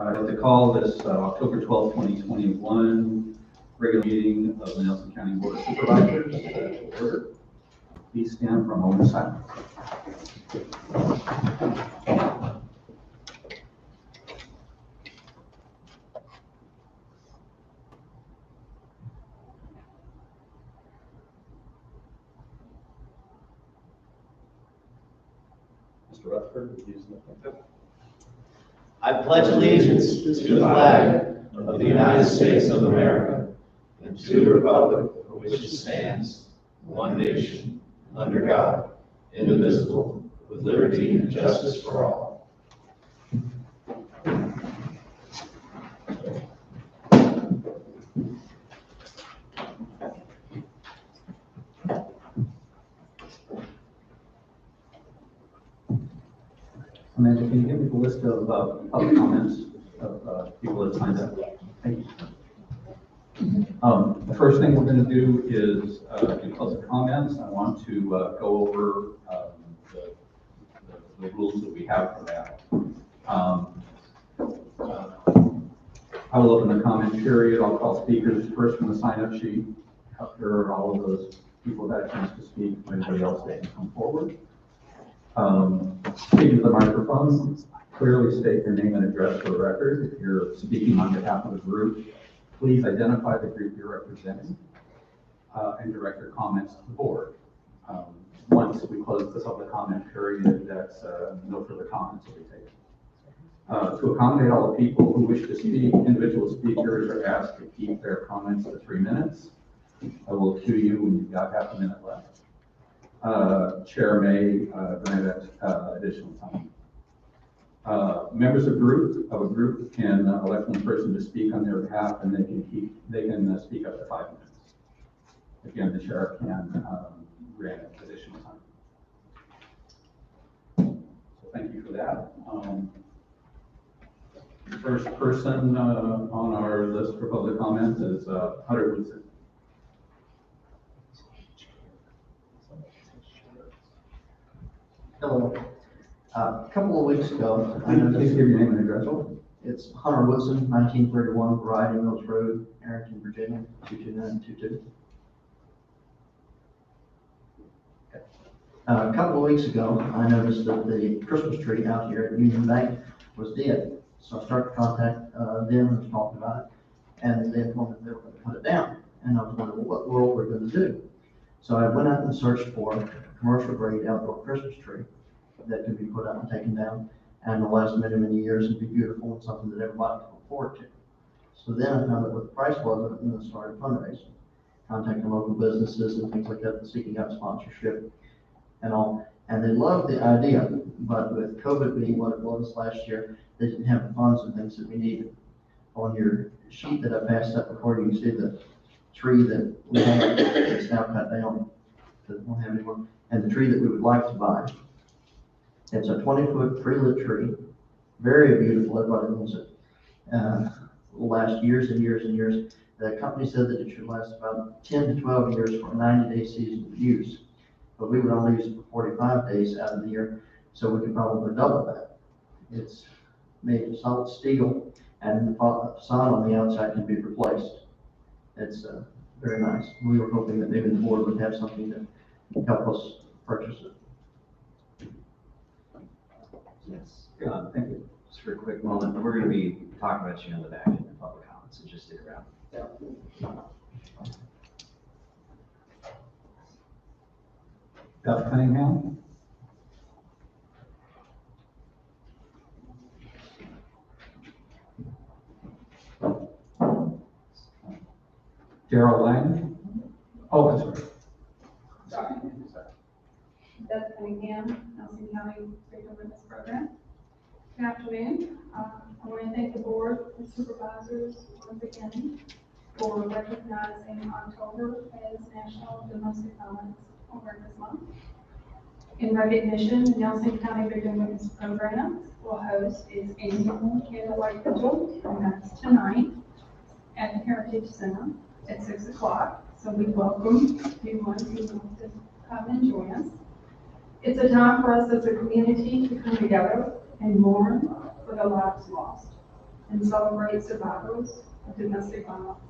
I'd like to call this October 12th, 2021 regular meeting of the Nelson County Board of Supervisors to order. Please stand for a moment of silence. Mr. Rutherford, would you use the I pledge allegiance to the flag of the United States of America and to the republic for which it stands, one nation, under God, indivisible, with liberty and justice for all. Amanda, can you give me the list of public comments of people that signed up? Thank you. The first thing we're going to do is do public comments. I want to go over the rules that we have for that. I will open the comment period. I'll call speakers first from the sign-up sheet. After all of those people have had a chance to speak, anybody else they can come forward. Speaking to the microphone, clearly state your name and address for the record. If you're speaking on behalf of the group, please identify the group you're representing and direct your comments to the board. Once we close the public comment period, that's no further comments will be taken. To accommodate all the people who wish to speak, individual speakers are asked to keep their comments to 3 minutes. I will cue you when you've got half a minute left. Chair may grant additional time. Members of a group can elect one person to speak on their behalf, and they can speak up to 5 minutes. Again, the chair can grant additional time. So thank you for that. The first person on our list for public comments is Hunter Woodson. Hello. A couple of weeks ago, I Please give your name and address. it's Hunter Woodson, 1931 Variety Mills Road, Arrington, Virginia, 22922. A couple of weeks ago, I noticed that the Christmas tree out here at Union Bank was dead. So I started to contact them and was talking about it, and they informed me they were going to cut it down. And I was wondering, well, what world we're going to do? So I went out and searched for a commercial grade outdoor Christmas tree that could be put up and taken down and will last many, many years and be beautiful and something that everybody can afford to. So then I found out what the price was and then started fundraising, contacting local businesses and things like that, and seeking out sponsorship and all. And they loved the idea, but with COVID being what it was last year, they didn't have the funds and things that we needed. On your sheet that I passed up before, you can see the tree that we have that's now cut down, that won't have anymore, and the tree that we would like to buy. It's a 20-foot pre-lit tree, very beautiful, everybody knows it. Will last years and years and years. The company said that it should last about 10 to 12 years for a 90-day season of use, but we would only use it for 45 days out of the year, so we could probably double that. It's made of solid steel, and the facade on the outside can be replaced. It's very nice. We were hoping that maybe the board would have something to help us purchase it. Yes, thank you. Just for a quick moment, we're going to be talking about you in the back in the public comments, so just stick around. Beth Cunningham. Daryl Lang. Oh, I'm sorry. Sorry. Beth Cunningham, Nelson County Victim Witness Program. Good afternoon. I want to thank the board of supervisors once again for recognizing October as National Domestic Violence Awareness Month. In recognition, the Nelson County Victim Witness Program will host its annual candlelight vigil, and that's tonight at the Heritage Center at 6 o'clock. So we welcome anyone who wants to come and join us. It's a time for us as a community to come together and mourn for the lives lost. and celebrate survivors of domestic violence.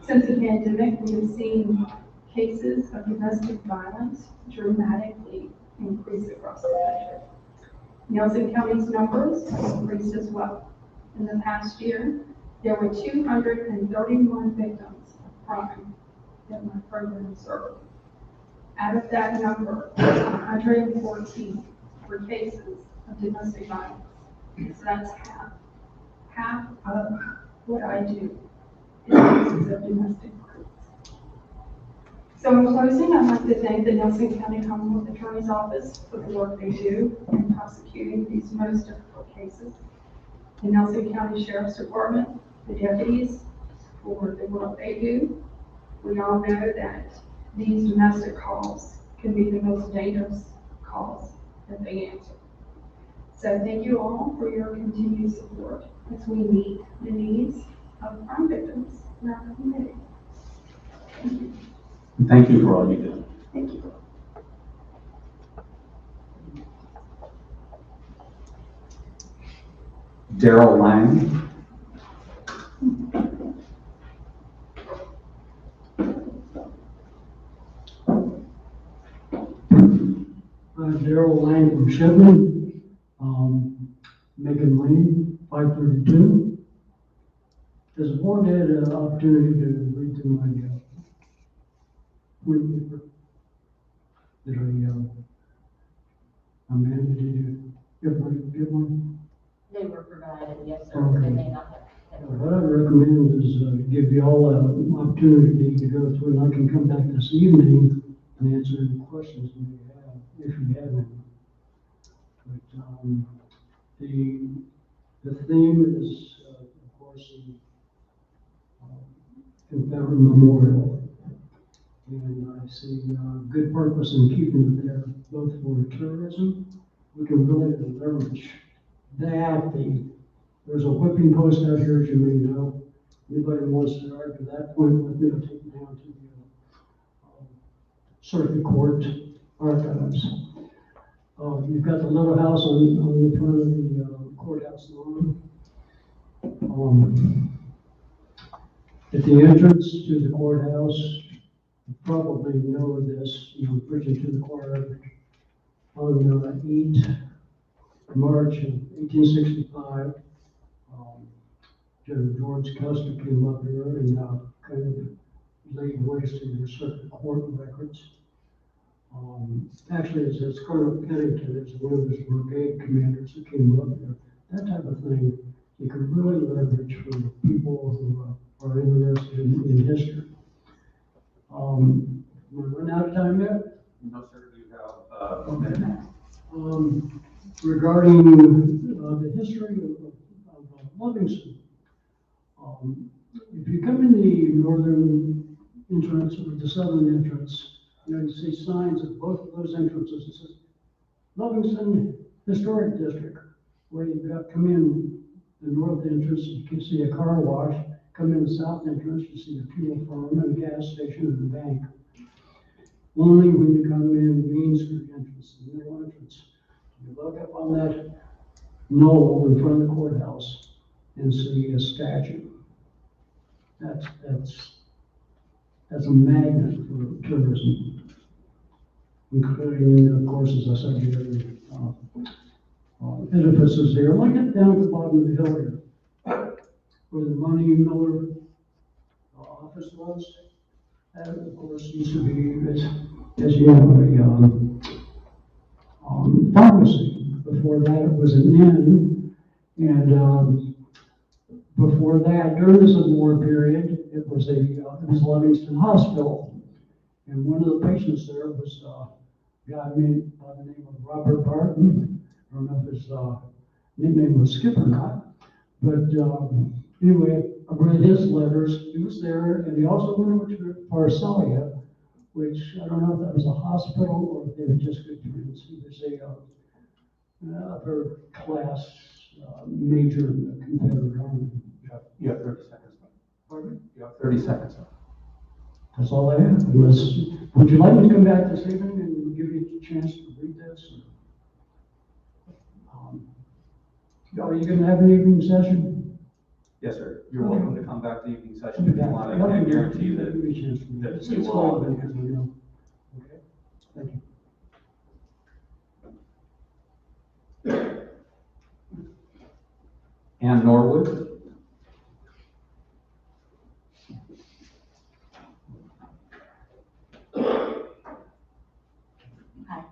Since the pandemic, we have seen cases of domestic violence dramatically increase across the country. Nelson County's numbers have increased as well. In the past year, there were 231 victims of crime that my program served. Out of that number, 114 were cases of domestic violence. So that's half of what I do is cases of domestic violence. So in closing, I'd like to thank the Nelson County Commonwealth Attorney's Office for the work they do in prosecuting these most difficult cases. The Nelson County Sheriff's Department, the deputies, for the work they do. We all know that these domestic calls can be the most dangerous calls that they answer. So thank you all for your continued support as we meet the needs of crime victims in our community. Thank you. And thank you for all you do. Thank you. Daryl Lang. Daryl Lang from Shipman, Macon Lane, 532. Has the board had an opportunity to read through my white paper that I managed? Did everybody get one? They were provided, yes, sir, but they may not have. What I'd recommend is give you all an opportunity to go through, and I can come back this evening and answer any questions you may have, if you have any. But the theme is, of course, the Confederate Memorial. And I see good purpose in keeping it there, both for tourism. We can really leverage that. There's a whipping post out here, as you may know. Anybody wants to argue that point with me, I'll take it down to the circuit court archives. You've got the little house on the front of the courthouse lawn. At the entrance to the courthouse, you probably know this, bridging to the choir on 8 March of 1865. General George Custer came up here and kind of laid waste to the circuit court records. Actually, it's Colonel Pennington, is one of his brigade commanders who came up there. That type of thing you can really leverage for people who are interested in history. We're running out of time yet? No, sir, you have a minute now. Regarding the history of Livingston, if you come in the northern entrance or the southern entrance, you see signs at both of those entrances. It says Livingston Historic District, where you've got come in the north entrance, you can see a car wash. Come in the south entrance, you see a fuel farm and a gas station and a bank. Only when you come in the Main Street entrance, the middle entrance, you look up on that knoll in front of the courthouse and see a statue. That's a magnet for tourism, including, of course, as I said, the edifices there. Look at down at the bottom of the hill here, where the Money Miller office was. That, of course, used to be, as you know, a pharmacy. Before that, it was an inn, and before that, during the Civil War period, it was Livingston Hospital, and one of the patients there was a guy named by the name of Robert Barton. I don't know if his nickname was Skip or not, but anyway, I read his letters. He was there, and he also went over to Pharsalia, which I don't know if that was a hospital or if they were just good friends. He was a upper class major in the Confederate Army. You have 30 seconds. Pardon? You have 30 seconds. That's all I have. Would you like me to come back this evening and give you a chance to read this? Are you gonna have an evening session? Yes, sir. You're welcome to come back to evening session if you want. I can't guarantee you that It's you will fine, all. because, you know. Okay, thank you. Ann Norwood. Hi,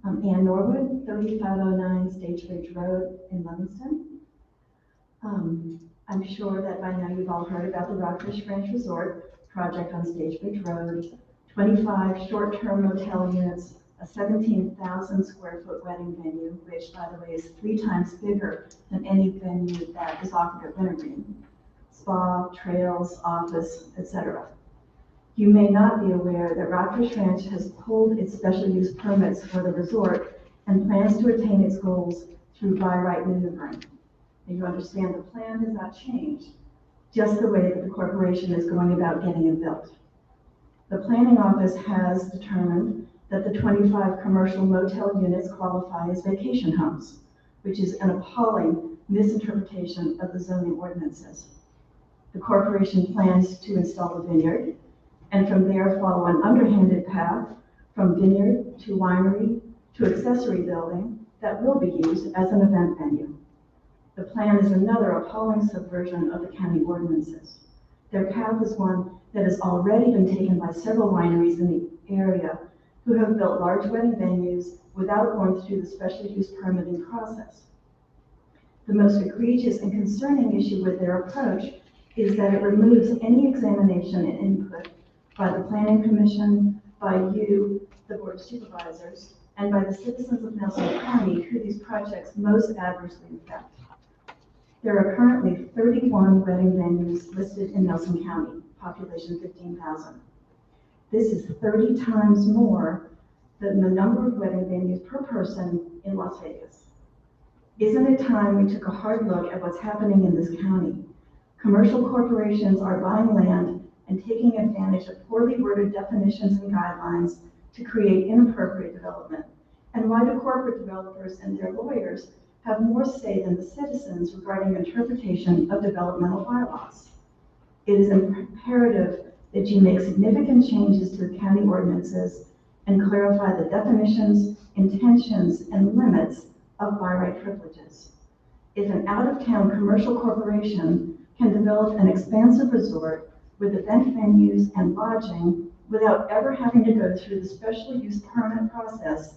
I'm Ann Norwood, 3509 Stage Ridge Road in Livingston. I'm sure that by now you've all heard about the Rockfish Ranch Resort project on Stage Ridge Road, 25 short-term motel units, a 17,000 square foot wedding venue, which by the way is 3 times bigger than any venue that is offered at Wintergreen. Spa, trails, office, etc. You may not be aware that Rockfish Ranch has pulled its special use permits for the resort and plans to attain its goals through by right maneuvering. And you understand the plan has not changed, just the way that the corporation is going about getting it built. The planning office has determined that the 25 commercial motel units qualify as vacation homes, which is an appalling misinterpretation of the zoning ordinances. The corporation plans to install a vineyard, and from there follow an underhanded path from vineyard to winery to accessory building that will be used as an event venue. The plan is another appalling subversion of the county ordinances. Their path is one that has already been taken by several wineries in the area who have built large wedding venues without going through the special use permitting process. The most egregious and concerning issue with their approach is that it removes any examination and input by the Planning Commission, by you, the Board of Supervisors, and by the citizens of Nelson County who these projects most adversely affect. There are currently 31 wedding venues listed in Nelson County, population 15,000. This is 30 times more than the number of wedding venues per person in Las Vegas. Isn't it time we took a hard look at what's happening in this county? Commercial corporations are buying land and taking advantage of poorly worded definitions and guidelines to create inappropriate development. And why do corporate developers and their lawyers have more say than the citizens regarding interpretation of developmental bylaws? It is imperative that you make significant changes to the county ordinances and clarify the definitions, intentions, and limits of by right privileges. If an out-of-town commercial corporation can develop an expansive resort with event venues and lodging without ever having to go through the special use permit process,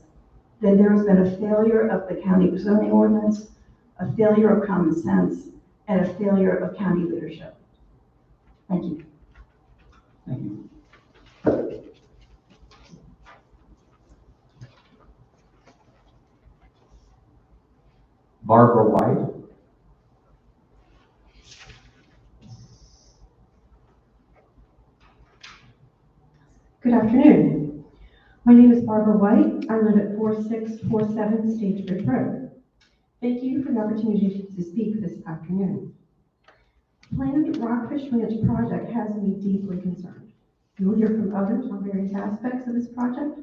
then there has been a failure of the county zoning ordinance, a failure of common sense, and a failure of county leadership. Thank you. Thank you. Barbara White. Good afternoon. My name is Barbara White. I live at 4647 Stage Ridge Road. Thank you for the opportunity to speak this afternoon. The planned Rockfish Ranch project has me deeply concerned. You will hear from others on various aspects of this project.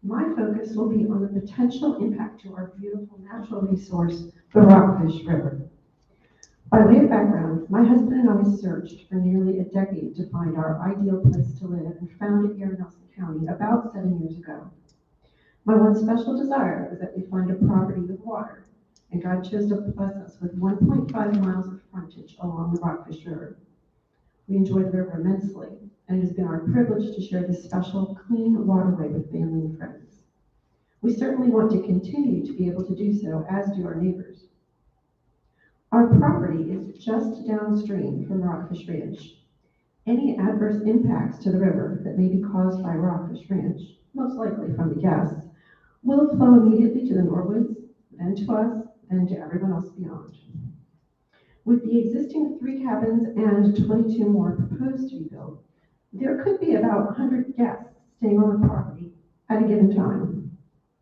My focus will be on the potential impact to our beautiful natural resource, the Rockfish River. By way of background, my husband and I searched for nearly a decade to find our ideal place to live and found it here in Nelson County about 7 years ago. My one special desire was that we find a property with water, and God chose to bless us with 1.5 miles of frontage along the Rockfish River. We enjoy the river immensely, and it has been our privilege to share this special, clean waterway with family and friends. We certainly want to continue to be able to do so, as do our neighbors. Our property is just downstream from Rockfish Ranch. Any adverse impacts to the river that may be caused by Rockfish Ranch, most likely from the guests, will flow immediately to the Norwoods, then to us, then to everyone else beyond. With the existing 3 cabins and 22 more proposed to be built, there could be about 100 guests staying on the property at a given time,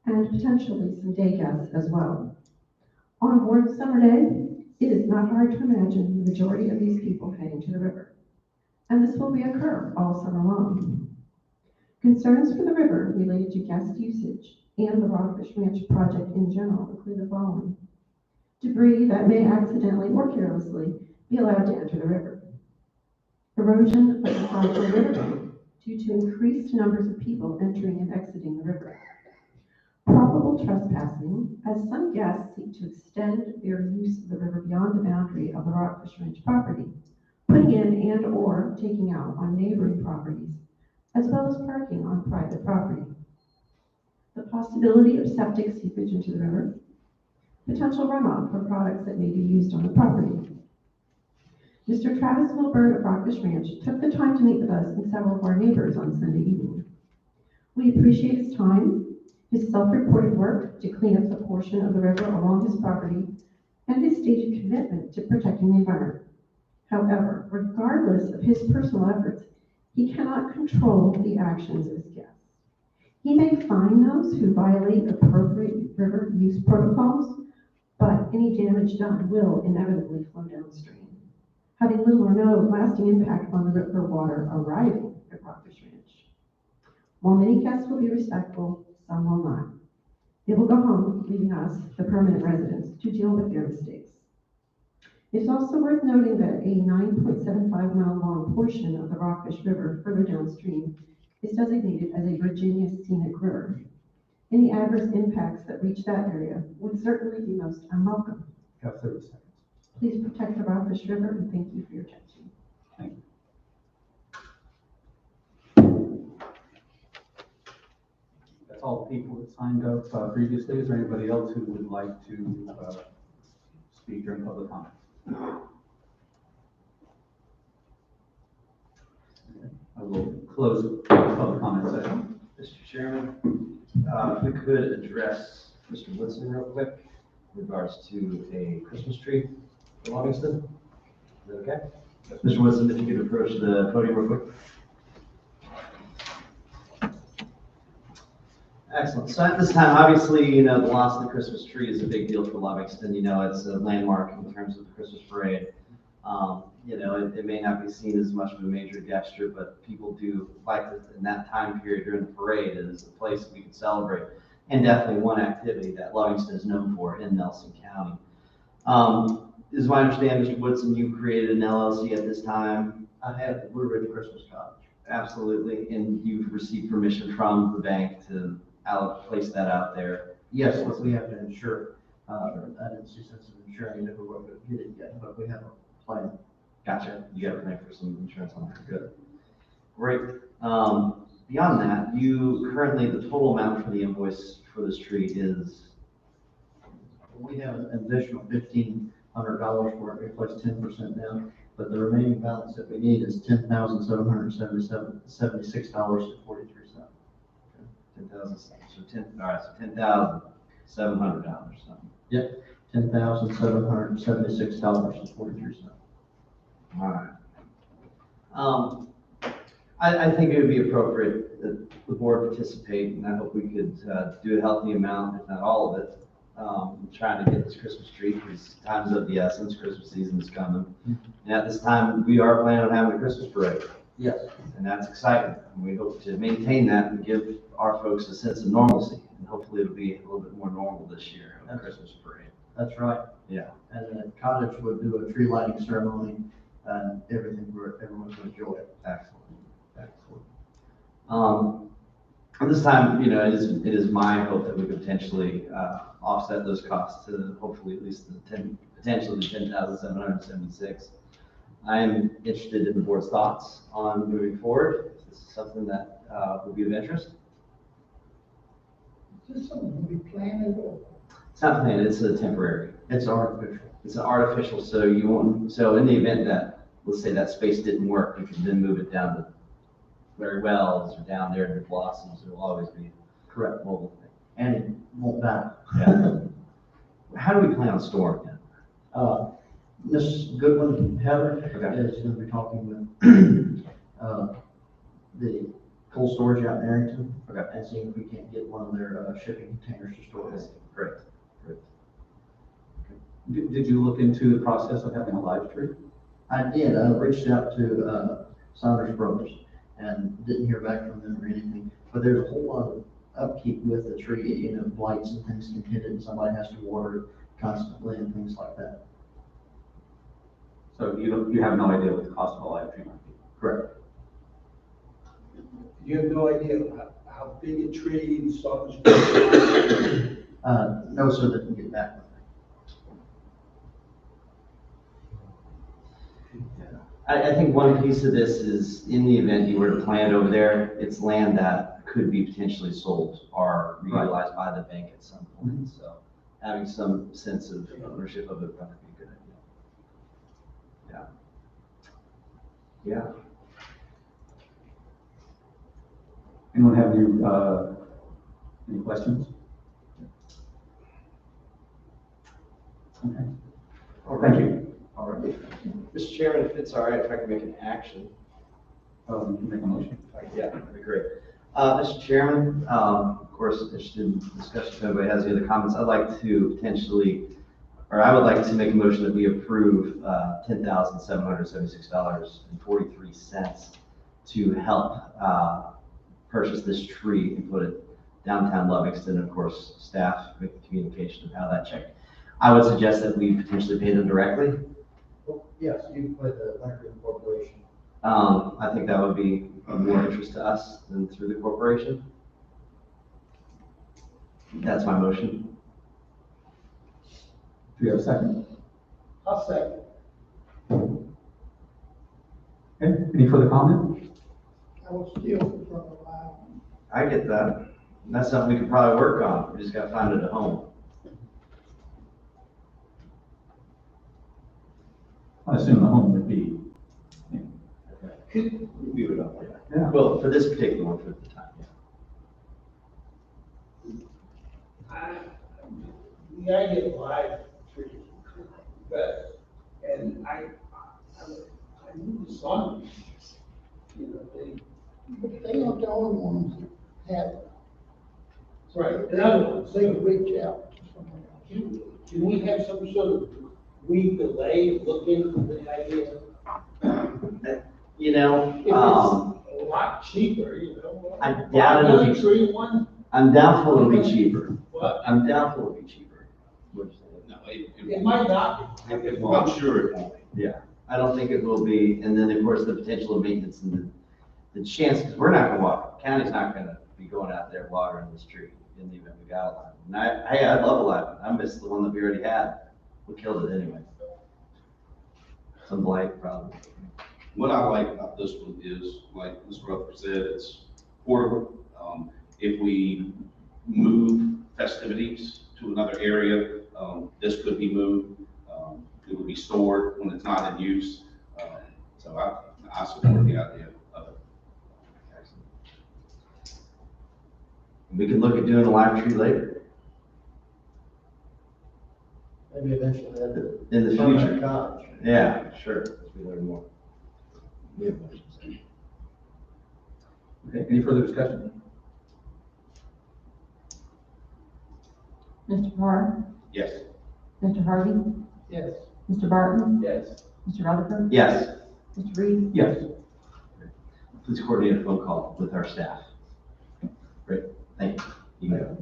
and potentially some day guests as well. On a warm summer day, it is not hard to imagine the majority of these people heading to the river, and this will reoccur all summer long. Concerns for the river related to guest usage and the Rockfish Ranch project in general include the following. debris that may accidentally or carelessly be allowed to enter the river. Erosion of the front of the river due to increased numbers of people entering and exiting the river. Probable trespassing, as some guests seek to extend their use of the river beyond the boundary of the Rockfish Ranch property, putting in and/or taking out on neighboring properties, as well as parking on private property. The possibility of septic seepage into the river, potential runoff from products that may be used on the property. Mr. Travis Wilburn of Rockfish Ranch took the time to meet with us and several of our neighbors on Sunday evening. We appreciate his time, his self-reported work to clean up the portion of the river along his property, and his stated commitment to protecting the environment. However, regardless of his personal efforts, he cannot control the actions of his guests. He may fine those who violate appropriate river use protocols, but any damage done will inevitably flow downstream, having little or no lasting impact on the river water arriving at Rockfish Ranch. While many guests will be respectful, some will not. They will go home, leaving us, the permanent residents, to deal with their mistakes. It's also worth noting that a 9.75-mile long portion of the Rockfish River further downstream is designated as a Virginia Scenic River. Any adverse impacts that reach that area would certainly be most unwelcome. You have 30 seconds. Please protect the Rockfish River, and thank you for your attention. Thank you. That's all the people that signed up previously. Is there anybody else who would like to speak during public comment? I will close the public comment session. Mr. Chairman, if we could address Mr. Woodson real quick in regards to a Christmas tree for Livingston. Is that okay? Mr. Woodson, if you could approach the podium real quick. Excellent. So at this time, obviously, you know, the loss of the Christmas tree is a big deal for Livingston. You know, it's a landmark in terms of the Christmas parade. You know, it may not be seen as much of a major gesture, but people do like it in that time period during the parade as a place we can celebrate, and definitely one activity that Livingston is known for in Nelson County. Is my understanding, Mr. Woodson, you created an LLC at this time? I have the Blue Ridge Christmas Cottage. Absolutely, and you've received permission from the bank to place that out there? Yes, but we have to insure. I didn't see sense of insuring if we weren't going to get it yet, but we have a plan. Gotcha. You got a plan for some insurance on that. Good. Great. Beyond that, you currently, the total amount for the invoice for this tree is? We have an additional $1,500 for it, we place 10% down, but the remaining balance that we need is $10,776.43. 10,000. So all right. So $10,700. Yep, $10,776.43. All right. I think it would be appropriate that the board participate, and I hope we could do a healthy amount, if not all of it, trying to get this Christmas tree, because time's of the essence, Christmas season is coming. And at this time, we are planning on having a Christmas parade. Yes. And that's exciting. And we hope to maintain that and give our folks a sense of normalcy. And hopefully it'll be a little bit more normal this year, a Christmas parade. That's right. Yeah. And the cottage would do a tree lighting ceremony and everything for everyone to enjoy it. Excellent. Excellent. At this time, you know, it is my hope that we could potentially offset those costs to hopefully at least potentially the 10,776. I am interested in the board's thoughts on moving forward. If this is something that would be of interest. Is this something we planned or? It's not planned, it's a temporary. It's artificial. It's an artificial, so you won't, so in the event that, let's say that space didn't work, you can then move it down to Very Wells or down there to Blossoms. It will always be Correct. mobile thing. And it won't die. Yeah. How do we plan on storing it? Ms. Goodwin, Heather, Okay. is going to be talking with the cold storage out in Arrington. Okay. And seeing if we can't get one of their shipping containers to store this. Great, great. Did you look into the process of having a live tree? I did. I reached out to Saunders Brothers and didn't hear back from them or anything. But there's a whole lot of upkeep with the tree, you know, lights and things can hit it and somebody has to water it. constantly and things like that. So you have no idea what the cost of a live tree might be? Correct. You have no idea how big a tree and so much. No, sir, they can get back. I think one piece of this is, in the event you were to plant over there, it's land that could be potentially sold or reutilized by the bank at some point, so having some sense of ownership of it would probably be a good idea. Yeah. Yeah. Anyone have any questions? Okay. Thank you. All right. Mr. Chairman, if it's all right, if I can make an action. You can make a motion. Yeah, that'd be great. Mr. Chairman, of course, interested in discussion, if anybody has any other comments, I'd like to potentially, or I would like to make a motion that we approve $10,776.43 to help purchase this tree and put it downtown Livingston. Of course, staff make the communication of how that check. I would suggest that we potentially pay them directly. Well, yes, you can put the Leonard Corporation. I think that would be of more interest to us than through the corporation. That's my motion. Do you have a second? I'll second. Okay, any further comment? I will steal from the line. I get that. That's something we could probably work on. We just gotta find it at home. I assume the home would be. We would, Yeah. well, for this particular one, for the time, yeah. I get live trees, but, and I knew the sun, you know, but they aren't the only ones that have it. Right, in other words, they can reach out to someone else. Can we have some sort of weed delay, look into the idea? You know, If it's a lot cheaper, you know. I doubt it'll be- Another tree one, I'm doubtful it'll be cheaper. what? I'm doubtful it'll be cheaper. No, It might not be. I'm sure it won't be. Yeah, I don't think it will be. And then, of course, the potential of maintenance and the chance, because we're not gonna walk, county's not gonna be going out there watering this tree in the event we got a live one. And I love a live one. I missed the one that we already had. We killed it anyway. Some blight probably. What I like about this one is, like Mr. Rutherford said, it's portable. If we move festivities to another area, this could be moved. It would be stored when it's not in use. So I support the idea of it. We can look at doing a live tree later, Maybe eventually that. in the future. Cottage. Yeah, sure, as we learn more. We have motions. Okay, any further discussion? Mr. Parr, Yes. Mr. Harvey, Yes. Mr. Barton, Yes. Mr. Rutherford, Yes, Mr. Reed. Yes. please coordinate a phone call with our staff. Great, thank you.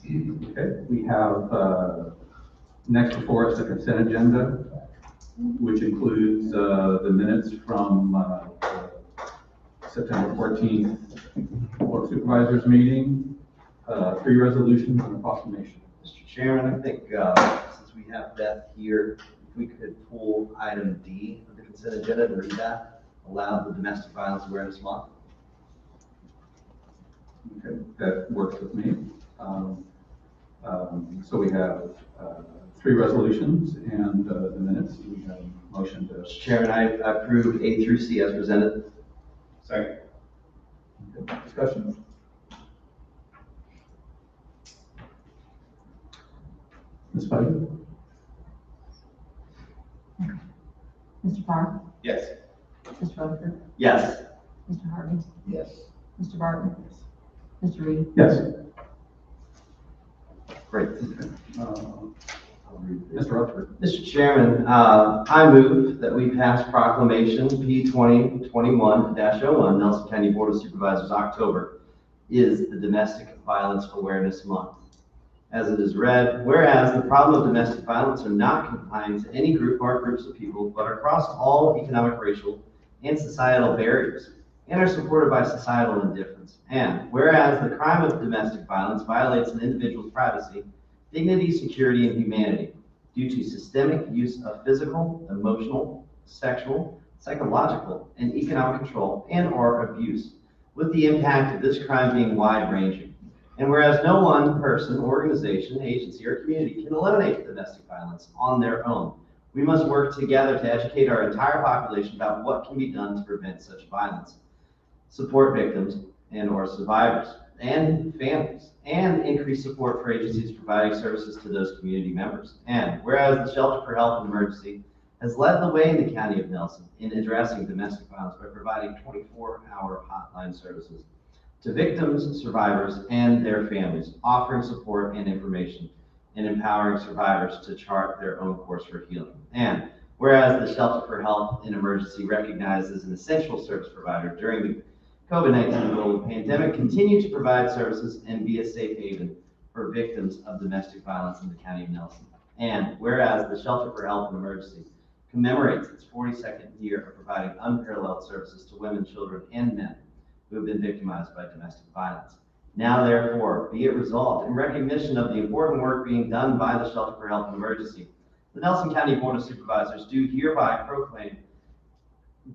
Okay, we have, next before us, the consent agenda, which includes, the minutes from, September 14th Board of Supervisors meeting, 3 resolutions and a proclamation. Mr. Chairman, I think, since we have Beth here, if we could pull item D of the consent agenda and read that, allow the Domestic Violence Awareness Month. Okay, that works with me. So we have 3 resolutions and the minutes. We have a motion to. Mr. Chairman, I approve A through C as presented. Second. Okay, discussion. Ms. Spivey? Mr. Parr, Yes. Mr. Rutherford, Yes. Mr. Harvey, Yes. Mr. Barton, Mr. Reed. Yes. Great. Mr. Rutherford? Mr. Chairman, I move that we pass proclamation P 2021-01, Nelson County Board of Supervisors, October, is the Domestic Violence Awareness Month. As it is read, whereas the problem of domestic violence are not confined to any group or groups of people, but across all economic, racial, and societal barriers, and are supported by societal indifference. And whereas the crime of domestic violence violates an individual's privacy, dignity, security, and humanity due to systemic use of physical, emotional, sexual, psychological, and economic control and/or abuse, with the impact of this crime being wide-ranging. And whereas no one person, organization, agency, or community can eliminate domestic violence on their own, we must work together to educate our entire population about what can be done to prevent such violence, support victims and/or survivors and families, and increase support for agencies providing services to those community members. And whereas the Shelter for Help and Emergency has led the way in the County of Nelson in addressing domestic violence by providing 24-hour hotline services to victims, survivors, and their families, offering support and information, and empowering survivors to chart their own course for healing. And whereas the Shelter for Help and Emergency, recognized as an essential service provider during the COVID-19 global pandemic, continue to provide services and be a safe haven for victims of domestic violence in the County of Nelson. And whereas the Shelter for Help and Emergency commemorates its 42nd year of providing unparalleled services to women, children, and men who have been victimized by domestic violence. Now, therefore, be it resolved, in recognition of the important work being done by the Shelter for Help and Emergency, the Nelson County Board of Supervisors do hereby proclaim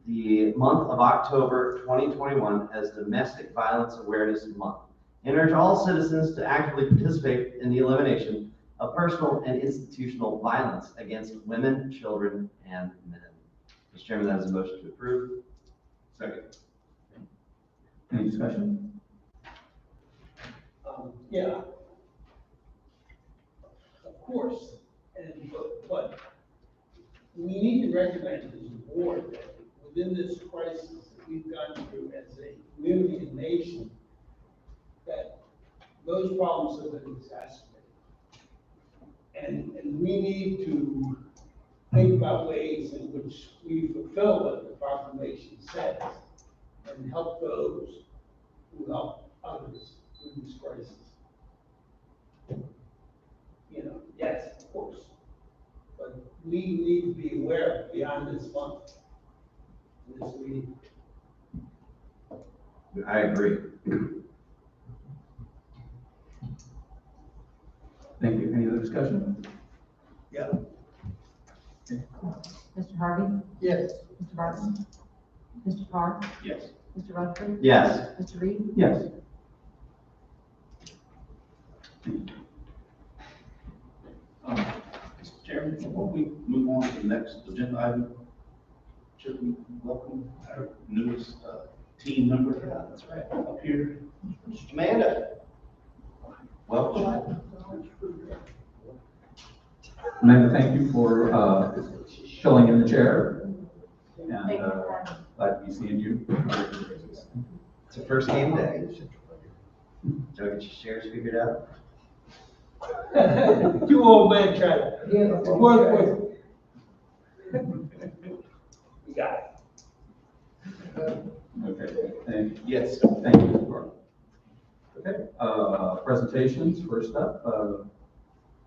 the month of October 2021 as Domestic Violence Awareness Month, and urge all citizens to actively participate in the elimination of personal and institutional violence against women, children, and men. Mr. Chairman, that is a motion to approve. Second. Any discussion? Yeah. Of course, but we need to recognize as a board that within this crisis that we've gone through as a community and nation, that those problems have been exacerbated. And we need to think about ways in which we fulfill what the proclamation says and help those who help others through this crisis. You know, yes, of course, but we need to be aware beyond this month. This week. I agree. Thank you. Any other discussion? Yeah. Mr. Harvey? Yes. Mr. Barton? Mr. Carr? Yes. Mr. Rutherford? Yes. Mr. Reed? Yes. Mr. Chairman, before we move on to the next agenda item, should we welcome our newest team member? Yeah, that's right. Up here. Amanda. Welcome. Amanda, thank you for filling in the chair. And Thank you for having me. glad to be seeing you. It's your first game day. Did I get your shares figured out? You old man try to work with. You got it. Okay, Yes. thank you. Okay, presentations, first up,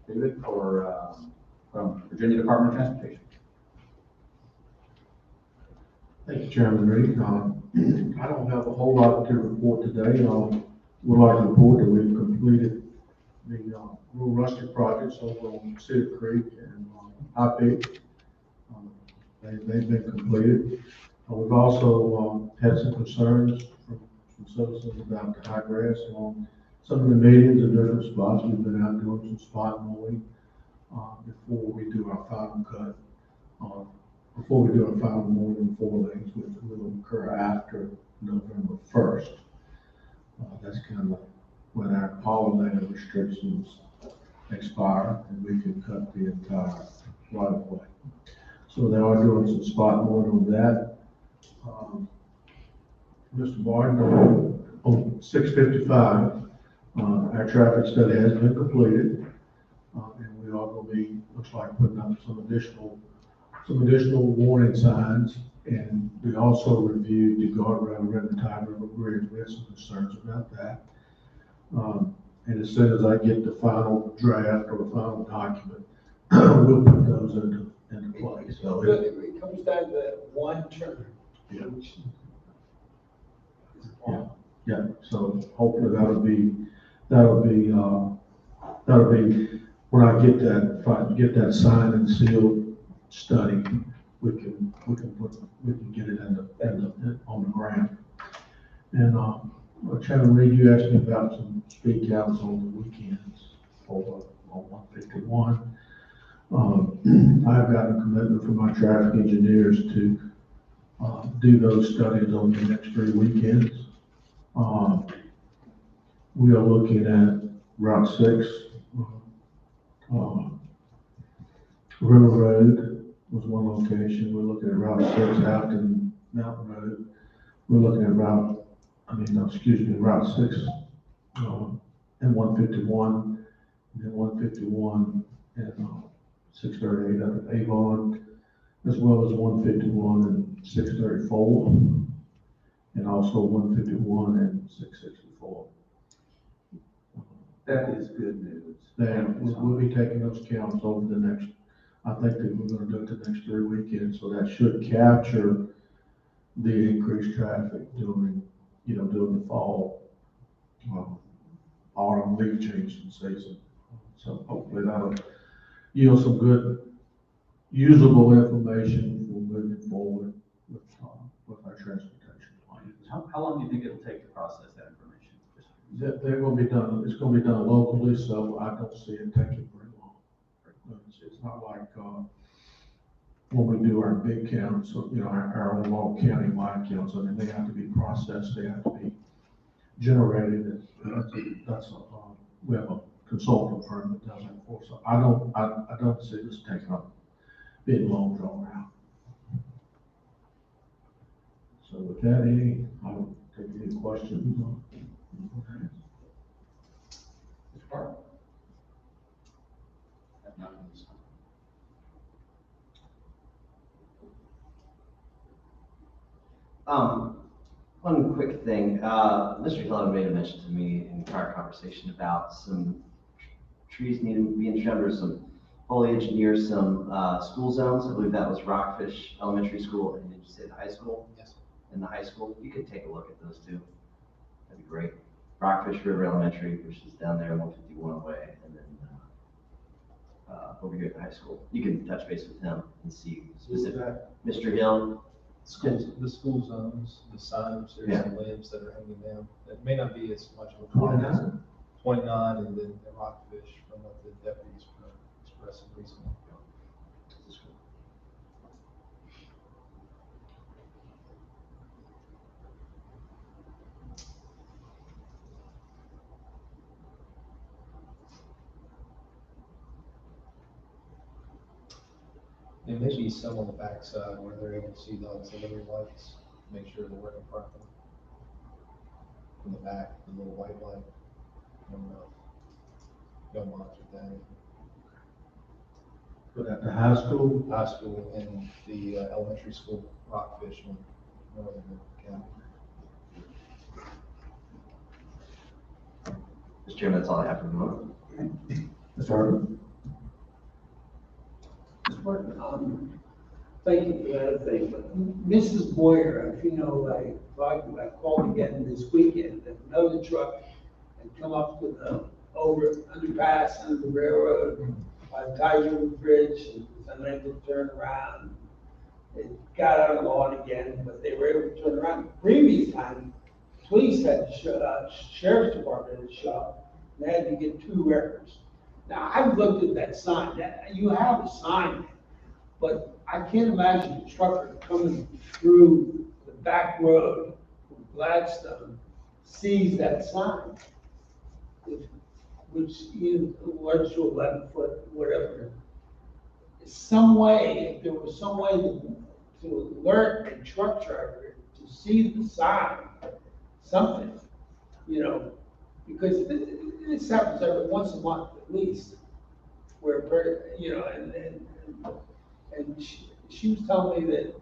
David from Virginia Department of Transportation. Thank you, Chairman Reed. I don't have a whole lot to report today. Would like to report that we've completed the rural rustic projects over on Cedar Creek and High Peak. They've been completed. We've also had some concerns from citizens about the high grass on some of the medians and different spots. We've been out doing some spot mowing before we do our final cut. Before we do our final mowing in 4 lanes, which will occur after November 1st. That's kind of when our pollinator restrictions expire and we can cut the entire right of way. So they are doing some spot mowing on that. Mr. Martin, on 655, our traffic study has been completed. And we are going to be, looks like, putting up some additional warning signs And we also reviewed the guardrail around the Tide River Bridge. We had some concerns about that. And as soon as I get the final draft or the final document, we'll put those into place. So It comes down to that one term. Yeah. which is Yeah. Yeah, so hopefully that'll be, when I get that, if I get that signed and sealed study, we can get it on the ground. And, Chairman Reed, you asked me about some speak outs on the weekends over on 151. I've gotten a commitment from my traffic engineers to, do those studies on the next 3 weekends. We are looking at Route 6, River Road was one location. We're looking at Route 6 Afton Mountain Road. We're looking at Route 6, and 151, and then 151 and 638 up at Avon, as well as 151 and 634, and also 151 and 664. That is good news. Then we'll be taking those counts over the next, I think that we're gonna do it the next 3 weekends, so that should capture the increased traffic during the fall, autumn leaf changing season. So hopefully that'll yield some good, usable information for moving forward with our transportation plan. How long do you think it'll take to process that information? They're gonna be done, it's gonna be done locally, so I don't see it taking very long. It's not like, when we do our big counts, our overall county-wide counts, I mean, they have to be processed, they have to be generated, and we have a consultant firm that does it for us. So I don't see this taking up being long drawn out. So with that, I'll take any questions. Mr. Park? Have nothing this time. One quick thing, Mr. Hill had made a mention to me in prior conversation about some trees needing to be in trimmed, or some foliage near some, school zones. I believe that was Rockfish Elementary School, and did you say the high school? Yes. And the high school, you could take a look at those two. That'd be great. Rockfish River Elementary, which is down there, 151 way, and then, over here at the high school. You can touch base with him and see specific. Mr. Hill, The school zones, the signs, there's Yeah. some limbs that are hanging down. It may not be as much of a problem as 29 and then the rockfish from what the deputies expressed recently. There may be some on the backside where they're able to see the auxiliary lights, make sure they're working properly. From the back, the little white light. I don't know. Don't monitor that. But at the high school, High school and the elementary school, Rockfish in northern county. Mr. Chairman, that's all I have for the moment. Mr. Harden. Thank you for that thing, but Mrs. Boyer, if you know, I called again this weekend, that another truck had come up with a underpass under the railroad by the Tiger Bridge, and was unable to turn around. It got out of the lawn again, but they were able to turn around. The previous time, police had to sheriff's department had to show up, and they had to get 2 records. Now, I've looked at that sign, you have a sign, but I can't imagine a trucker coming through the back road from Gladstone sees that sign, which is large to 11 foot, whatever. Some way, if there was some way to alert a truck driver to see the sign, something, because this happens every once a month at least, where, and she was telling me that,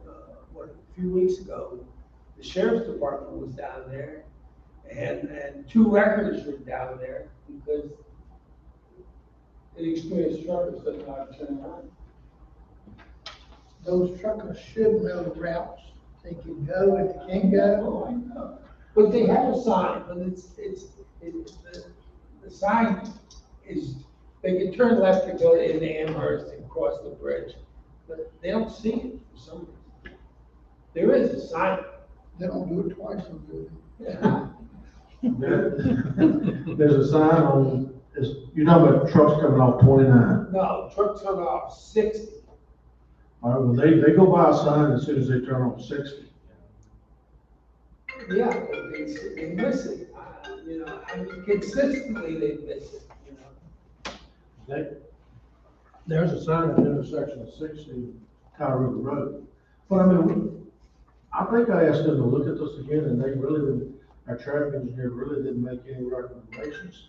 a few weeks ago, the sheriff's department was down there, and 2 records were down there because inexperienced truckers didn't know how to turn around. Those truckers should know the routes. They can go and they can't go. Oh, I know. But they have a sign, but the sign is, they can turn left to go into Amherst and cross the bridge, but they don't see it for some reason. There is a sign. They don't do it twice, do they? There's a sign on, you're talking about trucks coming off 29. No, trucks come off 60. All right, well, they go by a sign as soon as they turn off 60. Yeah, but they miss it, you know, I mean, consistently they miss it, you know. There's a sign at the intersection of 60, Cow River Road. But I mean, I think I asked them to look at this again, and they really didn't, our traffic engineer really didn't make any recommendations.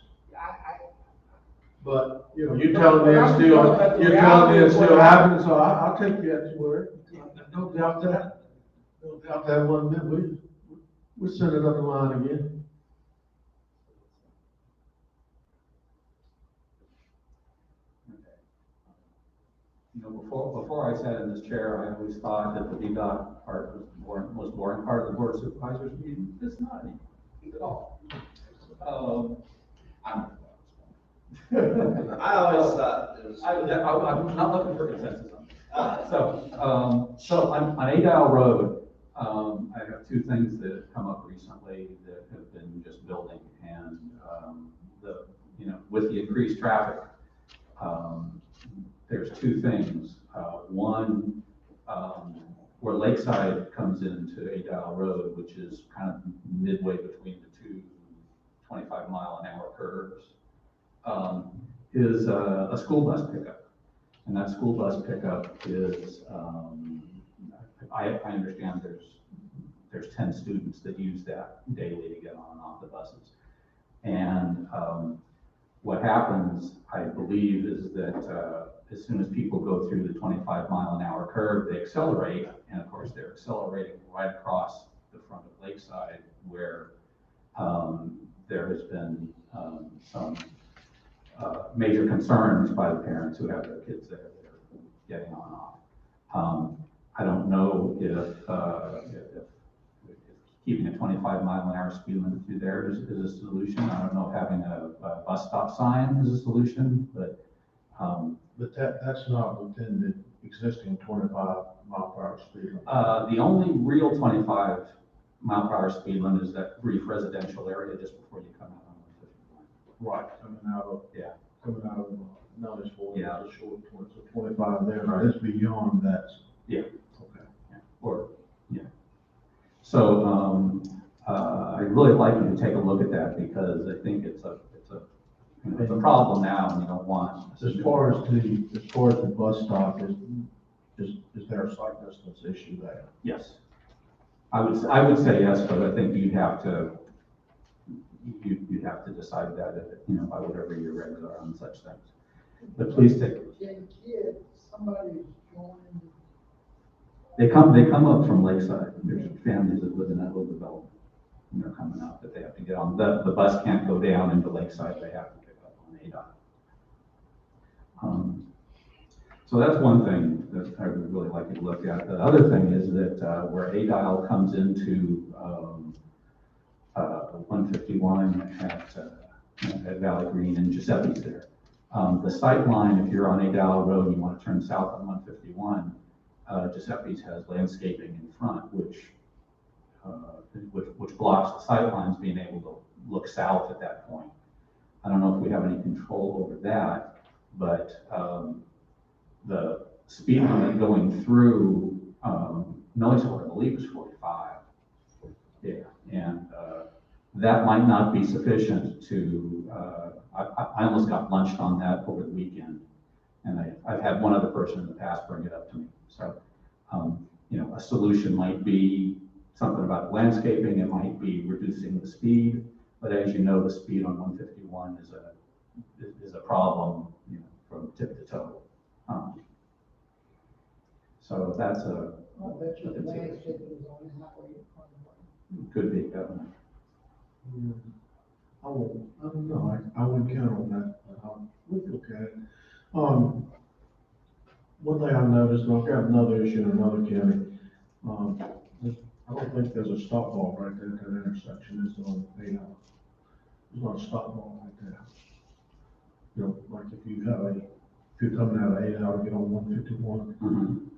But, you know, you're telling me it's still happening, so I'll take you at your word. No doubt that. No doubt that one bit. We'll send it up the line again. You know, before I sat in this chair, I always thought that the VDOT part was the most boring part of the board of supervisors meeting. It's not at all. I always thought it was. I'm not looking for consensus on that. So on A-Dial Road, I have 2 things that have come up recently that have been just building, and with the increased traffic, there's 2 things. One, where Lakeside comes into A-Dial Road, which is kind of midway between the 2 25-mile-an-hour curves, is a school bus pickup. And that school bus pickup is, I understand there's 10 students that use that daily to get on and off the buses. And what happens, I believe, is that as soon as people go through the 25-mile-an-hour curve, they accelerate, and of course they're accelerating right across the front of Lakeside, where there has been some major concerns by the parents who have their kids there that are getting on and off. I don't know if keeping a 25-mile-an-hour speed limit through there is a solution. I don't know if having a bus stop sign is a solution, but that's not within the existing 25-mile-per-hour speed limit. The only real 25-mile-per-hour speed limit is that brief residential area just before you come out on 151. Right, coming out of Nellis Ford, Yeah. it's a short 20, so 25 there, right, it's beyond that. Yeah. Okay. Yeah. So, I'd really like you to take a look at that, because I think it's a problem now, and you don't want. As far as the bus stop, is there a site distance issue there? Yes. I would say yes, but I think you'd have to decide that, by whatever your regs are on such things. But please take. Somebody's joining. They come up from Lakeside. There's families that live in that little development, and they're coming up, that they have to get on. The bus can't go down into Lakeside. They have to pick up on ADOT. So that's one thing that I would really like you to look at. The other thing is that where A-Dial comes into 151 at Valley Green and Giuseppe's there. The sight line, if you're on A-Dial Road and you want to turn south on 151, Giuseppe's has landscaping in front, which blocks the sight lines being able to look south at that point. I don't know if we have any control over that, but the speed limit going through Millisville, I believe, is 45. Yeah, and that might not be sufficient to. I almost got lunched on that over the weekend, and I've had one other person in the past bring it up to me. So, a solution might be something about landscaping. It might be reducing the speed, but as you know, the speed on 151 is a problem, from tip to toe. So that's a I bet you the landscape was on the highway in front of it. Could be, Governor. I don't know, I wouldn't count on that, we can look at it. One thing I noticed, and I've got another issue in another county, I don't think there's a stop ball right there at that intersection, is on 8 hours. There's not a stop ball right there. You know, like if you're coming out of 8 hour, get on 151.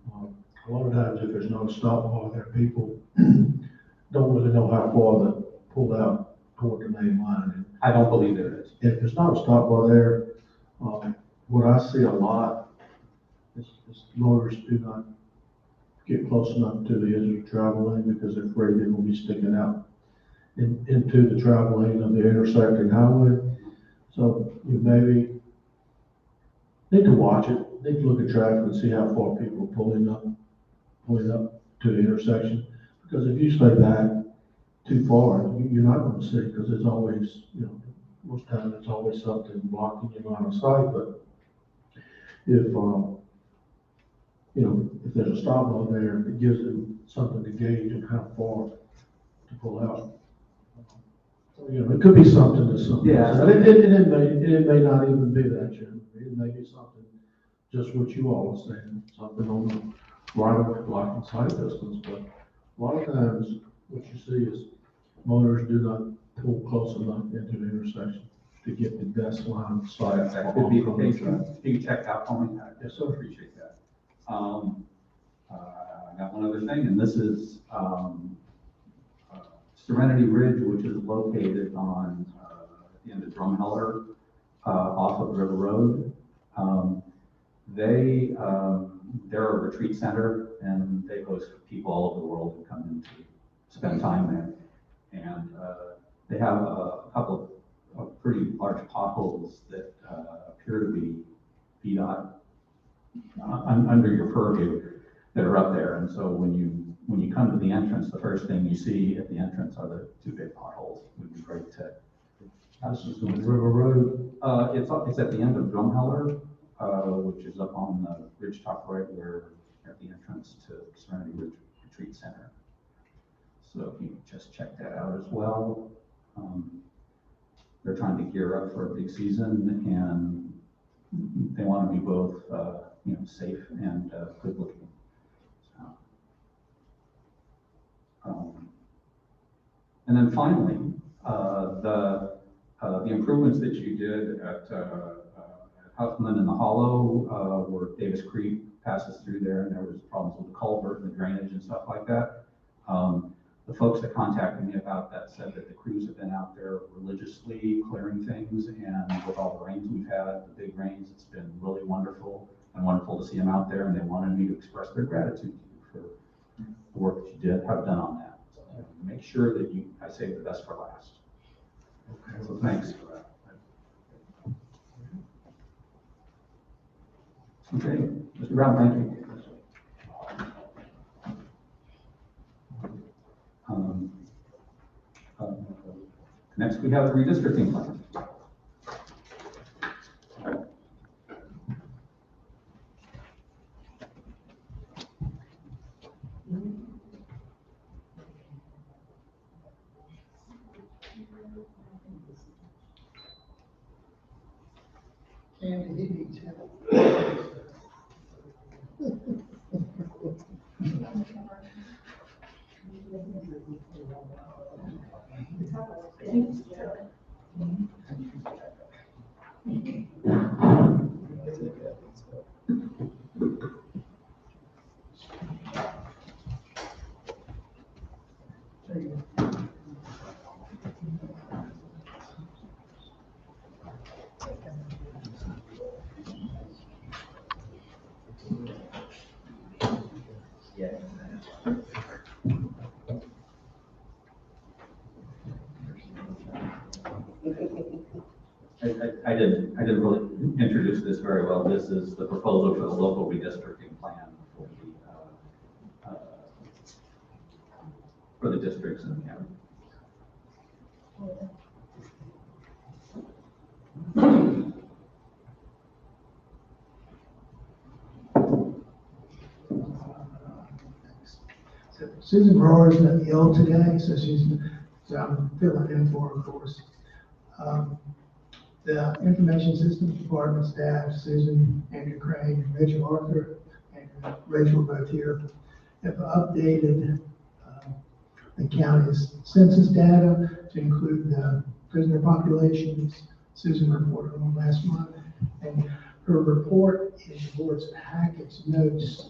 A lot of times if there's no stop ball there, people don't really know how far to pull out toward the main line. I don't believe there is. If there's not a stop bar there, what I see a lot is motorists do not get close enough to the edge of the travel lane because they're afraid they're gonna be sticking out into the travel lane of the intersecting highway. So you maybe need to watch it, need to look at traffic and see how far people are pulling up to the intersection. Because if you stay back too far, you're not gonna see, because there's always, you know, most times it's always something blocking your line of sight. But if, you know, if there's a stop bar there, it gives them something to gauge of how far to pull out. So, you know, it could be something to something. Yeah. It may not even be that, Jim. It may be something, just what you all are saying, something on the right of way blocking sight distance. But a lot of times, what you see is motorists do not pull close enough into the intersection to get the best line of sight. That could be the case. If you check out for me, I Yes, just sir. appreciate that. I got one other thing, and this is, Serenity Ridge, which is located on, at the end of Drumheller, off of River Road. They're a retreat center, and they host people all over the world who come in to spend time there. And, they have a couple of pretty large potholes that, appear to be VDOT, under your purview, that are up there. And so when you come to the entrance, the first thing you see at the entrance are the two big potholes. It would be great to. This is on River Road. It's at the end of Drumheller, which is up on the ridge top right where, at the entrance to Serenity Ridge Retreat Center. So if you just check that out as well. They're trying to gear up for a big season, and they want to be both, you know, safe and good looking. So, and then finally, the improvements that you did at Huffman and the Hollow, where Davis Creek passes through there, and there was problems with the culvert and the drainage and stuff like that. The folks that contacted me about that said that the crews have been out there religiously clearing things, and with all the rains we've had, the big rains, it's been really wonderful to see them out there, and they wanted me to express their gratitude to you for the work that you have done on that. So make sure that I save the best for last. Okay, so thanks for that. Okay, Mr. Brown, thank you. Next, we have the redistricting plan. And he needs help. I didn't really introduce this very well. This is the proposal for the local redistricting plan for the districts in the county. Susan Brewer's been ill today, so I'm filling in for her, of course. The Information Systems Department staff, Susan, Andrew Craig, and Rachel Arthur, and Rachel both here, have updated the county's census data to include the prisoner populations. Susan reported on last month, and her report in the board's package notes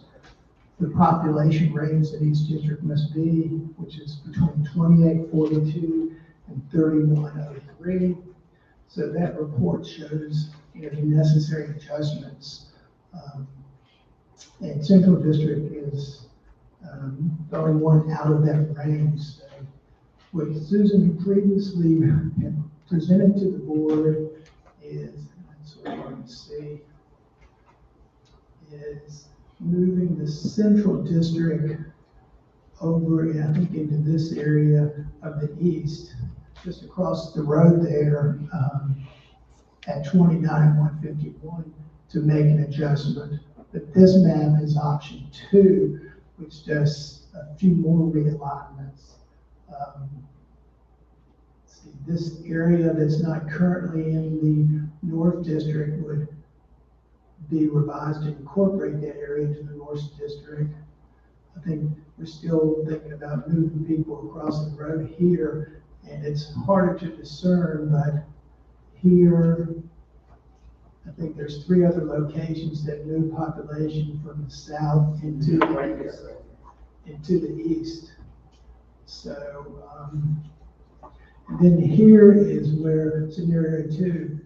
the population rates that each district must be, which is between 2842 and 3103. So that report shows, the necessary adjustments. And Central District is the only one out of that range. So what Susan previously had presented to the board is, that's what you can see, is moving the Central District over, I think, into this area of the east, just across the road there, at 29,151 to make an adjustment. But this map is option 2, which does a few more realignments. See, this area that's not currently in the North District would be revised to incorporate that area into the North District. I think we're still thinking about moving people across the road here, and it's harder to discern, but here, I think there's 3 other locations that move population from the south into the east. So, and then here is where scenario 2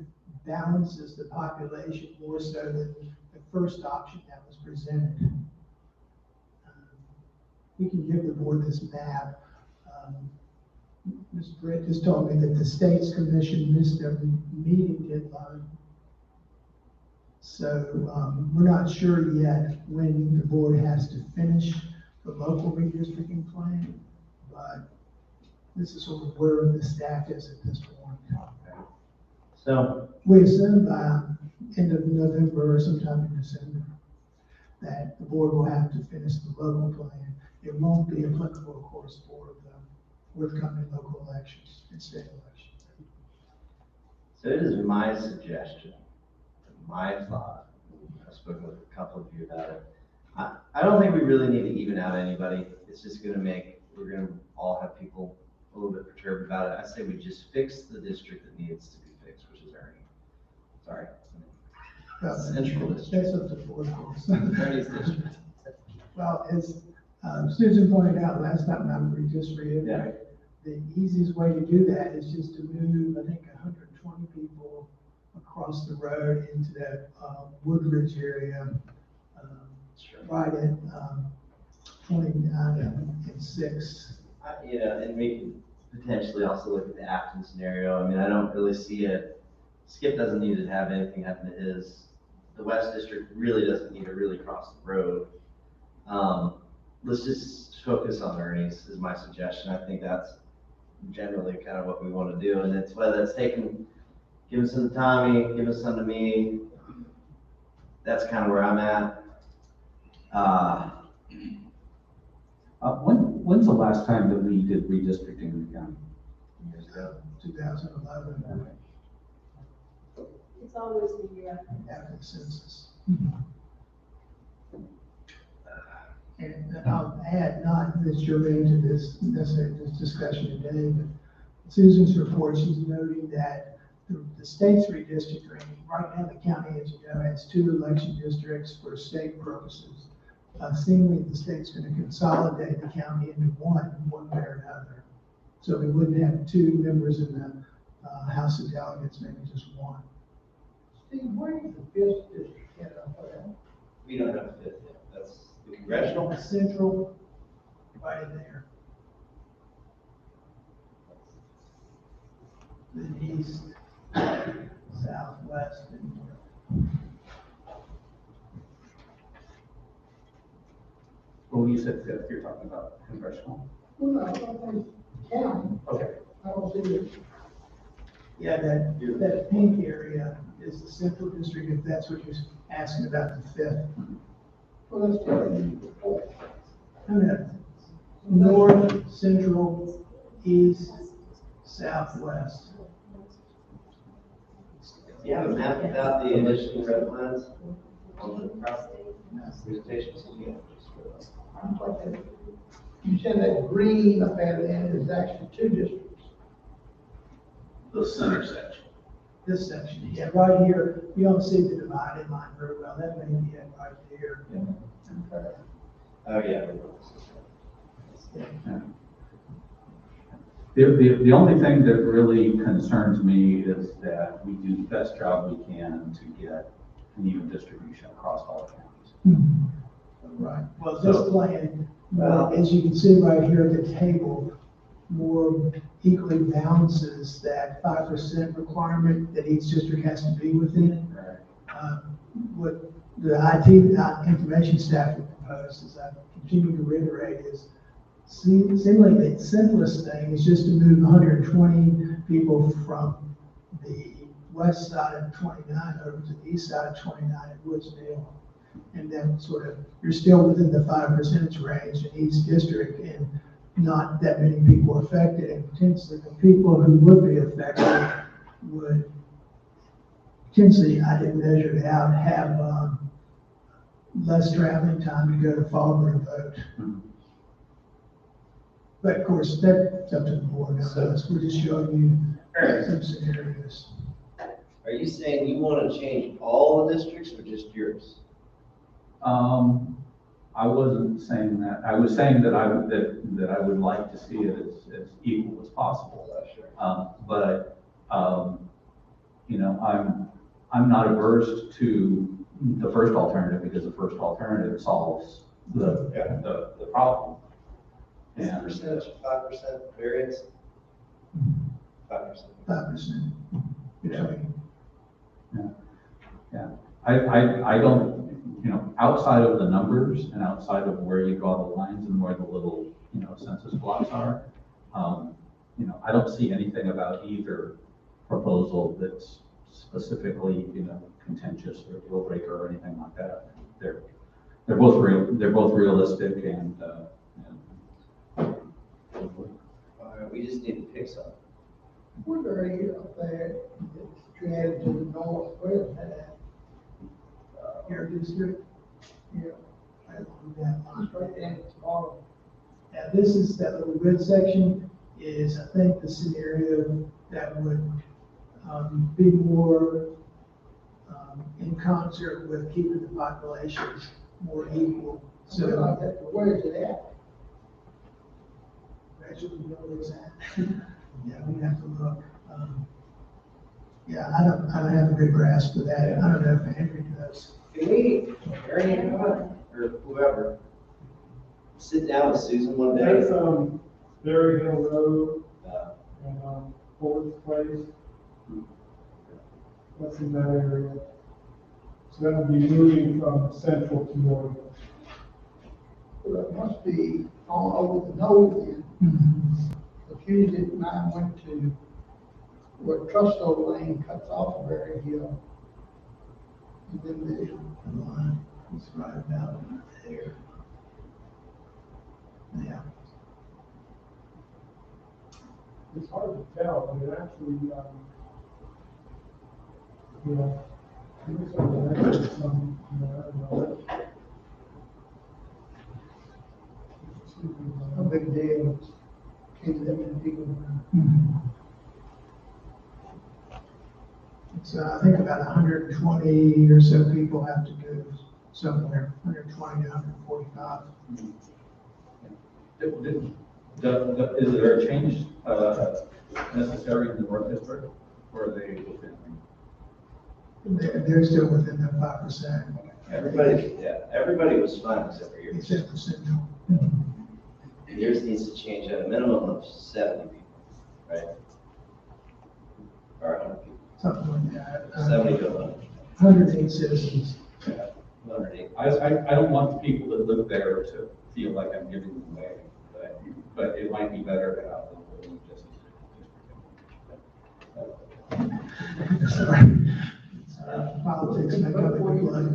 balances the population more so than the first option that was presented. We can give the board this map. Ms. Britt just told me that the States Commission missed their meeting deadline. So we're not sure yet when the board has to finish the local redistricting plan, but this is sort of where the staff is at this point. So, We assume by end of November or sometime in December that the board will have to finish the local plan. It won't be applicable, of course, for the forthcoming local elections and state elections. so it is my suggestion, my thought, I've spoken with a couple of you about it. I don't think we really need to even out anybody. It's just we're gonna all have people a little bit perturbed about it. I say we just fix the district that needs to be fixed, which is Ernie. Sorry. Central District. That's up to board, of course. Ernie's district. Well, as Susan pointed out last time, I'm just reiterating, the easiest way to do that is just to move, I think, 120 people across the road into that Woodridge area, right at 29 and 6. And we can potentially also look at the Afton scenario. I mean, I don't really see it. Skip doesn't need to have anything happen to his. The West District really doesn't need to really cross the road. Let's just focus on Ernie's is my suggestion. I think that's generally kind of what we want to do. And it's whether it's giving some to Tommy, giving some to me. That's kind of where I'm at. When's the last time that we did redistricting in the county? Years ago, 2011, It's always the year. after the census. And I'll add, not that you're into this necessarily this discussion today, but Susan's report, she's noting that the state's redistricting, right now the county, as you know, has 2 election districts for state purposes. Seemingly the state's going to consolidate the county into one way or another. So we wouldn't have 2 members in the House of Delegates, maybe just 1. Steve, where is the 5th district at on that? We don't have a fifth yet. That's the congressional. Central, right in there. Then east, southwest, and north. Well, you said 5th, you're talking about congressional. Well, no, I don't think county, Okay. I don't see it. Yeah, that pink area is the central district, if that's what you're asking about the 5th. Well, that's what I need to report. No, no, north, central, east, southwest. Do you have a map without the additional red lines on the property? Presentations? Yeah. You said that green up at the end is actually two districts. The center section. This section, yeah, right here, you don't see the divided line very well, that may be it right there. Okay. Oh, yeah. The only thing that really concerns me is that we do the best job we can to get an even distribution across all counties. Right, well, this plan, as you can see right here at the table, more equally balances that 5% requirement that each district has to be within. What the IT information staff would propose, as I continue to reiterate, is seemingly the simplest thing is just to move 120 people from the west side of 29 over to the east side of 29 at Woodsdale. And then sort of, you're still within the 5% range in each district and not that many people affected. And potentially the people who would be affected would potentially, I didn't measure it out, have less traveling time to go to Fallbrook and vote. But of course, that's up to the board. We're just showing you some scenarios. Are you saying you want to change all the districts or just yours? I wasn't saying that. I was saying that I would like to see it as equal as possible. But you know, I'm not averse to the first alternative because the first alternative solves the problem. Is the percentage 5% variance? 5%. 5%. Yeah. I don't, you know, outside of the numbers and outside of where you draw the lines and where the little, you know, census blocks are, you know, I don't see anything about either proposal that's specifically, you know, contentious or deal breaker or anything like that. They're both real. They're both realistic and. We just need to pick some. What area up there that you added to the northwest had Your district. Yeah. It's right there at the bottom. Now, this is that little red section is, I think, the scenario that would be more in concert with keeping the populations more equal. So like that, but where is it at? Actually, know where it's at. Yeah, we have to look. Yeah, I don't have a good grasp of that. I don't know if Henry does. Can we, Aaron, or whoever, sit down with Susan one day? That's, Berry Hill Road, and, Ford's Place. That's in that area. So that would be moving from central to north. Well, it must be all over the nose then. If you didn't mind, went to where Trusto Lane cuts off of Berry Hill. And then The line is right about there. Yeah. It's hard to tell, but it actually, you know, it looks like it actually some, you know, I don't know. no big deal. Can't let many people. So I think about 120 or so people have to go somewhere, 120 to 145. Is there a change necessary in the North District, or are they within? They're still within the 5%. Everybody was fine except for yours. Except for Central. Yours needs to change at a minimum of 70 people, right? Or 100 people. Something like that. 70 to 100. 108 citizens. 108. I don't want the people that live there to feel like I'm giving them away, but it might be better to have them living just. Sorry. Politics make up the blood.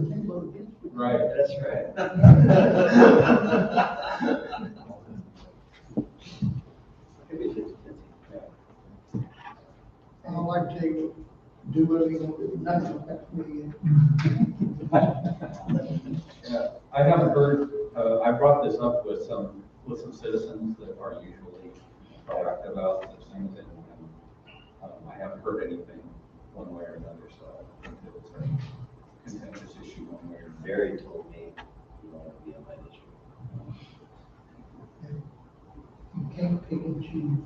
Right. That's right. like to do whatever you want to do, nothing affects me. Yeah, I haven't heard, I brought this up with some citizens that are usually proactive about these things, and I haven't heard anything one way or another, so I think that it's a contentious issue one way or another. Barry told me he wanted to be on my district. You can't pick and choose.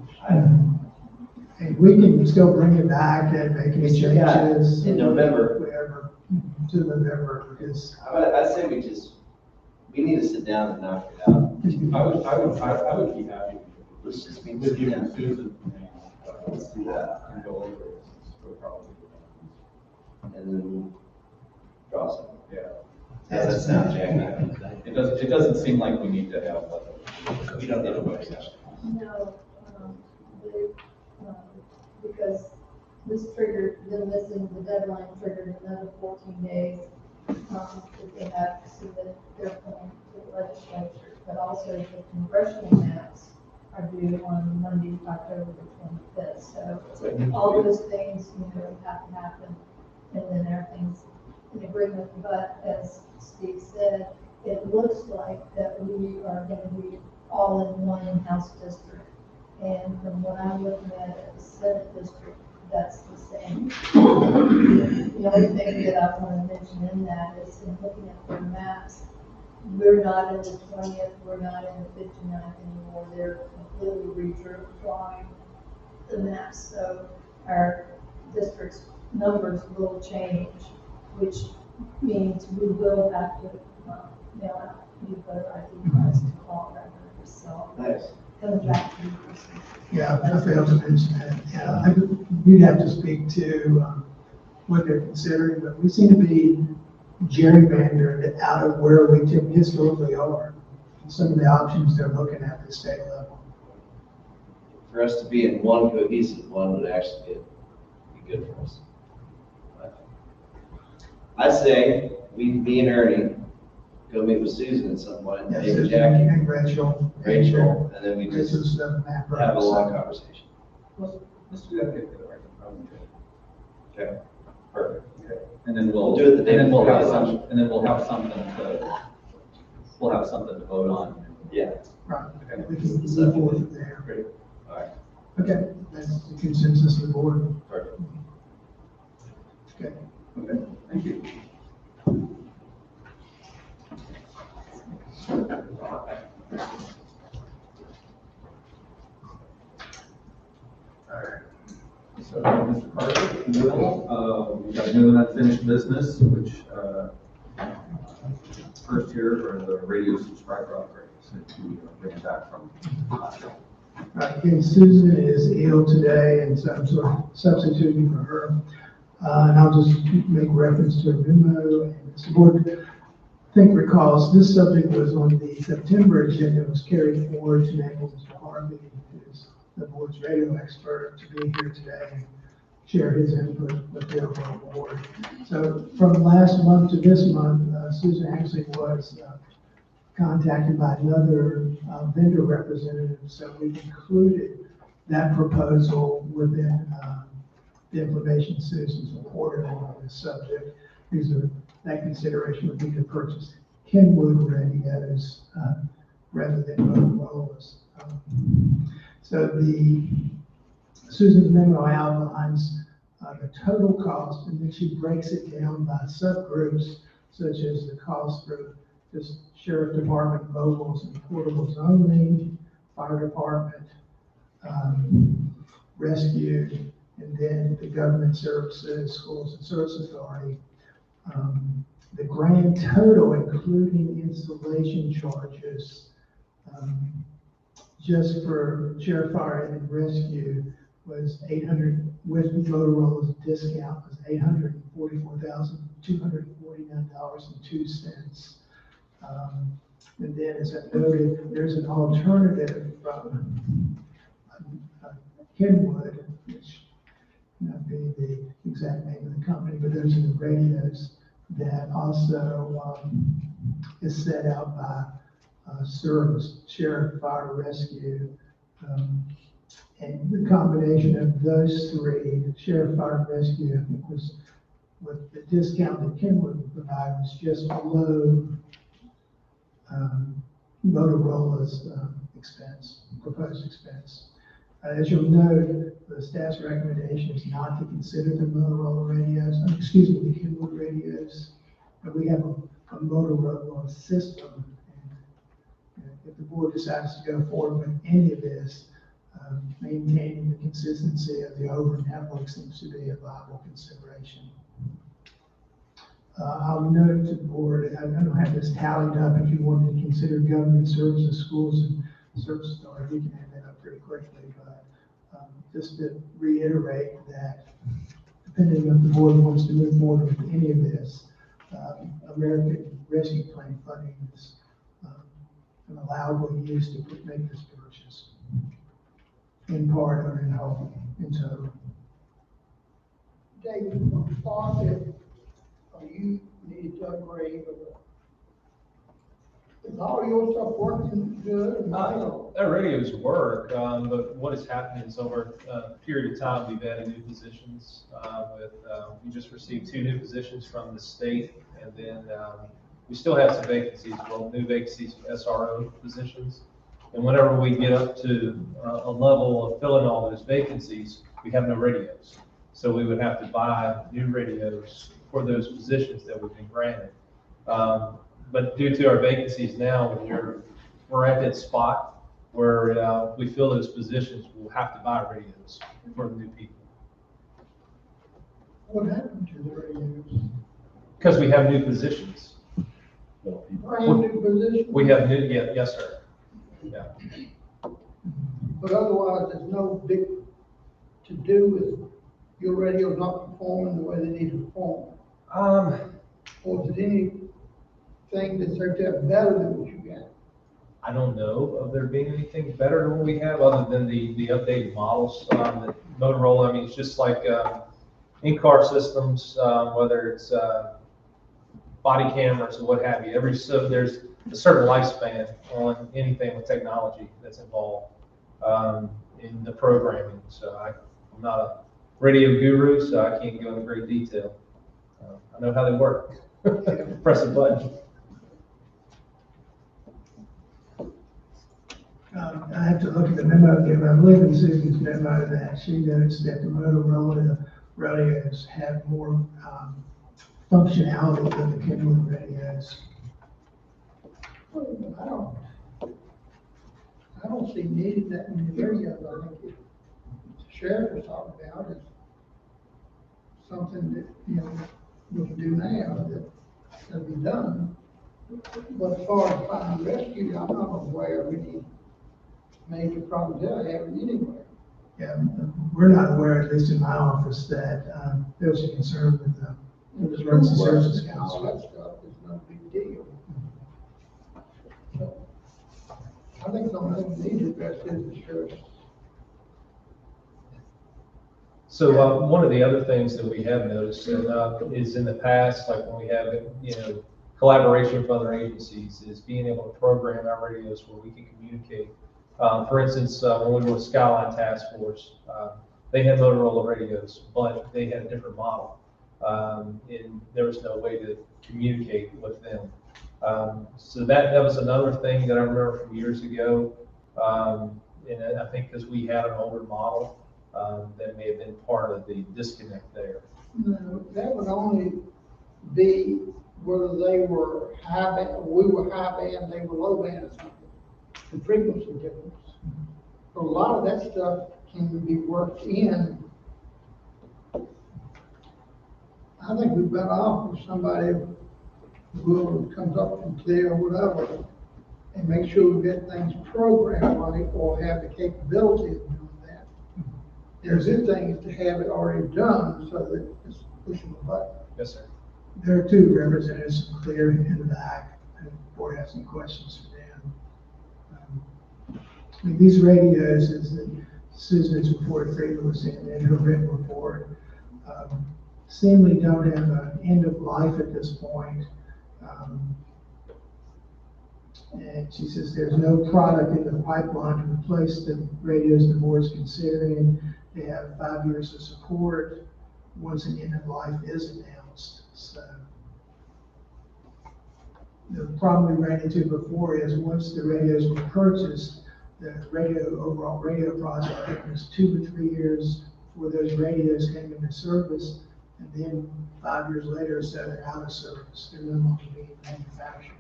And we can still bring it back and make any Yeah, changes. in November. Whatever, to November, because. I'd say we need to sit down and knock it out. I would be happy Let's just be with you and together. Susan, let's do that and go over this, we'll probably. And then we'll draw something. Yeah, That's not Jack. it doesn't seem like we need to have, We don't need a work session. No, because this triggered, them missing the deadline triggered another 14 days. That they have to submit their plan to the legislature, but also the congressional maps are due on Monday, October the 25th. So all those things, have to happen, and then everything's in agreement. But as Steve said, it looks like that we are going to be all in one in-house district. And from what I'm looking at the Senate district, that's the same. The only thing that I want to mention in that is in looking at their maps, we're not in the 20th, we're not in the 59th anymore. They're completely redrawing the maps. So our district's numbers will change, which means we will have to mail out new voter ID cards to call records. So Nice. coming back to you. Yeah, I failed to mention that. Yeah, you'd have to speak to what they're considering, but we seem to be gerrymandered out of where we historically are. Some of the options they're looking at the state level. For us to be in one cohesive one would actually be good for us. I say, me and Ernie, go meet with Susan at some point, Yes, maybe Jackie, and Rachel. Rachel, and then we just Rachel's the map. have a long conversation. let's do that. Get the right. Okay, perfect. Okay, and then we'll We'll do it the day and then we'll before have lunch. some, and then we'll have something to vote on. Yeah. Right, Okay. we can move forward from there. Great. All right. Okay, that's the consensus of the board. Perfect. Okay. Okay. Thank you. So, Mr. Carter, if you will, we've got new and unfinished business, which, first here for the radio subscriber upgrades that you bring it back from last year. Right, again, Susan is ill today, and so I'm sort of substituting for her. And I'll just make reference to a memo, and this board, I think recalls, this subject was on the September agenda, it was carried forward to enable Mr. Harvey, who is the board's radio expert, to be here today and share his input with the overall board. So from last month to this month, Susan actually was contacted by another vendor representative, so we've included that proposal within the information Susan's reported on this subject. That consideration would be to purchase Kenwood radios rather than Motorola's. So Susan's memo outlines the total cost, and then she breaks it down by subgroups, such as the cost for just sheriff department mobiles and portables only, fire department, rescue, and then the government services, schools and service authority. The grand total, including installation charges, just for sheriff, fire, and rescue, was 800, with Motorola's discount, was $844,249.02. And then, as I noted, there's an alternative from Kenwood, which may not be the exact name of the company, but those are the radios that also is set out by service, sheriff, fire, rescue, And the combination of those three, sheriff, fire, and rescue, I think was, with the discount that Kenwood would provide, was just below Motorola's expense, proposed expense. As you'll note, the staff's recommendation is not to consider the Motorola radios, the Kenwood radios. But we have a Motorola system. And if the board decides to go forward with any of this, maintaining the consistency of the over network seems to be a viable consideration. I'll note to the board, I don't have this tallied up, if you wanted to consider government services, schools, and service authority, we can add that up pretty quickly, but just to reiterate that depending on if the board wants to move forward with any of this, American Rescue Plan funding is an allowable use to make this purchase, in part or in whole, in total. David, what thought that you need to upgrade? Is all your stuff working good? Our radios work, but what has happened is over a period of time, we've added new positions. We just received 2 new positions from the state, and then we still have some vacancies, new vacancies for SRO positions. And whenever we get up to a level of filling all those vacancies, we have no radios. So we would have to buy new radios for those positions that we've been granted. But due to our vacancies now, we're at that spot where we fill those positions, we'll have to buy radios for the new people. What happened to the radios? Because we have new positions. Brand new positions? We have new, yes, sir. Yeah. But otherwise, there's no big to do with your radios not performing the way they need to perform. Or is there anything that's out there better than what you got? I don't know of there being anything better than what we have, other than the updated models. That Motorola, I mean, it's just like in-car systems, whether it's body cameras or what have you. So there's a certain lifespan on anything with technology that's involved in the programming. So I'm not a radio guru, so I can't go into great detail. I know how they work. Press a button. I have to look at the memo again, but I believe in Susan's memo that she notes that the Motorola radios have more functionality than the Kenwood radios. I don't see needing that many radios. I think the sheriff was talking about is something that, we can do now that can be done. But as far as fire and rescue, I'm not aware of any major problems that I have anywhere. Yeah, we're not aware, at least in my office, that there was a concern with the Emergency Services Council. All that stuff is no big deal. So, I think the only thing we need to address is the sheriff. So one of the other things that we have noticed is in the past, like when we have, collaboration with other agencies, is being able to program our radios where we can communicate. For instance, when we were with Skyline Task Force, they had Motorola radios, but they had a different model. And there was no way to communicate with them. So that was another thing that I remember from years ago. And I think because we had an older model, that may have been part of the disconnect there. No, that would only be whether they were high band, we were high band, they were low band or something. The frequency difference. But a lot of that stuff can be worked in. I think we've better off with somebody who comes up and clear or whatever, and make sure we get things programmed right or have the capability of doing that. There's a thing is to have it already done so that it's pushing the button. Yes, sir. There are 2 representatives from Clear in the back, and the board has some questions for them. I mean, these radios, as Susan's report was in her written report, seemingly don't have an end of life at this point. And she says there's no product in the pipeline to replace the radios the board's considering. They have 5 years of support once an end of life is announced. So the problem we ran into before is once the radios were purchased, the overall radio project, it was 2 to 3 years before those radios came into service. And then 5 years later, so they're out of service. They're no longer being manufactured.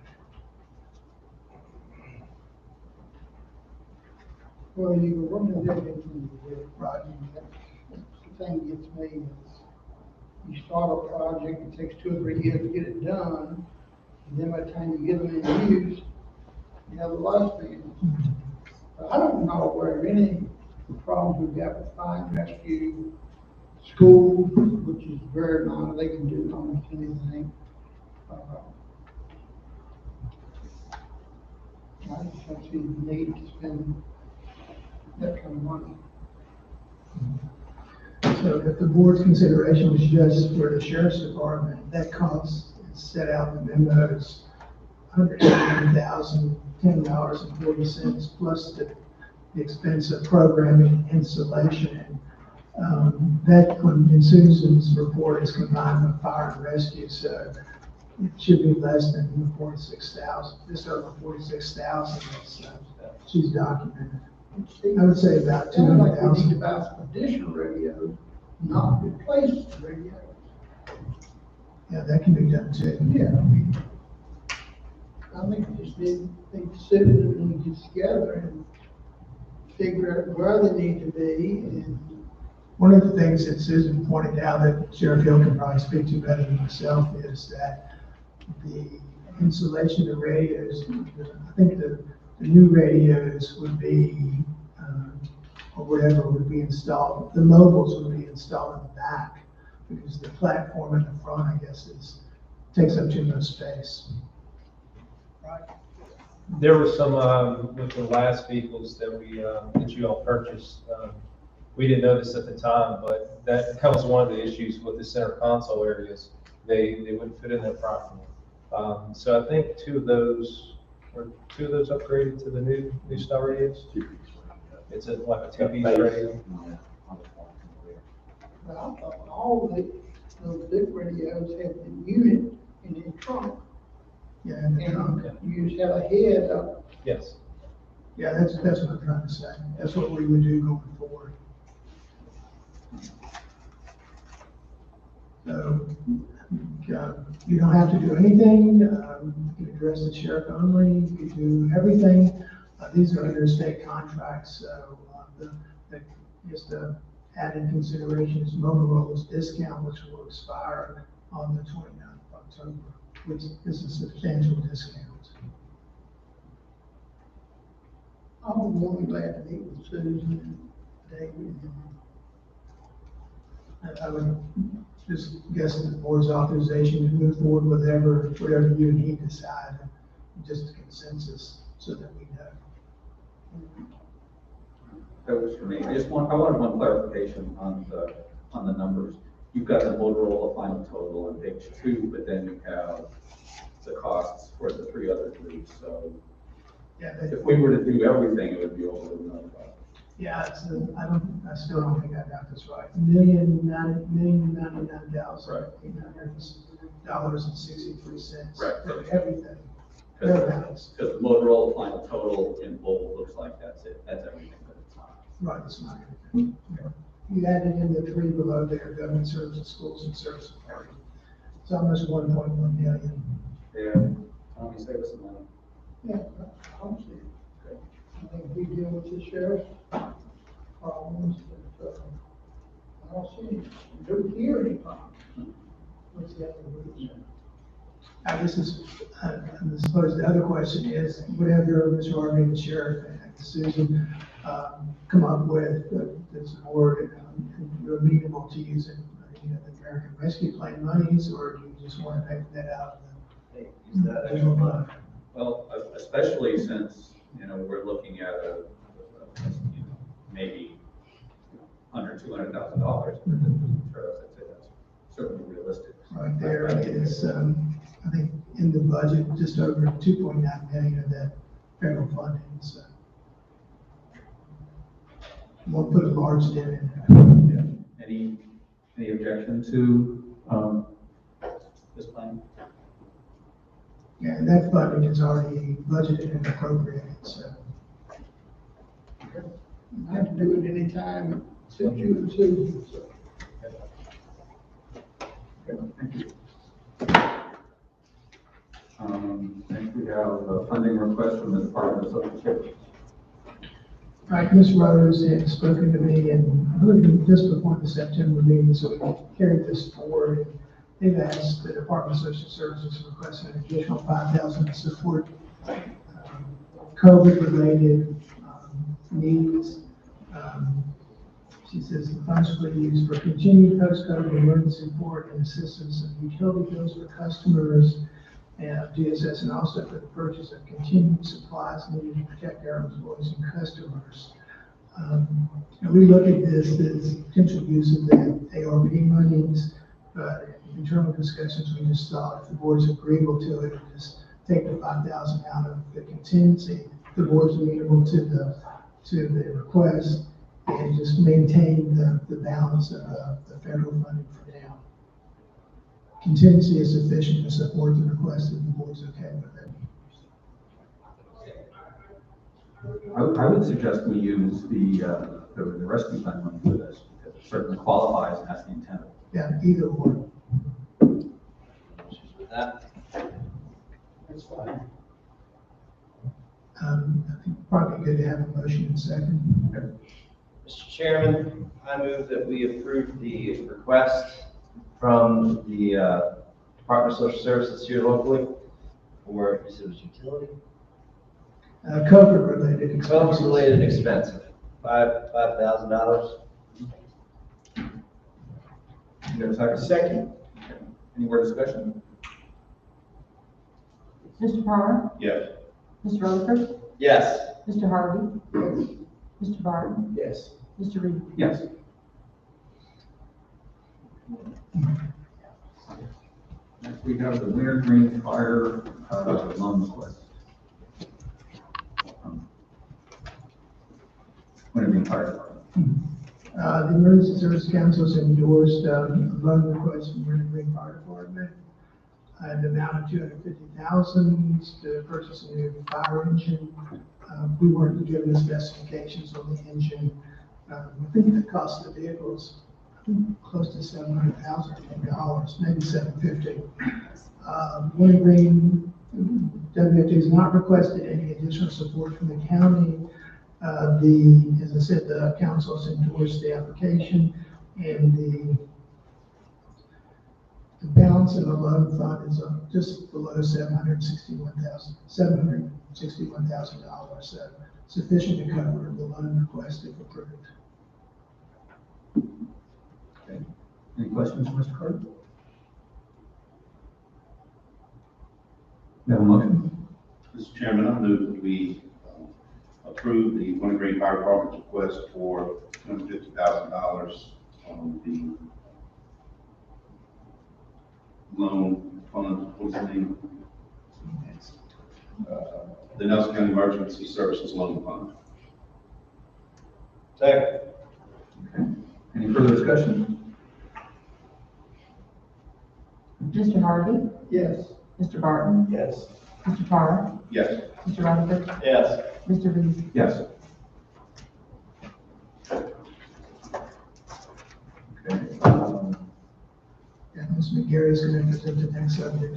Well, you can run the difference in the project. The thing gets me is you start a project, it takes 2 or 3 years to get it done. And then by the time you get them in use, you have a lifespan. But I don't know where any problems we've got with fire and rescue, schools, which is very minor, they can do almost anything. I just don't see the need to spend that kind of money. So if the board's consideration was just for the sheriff's department, that cost is set out in the memos, $189,000, $10.40, plus the expense of programming, installation. That, in Susan's report, is combined with fire and rescue, so it should be less than the 46,000, just over 46,000. She's documented. I would say about Sounds like we 200,000. need to buy some additional radios, not replace the radios. Yeah, that can be done too. Yeah, I think we just need to sit and get together and figure out where they need to be. And One of the things that Susan pointed out that Sheriff Hill can probably speak to better than myself is that the installation of radios, I think the new radios would be, or whatever would be installed, the mobiles would be installed in the back, because the platform in the front, I guess, takes up too much space. right, There were some, with the last vehicles that that you all purchased, we didn't notice at the time, but that was one of the issues with the center console areas. They wouldn't fit in there properly. So I think two of those upgraded to the new style radios. It's like a two-piece radio. but I thought all those big radios had the unit in the trunk. Yeah, in the And trunk. you just have a head up. Yes. Yeah, that's what I'm trying to say. That's what we would do going forward. So, you don't have to do anything. You can address the sheriff only. You can do everything. These are under state contracts, so just to add in consideration is Motorola's discount, which will expire on the 29th of October, which is a substantial discount. I'm really glad to meet with Susan and David. I would just guess the board's authorization to move forward with whatever you and he decide, just a consensus, so that we know. That was for me. I wanted one clarification on the numbers. You've got the Motorola final total on page 2, but then you have the costs for the 3 other groups. So Yeah, if we were to do everything, it would be over $1 million. yeah, I still don't think I got this right. $1,099,800 and 63 cents. Right. For everything. Because Everything. the Motorola final total in bold looks like that's it. That's everything, but it's not. Right, it's not everything. You added in the 3 below there, government services, schools and service authority. It's almost 1.1 million. Yeah, Tommy, save us some money. Yeah, I don't see it. I think we deal with the sheriff's problems, but, I don't see, don't hear any problems. What's the other reason? I suppose the other question is, whatever Mr. Harvey and the sheriff and Susan come up with, that's the board, you're amenable to using, the American Rescue Plan monies, or do you just want to pay that out of the general fund? Well, especially since, we're looking at maybe under $200,000. I'd say that's certainly realistic. Right there is, I think in the budget, just over 2.9 million of that federal funding, so. Won't put a large dent in there. Any objection to, this plan? Yeah, and that funding is already budgeted and appropriated, so. I can do it anytime, since you and Susan, so. Thank you. Next we have a funding request from the Department of Social Services. Right, Ms. Rose had spoken to me, and I believe just before the September meeting, so we carried this forward. They've asked the Department of Social Services to request an additional 5,000 to support COVID-related needs. She says the funds will be used for continued post-COVID emergency support and assistance of utility bills for customers and DSS, and also for the purchase of continued supplies needed to protect our employees and customers. And we look at this as potential use of the ARP monies, but in internal discussions, we just thought if the board's agreeable to it, just take the 5,000 out of the contingency. The board's amenable to the request and just maintain the balance of the federal funding for now. Contingency is sufficient to support the request if the board's okay with it. I would suggest we use the rescue fund money for this, because it certainly qualifies, and that's the intent of it. Yeah, either or. Issues with that? That's fine. I think probably good to have a motion in second. Mr. Chairman, I move that we approve the request from the Department of Social Services here locally for, you said it was utility? COVID-related expenses. COVID-related expense, $5,000. You have a second? Second. Any more discussion? Mr. Parr? Yes. Mr. Rutherford? Yes. Mr. Harvey? Mr. Barton? Yes. Mr. Reed? Yes. Next, we have the Winter Green Fire loan request. Winter Green Fire Department. The Emergency Service Council has endorsed a loan request from Winter Green Fire Department. The amount of $250,000 to purchase a new fire engine. We weren't given the specifications on the engine. I think the cost of the vehicle is close to $700,000, maybe $750,000. Winter Green WFD has not requested any additional support from the county. As I said, the council has endorsed the application, and the balance in the loan fund is just below $761,000, so sufficient to cover the loan request if approved. Okay. Any questions, Mr. Carter? You have a motion? Mr. Chairman, I move that we approve the Winter Green Fire Department's request for $250,000 on the loan fund, what's the name? The Nelson County Emergency Services Loan Fund. Second. Okay. Any further discussion? Mr. Harvey? Yes. Mr. Barton? Yes. Mr. Parr? Yes. Mr. Rutherford? Yes. Mr. Reed? Yes. Okay. And Ms. McGarry is going to present the next subject.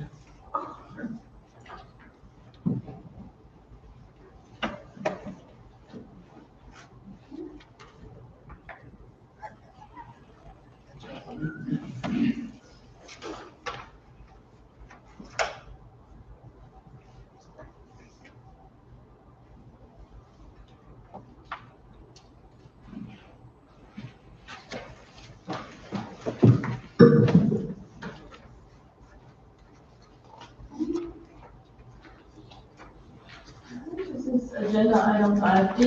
This is agenda item 5D,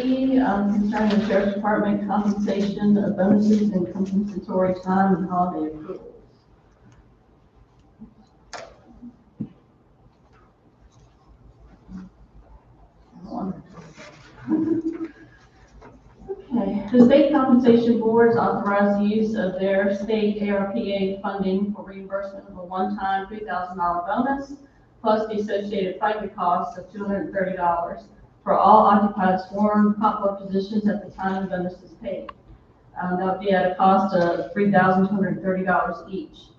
concerning the Sheriff's Department compensation of bonuses and compensatory time and holiday accruals. Okay, the state compensation boards authorize the use of their state ARPA funding for reimbursement of a one-time $3,000 bonus, plus the associated FICA costs of $230 for all occupied sworn comp board positions at the time the bonus is paid. That would be at a cost of $3,230 each.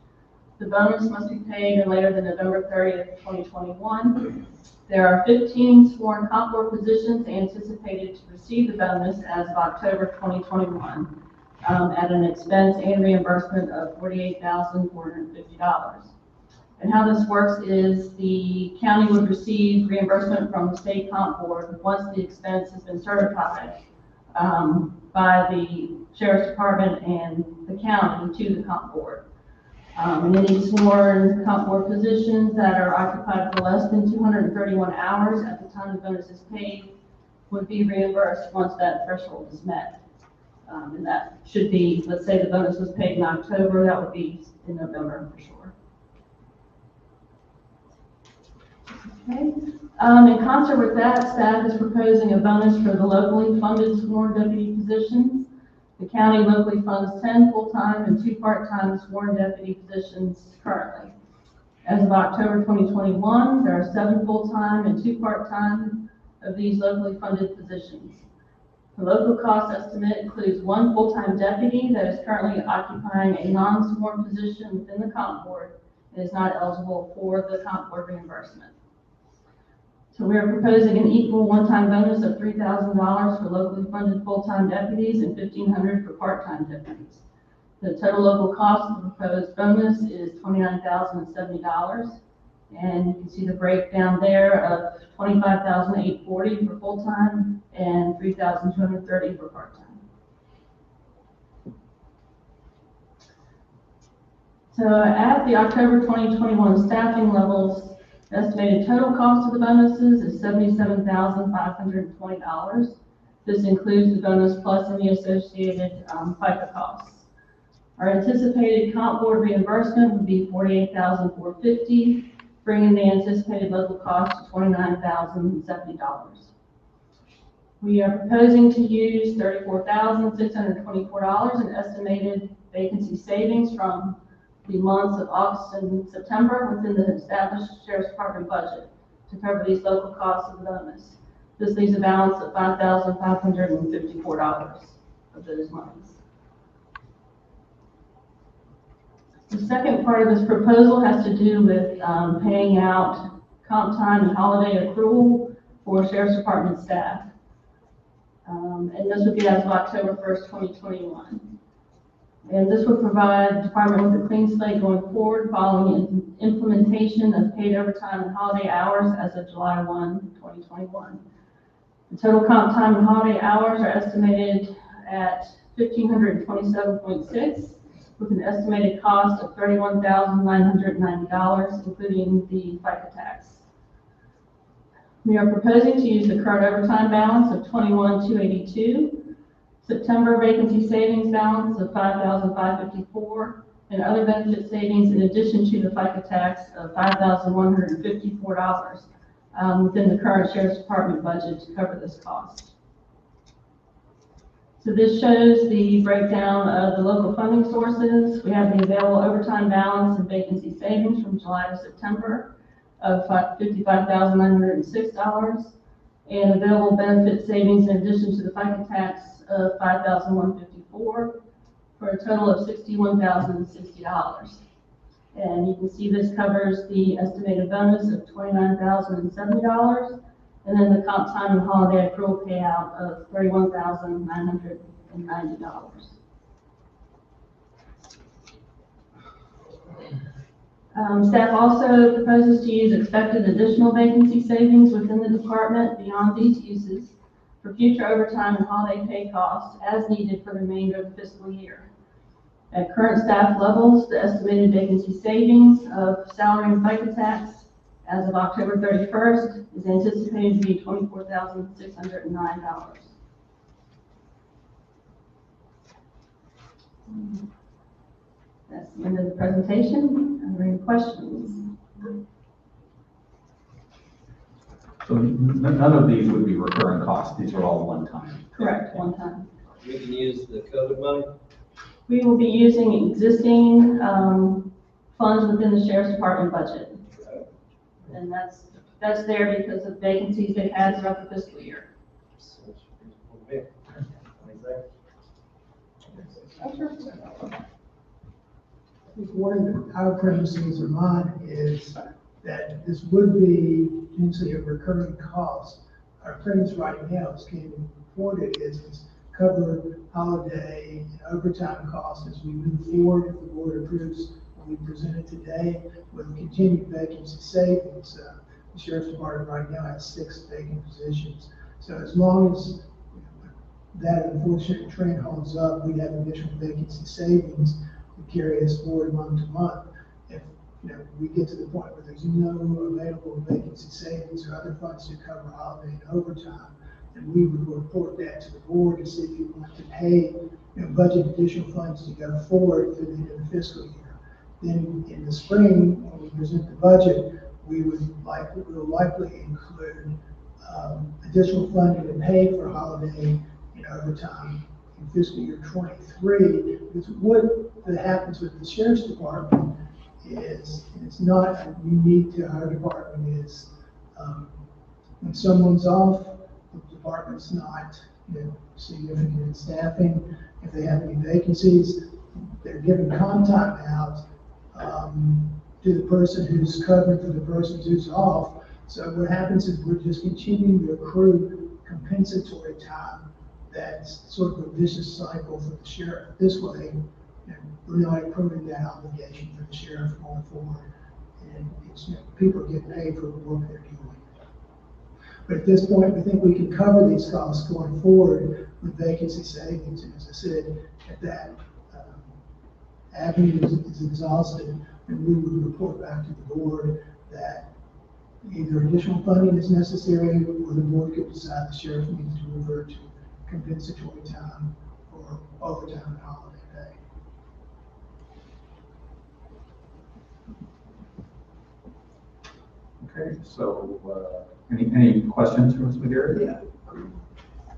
The bonus must be paid no later than November 30th, 2021. There are 15 sworn comp board positions anticipated to receive the bonus as of October 2021 at an expense and reimbursement of $48,450. And how this works is the county would receive reimbursement from the state comp board once the expense has been certified by the sheriff's department and the county to the comp board. And any sworn comp board positions that are occupied for less than 231 hours at the time the bonus is paid would be reimbursed once that threshold is met. And that should be, let's say the bonus was paid in October, that would be in November for sure. Okay. In concert with that, staff is proposing a bonus for the locally funded sworn deputy positions. The county locally funds 10 full-time and 2 part-time sworn deputy positions currently. As of October 2021, there are 7 full-time and 2 part-time of these locally funded positions. The local cost estimate includes 1 full-time deputy that is currently occupying a non-sworn position within the comp board and is not eligible for the comp board reimbursement. So we are proposing an equal one-time bonus of $3,000 for locally funded full-time deputies and $1,500 for part-time deputies. The total local cost of the proposed bonus is $29,070, and you can see the breakdown there of $25,840 for full-time and $3,230 for part-time. So at the October 2021 staffing levels, the estimated total cost of the bonuses is $77,520. This includes the bonus plus any associated FICA costs. Our anticipated comp board reimbursement would be $48,450, bringing the anticipated local cost to $29,070. We are proposing to use $34,624 in estimated vacancy savings from the months of August and September within the established Sheriff's Department budget to cover these local costs of the bonus. This leaves a balance of $5,554 of those monies. The second part of this proposal has to do with paying out comp time and holiday accrual for Sheriff's Department staff. And this would be as of October 1st, 2021. And this would provide the department with a clean slate going forward following implementation of paid overtime and holiday hours as of July 1, 2021. The total comp time and holiday hours are estimated at 1,527.6, with an estimated cost of $31,990, including the FICA tax. We are proposing to use the current overtime balance of $21,282, September vacancy savings balance of $5,554, and other benefit savings in addition to the FICA tax of $5,154 within the current Sheriff's Department budget to cover this cost. So this shows the breakdown of the local funding sources. We have the available overtime balance and vacancy savings from July to September of $55,906, and available benefit savings in addition to the FICA tax of $5,154 for a total of $61,060. And you can see this covers the estimated bonus of $29,070, and then the comp time and holiday accrual payout of $31,990. Staff also proposes to use expected additional vacancy savings within the department beyond these uses for future overtime and holiday pay costs as needed for the remainder of the fiscal year. At current staff levels, the estimated vacancy savings of salary and FICA tax as of October 31st is anticipated to be $24,609. That's the end of the presentation. Are there any questions? So none of these would be recurring costs, these are all one-time. Correct, one time. We can use the COVID money. We will be using existing, funds within the sheriff's department budget. And that's there because of vacancies they've had throughout the fiscal year. One of our premises or mine is that this would be potentially a recurring cost. Our premise right now, as Ken reported, is cover holiday and overtime costs as we move forward. If the board approves what we presented today with continued vacancy savings. The sheriff's department right now has 6 vacant positions. So as long as that unfortunate trend holds up, we'd have additional vacancy savings to carry us forward month to month. If we get to the point where there's no available vacancy savings or other funds to cover holiday and overtime, then we would report that to the board to see if you want to pay, budget additional funds to go forward through the end of the fiscal year. Then in the spring, when we present the budget, we will likely include additional funding to pay for holiday and overtime in fiscal year 23. Because what happens with the sheriff's department is, and it's not unique to our department, is when someone's off, the department's not significant in staffing. If they have any vacancies, they're given comp time out to the person who's covering for the person who's off. So what happens is we're just continuing to accrue compensatory time. That's sort of a vicious cycle for the sheriff. This way, we're not accruing that obligation for the sheriff going forward. And it's, people are getting paid for the work they're doing. But at this point, we think we can cover these costs going forward with vacancy savings. And as I said, if that avenue is exhausted, then we would report back to the board that either additional funding is necessary, or the board could decide the sheriff needs to revert to compensatory time or overtime and holiday pay. Okay, so any questions for Ms. McGarrett? Yeah.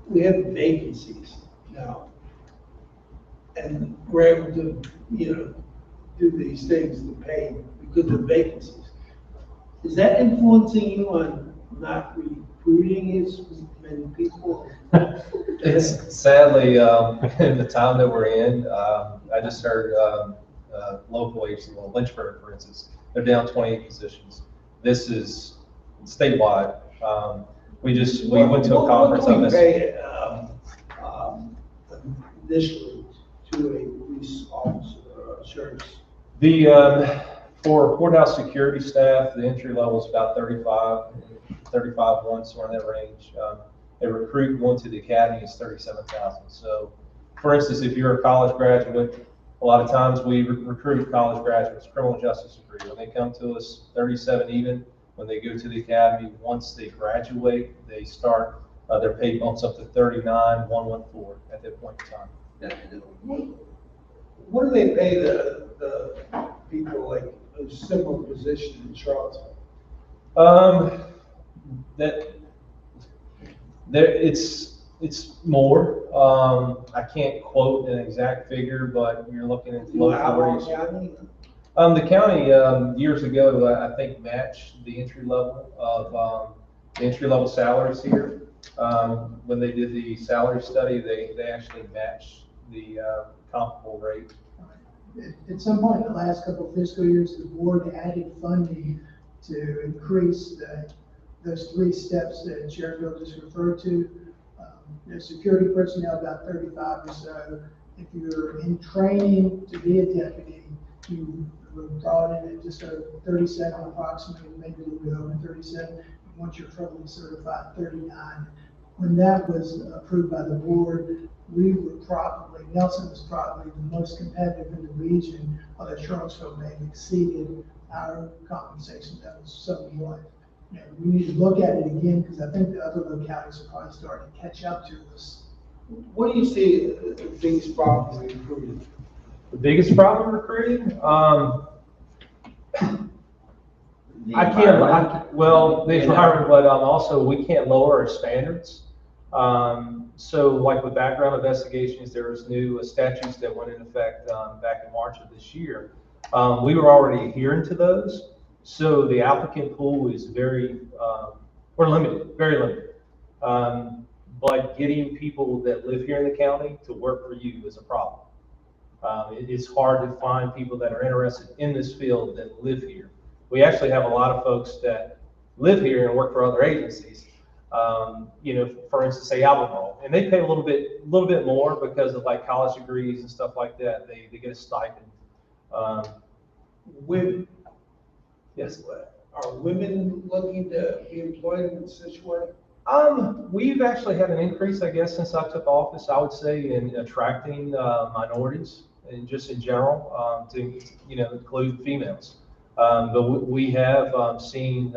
We have vacancies now. And we're able to, do these things to pay because of vacancies. Is that influencing you on not recruiting as many people? It's sadly, in the time that we're in, I just heard local agency, Lynchburg, for instance, they're down 28 positions. This is statewide. We went to a conference on this. What can we pay initially to a police officer or sheriff's? For courthouse security staff, the entry level is about 35, 1, somewhere in that range. A recruit going to the academy is 37,000. So, for instance, if you're a college graduate, a lot of times we recruit college graduates, criminal justice degree. When they come to us, 37 even. When they go to the academy, once they graduate, they start their pay bumps up to 39,114 at that point in time. What do they pay the people like a similar position in Charlottesville? It's more. I can't quote an exact figure, but you're looking at low 40s. The county years ago, I think, matched the entry level salaries here. When they did the salary study, they actually matched the comparable rate. At some point in the last couple of fiscal years, the board added funding to increase those 3 steps that Sheriff Bill just referred to. There's security personnel, about 35 or so. If you're in training to be a deputy, you were brought in at just over 37 approximately, maybe a little bit over 37. Once you're fully certified, 39. When that was approved by the board, Nelson was probably the most competitive in the region, although Charlottesville may have exceeded our compensation levels somewhat. We need to look at it again because I think the other localities are probably starting to catch up to us. What do you see the biggest problem with recruiting? The biggest problem recruiting? I can't, well, the environment, but also we can't lower our standards. So like with background investigations, there was new statutes that went in effect back in March of this year. We were already adhering to those. So the applicant pool is very, we're limited, very limited. But getting people that live here in the county to work for you is a problem. It's hard to find people that are interested in this field that live here. We actually have a lot of folks that live here and work for other agencies. You know, for instance, say Albemarle, and they pay a little bit more because of like college degrees and stuff like that. They get a stipend. Women, Yes. are women looking to be employed in such way? We've actually had an increase, I guess, since I took office, I would say, in attracting minorities and just in general, to, you know, include females. But we have seen,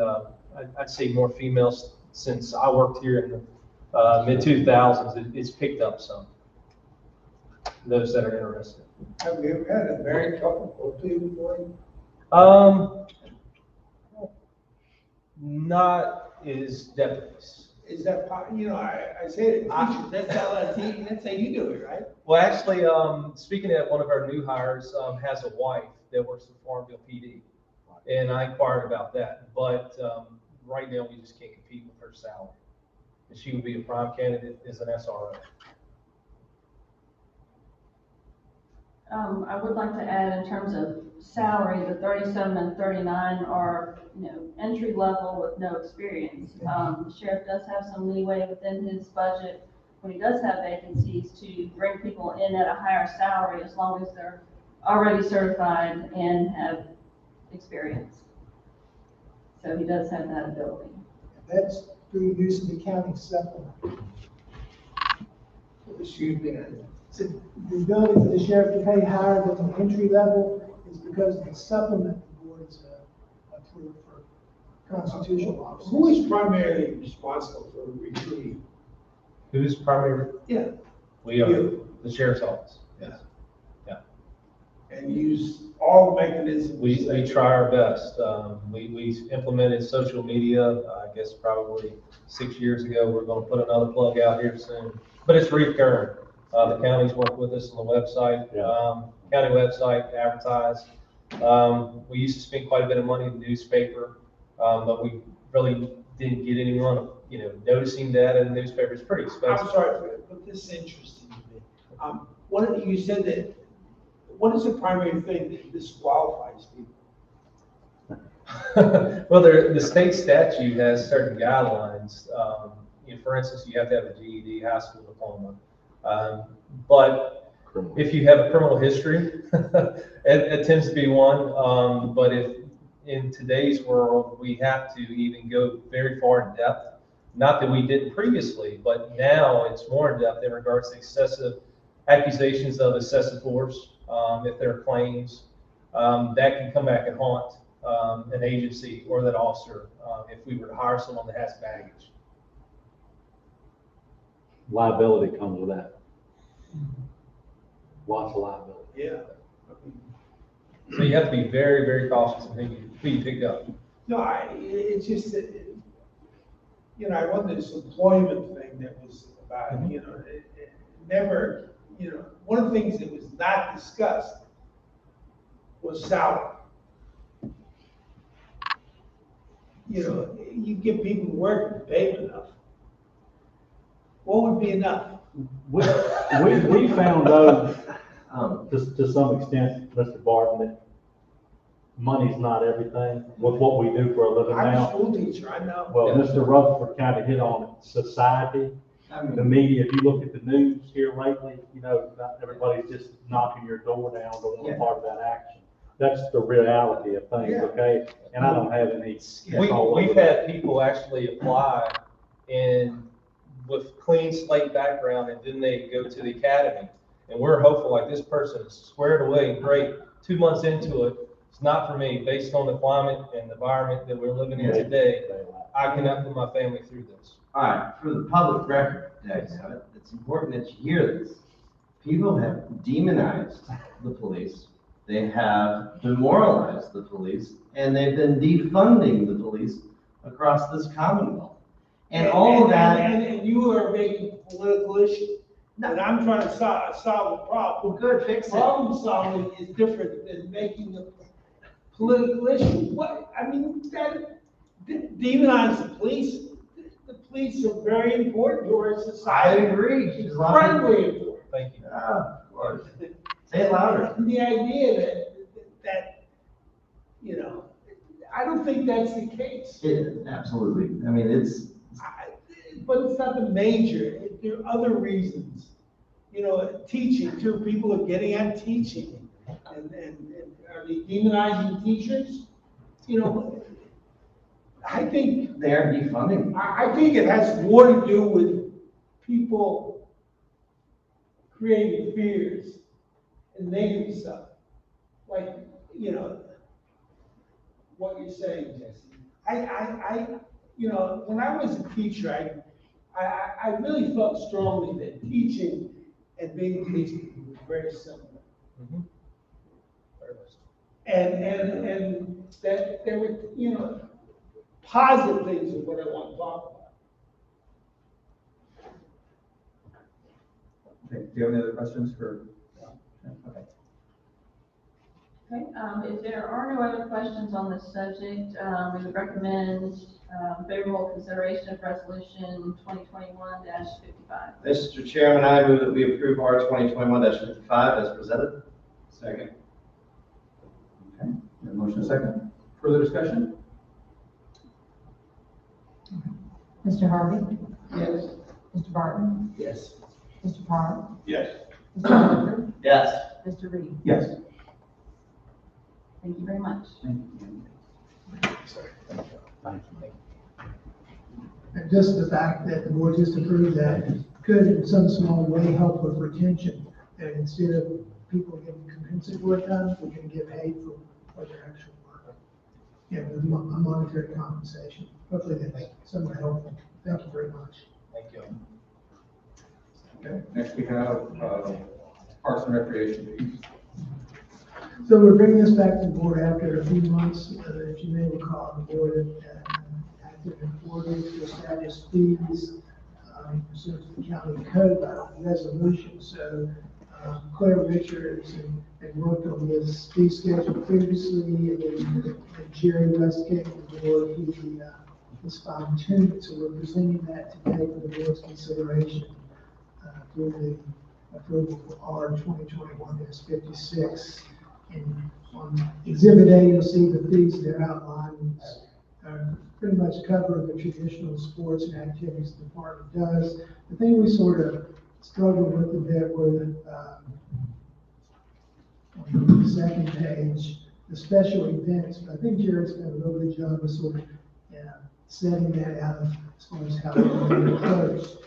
I'd say more females since I worked here in the mid-2000s. It's picked up some, those that are interested. Have you ever had a married couple go to you before? Not as deputies. Is that, you know, I say it, that's how you do it, right? Well, actually, speaking of one of our new hires, has a wife that works for Farmville PD, and I inquired about that. But right now, we just can't compete with her salary. And she would be a prime candidate as an SRO. I would like to add in terms of salary, the 37 and 39 are, you know, entry level with no experience. The sheriff does have some leeway within his budget when he does have vacancies to bring people in at a higher salary as long as they're already certified and have experience. So he does have that ability. That's through use of the county supplement. Excuse me. So the ability for the sheriff to pay higher than the entry level is because of the supplement the board's approved for constitutional officers. Who is primarily responsible for recruiting? Who's primary? Yeah. We are, You. the sheriff's office. Yeah. And use all mechanisms. We try our best. We implemented social media, I guess probably 6 years ago. We're going to put another plug out here soon, but it's recurring. The county's worked with us on the website, county website, advertise. We used to spend quite a bit of money in the newspaper, but we really didn't get anyone, you know, noticing that in the newspaper. It's pretty expensive. I'm sorry, but this is interesting to me. You said that, what is the primary thing that disqualifies people? Well, the state statute has certain guidelines. You know, for instance, you have to have a GED, high school diploma. But if you have a criminal history, it tends to be one. But if in today's world, we have to even go very far in depth. Not that we didn't previously, but now it's more in depth in regards to excessive accusations of excessive force. If there are claims, that can come back and haunt an agency or that officer if we were to hire someone that has baggage. Liability comes with that. Lots of liability. Yeah. So you have to be very, very cautious in who you pick up. No, it's just that, you know, I wonder this employment thing that was about, you know, it never, you know, one of the things that was not discussed was salary. You know, you give people work and pay them enough. What would be enough? We found out, to some extent, Mr. Barton, that money's not everything with what we do for a living I'm a now. school teacher, I know. Well, Mr. Rutherford kind of hit on it. Society, the media, if you look at the news here lately, you know, not everybody's just knocking your door down to want part of that action. That's the reality of things, okay? And I don't have any. We've had people actually apply and with clean slate background, and then they go to the academy. And we're hopeful, like, this person is squared away and great. 2 months into it, it's not for me, based on the climate and the environment that we're living in today. I cannot put my family through this. All right, for the public record, it's important that you hear this. People have demonized the police. They have demoralized the police, and they've been defunding the police across this Commonwealth. And all of that. And you are making political issues. No. And I'm trying to solve a problem. Well, good, fix it. Problem solving is different than making a political issue. What, I mean, that demonize the police. The police are very important to our I society. agree. Incredibly important. Thank you. Of course. Say it louder. And the idea that, you know, I don't think that's the case. Absolutely. I mean, But it's not the major. There are other reasons. You know, teaching too. People are getting at teaching. And are they demonizing teachers? You know, I think they're defunding. I think it has more to do with people creating fears and negative stuff. Like, you know, what you're saying, Jesse. You know, when I was a teacher, I really felt strongly that teaching and being a policeman was very similar. Mhm. Very much. And that there were, you know, positive things of what I want to talk about. Okay, do you have any other questions for? Okay. Okay, if there are no other questions on this subject, we would recommend favorable consideration of resolution 2021-55. Mr. Chairman, I move that we approve R 2021-55 as presented. Second. Okay, we have a motion and a second. Further discussion? Mr. Harvey? Yes. Mr. Barton? Yes. Mr. Parr? Yes. Mr. Parker? Yes. Mr. Reed? Yes. Thank you very much. Thank you. Thank you. And just the fact that the board just approved that could in some small way help with retention. And instead of people getting compensatory time, we can get paid for their actual work. Yeah, with a monetary compensation. Hopefully that's somewhat helpful. Thank you very much. Thank you. Okay, next we have Parks and Recreation fees. So we're bringing this back to the board after a few months. If you may recall, the board acted in order to establish fees pursuant to the county code by resolution. So Claire Richards had worked on this fee schedule previously, and then Jerry West came to the board. He was fine-tuned it, so we're presenting that today for the board's consideration through the approval for R 2021-56. And on Exhibit A, you'll see the fees there outlined. Pretty much cover the traditional sports and activities the department does. The thing we sort of struggled with a bit were on the second page, the special events. But I think Jared's done a real good job of sort of setting that out as far as how we're approached.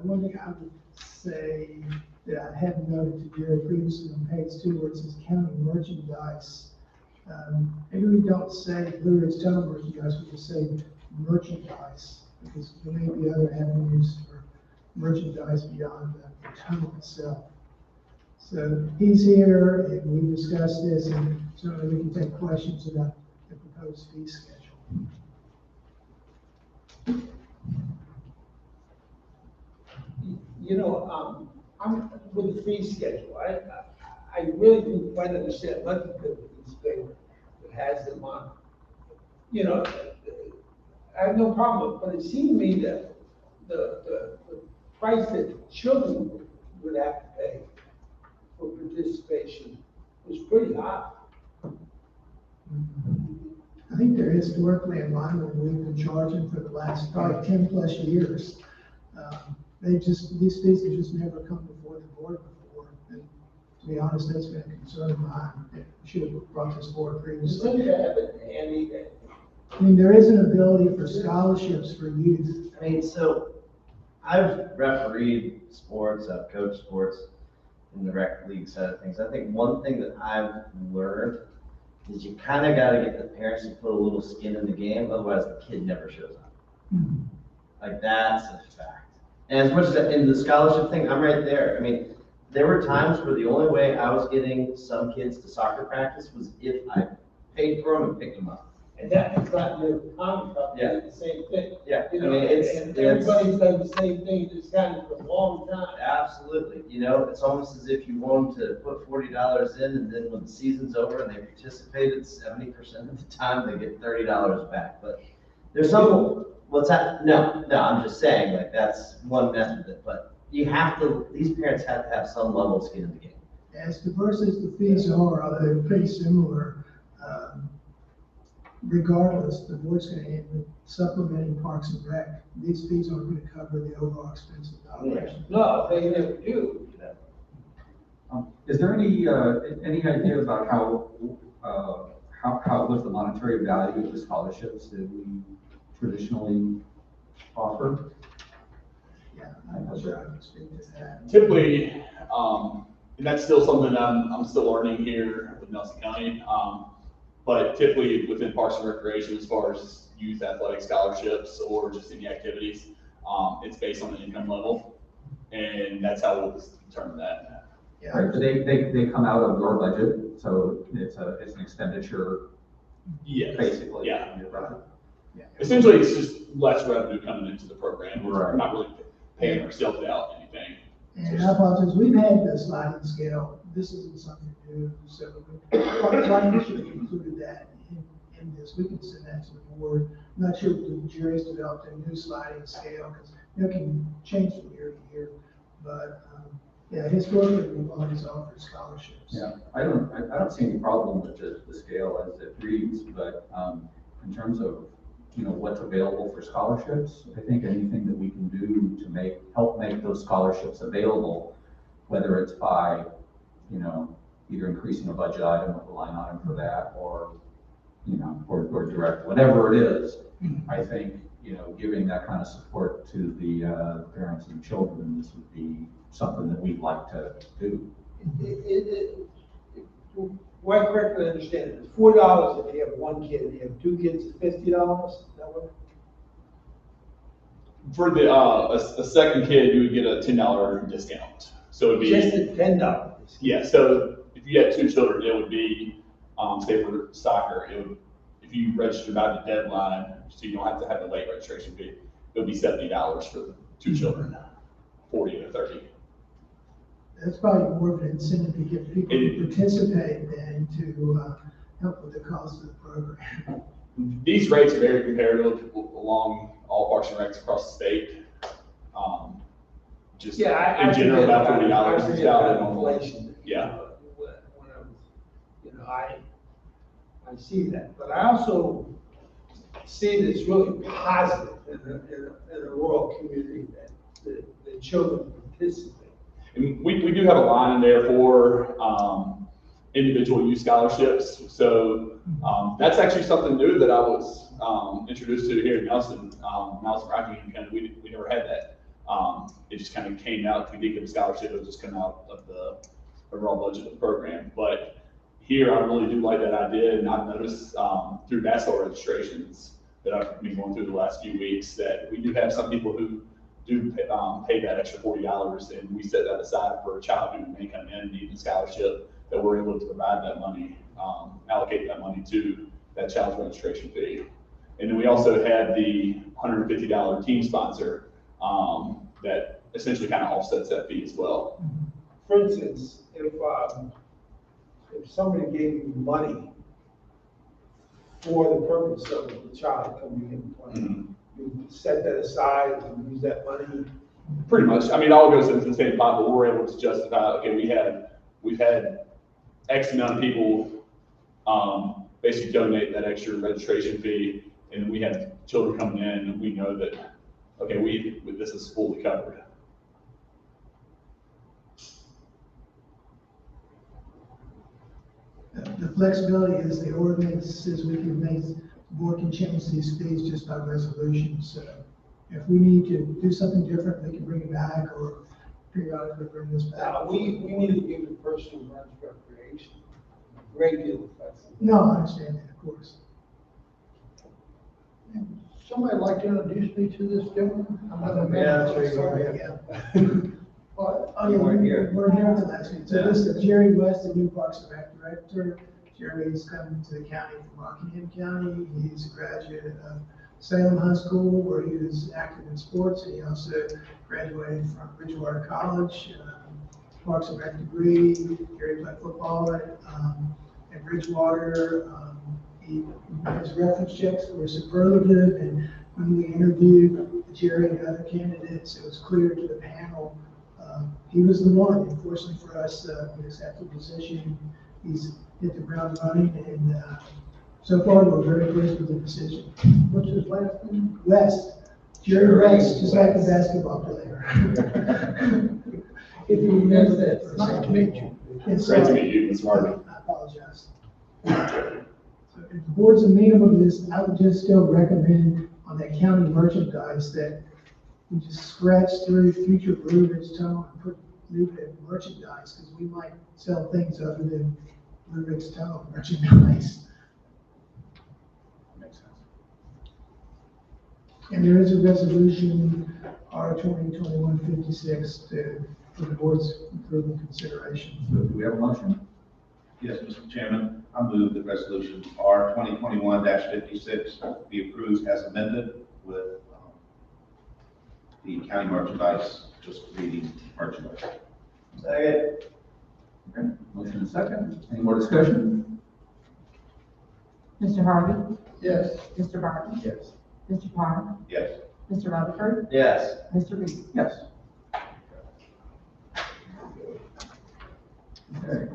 One thing I would say that I hadn't noted to Jared previously on page 2, where it says county merchandise. Maybe we don't say Blue Ridge Tunnel merchandise, we just say merchandise, because there may be other avenues for merchandise beyond the tunnel itself. So he's here, and we discussed this, and certainly we can take questions about the proposed fee schedule. You know, I'm with the fee schedule. I really didn't quite understand much of this paper that has them on. You know, I have no problem, but it seemed to me that the price that children would have to pay for participation was pretty high. I think they're historically in line with what we've been charging for the last probably 10 plus years. These fees have just never come before the board before. And to be honest, that's been a concern of mine. We should have brought this forward previously. I mean, there is an ability for scholarships for youth. I mean, so I've refereed sports, I've coached sports in the rec league side of things. I think one thing that I've learned is you kind of got to get the parents to put a little skin in the game, otherwise the kid never shows up. Like, that's a fact. And as much as in the scholarship thing, I'm right there. I mean, There were times where the only way I was getting some kids to soccer practice was if I paid for them and picked them up. And that is not your contract, Yeah. it's the same thing. Yeah, You I know, mean, and everybody's done the same thing, this kind of for a long time. Absolutely, you know, it's almost as if you want them to put $40 in, and then when the season's over and they participated 70% of the time, they get $30 back, but there's some, what's that? No, I'm just saying, like, that's one method of it, but you have to, these parents have to have some level of skin in the game. As diverse as the fees are, they're pretty similar. Regardless, the board's gonna end up supplementing Parks and Rec. These fees aren't gonna cover the overall expense of the operation. No, they never do. Is there any idea about how was the monetary value of the scholarships that we traditionally offer? Yeah, I'm not sure I can speak to that. Typically, and that's still something I'm still learning here with Nelson County. But typically within Parks and Recreation, as far as youth athletic scholarships or just any activities, it's based on the income level, and that's how we'll determine that. Yeah. Right, so they come out of your budget, so it's an expenditure, Yes. basically. Yeah. on your budget. Essentially, it's just less revenue coming into the program. We're Right. not really paying ourselves out anything. And I apologize, we've had the sliding scale, this isn't something new, so we should have included that in this, we can send that to the board. I'm not sure if the jury's developed a new sliding scale, because it can change from year to year, but, yeah, historically, we've always offered scholarships. Yeah, I don't see any problem with the scale as it reads, but, in terms of, what's available for scholarships, I think anything that we can do to help make those scholarships available, whether it's by, either increasing a budget item with a line item for that, or, or direct, whatever it is, I think, giving that kind of support to the parents and children, this would be something that we'd like to do. Why correctly understand it, it's $4 if you have one kid, and you have two kids, it's $50, is that what? For the a second kid, you would get a $10 discount. So it'd be Just at $10. yeah. So if you had two children, it would be say for soccer, if you register by the deadline, so you don't have to have the late registration fee, it would be $70 for the two children, 40 to 30. That's probably more of an incentive to get people to participate than to help with the cost of the program. These rates are very comparative along all Parks and Recs across the state. Just in general, about $40 is about normal. Yeah. When I was, I see that, but I also see that it's really positive in a rural community that the children participate. And we do have a line in there for individual youth scholarships. So that's actually something new that I was introduced to here in Nelson. Nelson Rocky, we never had that. It just kind of came out. If we did get a scholarship, it would just come out of the overall budget of the program. But here, I really do like that idea, and I've noticed through basketball registrations that I've been going through the last few weeks that we do have some people who do pay that extra $40, and we set that aside for a child who may come in needing a scholarship, that we're able to provide that money, allocate that money to that child's registration fee. And then we also had the $150 team sponsor that essentially kind of offsets that fee as well. For instance, if somebody gave you money for the purpose of the child coming in playing, you set that aside and use that money. Pretty much. I mean, it all goes into the same pot, but we're able to justify, okay, we've had X amount of people basically donate that extra registration fee, and we have children coming in, and we know that, okay, this is fully covered. The flexibility is the ordinance says we can the board can change these fees just by resolution. So if we need to do something different, they can bring it back or periodically bring this back. Now, we need to give the person who runs recreation a great deal of flexibility. No, I understand that, of course. Somebody like to introduce me to this gentleman? I'm not a Yeah, man. sure you are, Yeah. Oh, yeah, we're here at the last meeting. So this is Jerry West, the new Parks and Rec Director. Jerry is coming to the county from Rockingham County. He's a graduate of Salem High School, where he was active in sports. And he also graduated from Bridgewater College, Parks and Rec degree. Jerry played football at Bridgewater. His reference checks were superlative, and when we interviewed Jerry and other candidates, it was clear to the panel he was the one. Unfortunately for us, he accepted the position. He's hit the ground running, and so far we're very pleased with the decision. What's his last name? West. Jerry West, just like the basketball player. If you remember that. Nice to meet you. Great to meet you, Mr. Harvey. I apologize. So if the board's amenable to this, I would just still recommend on that county merchandise that we just scratch through future Blue Ridge Tone and leave it at merchandise, because we might sell things other than Blue Ridge Tone merchandise. Makes sense. And there is a resolution, R 2021-56, for the board's approval consideration. So do we have a motion? Yes, Mr. Chairman, I move that resolution R 2021-56 be approved as amended with the county merchandise, just reading merchandise. Second. Okay, motion and second. Any more discussion? Mr. Harvey? Yes. Mr. Barton? Yes. Mr. Park? Yes. Mr. Rutherford? Yes. Mr. Reed? Yes. Okay.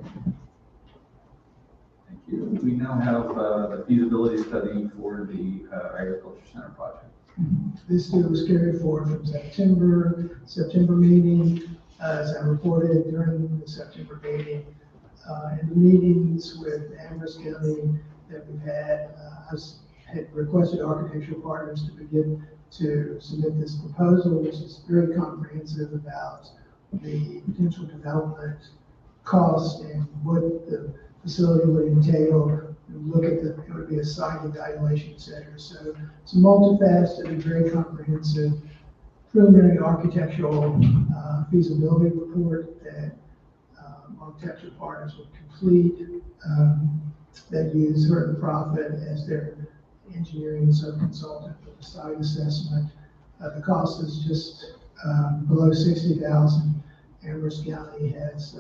Thank you. We now have the feasibility study for the agriculture center project. This deal was carried forward from September meeting, as I reported during the September meeting. In the meetings with Amherst County that we've had, I had requested architectural partners to begin to submit this proposal, which is very comprehensive about the potential development costs and what the facility would entail. Look at it would be a site evaluation center. So it's a multifaceted and very comprehensive preliminary architectural feasibility report that architectural partners would complete, that use Hurt and Profit as their engineering subconsultant for the site assessment. The cost is just below $60,000. Amherst County has,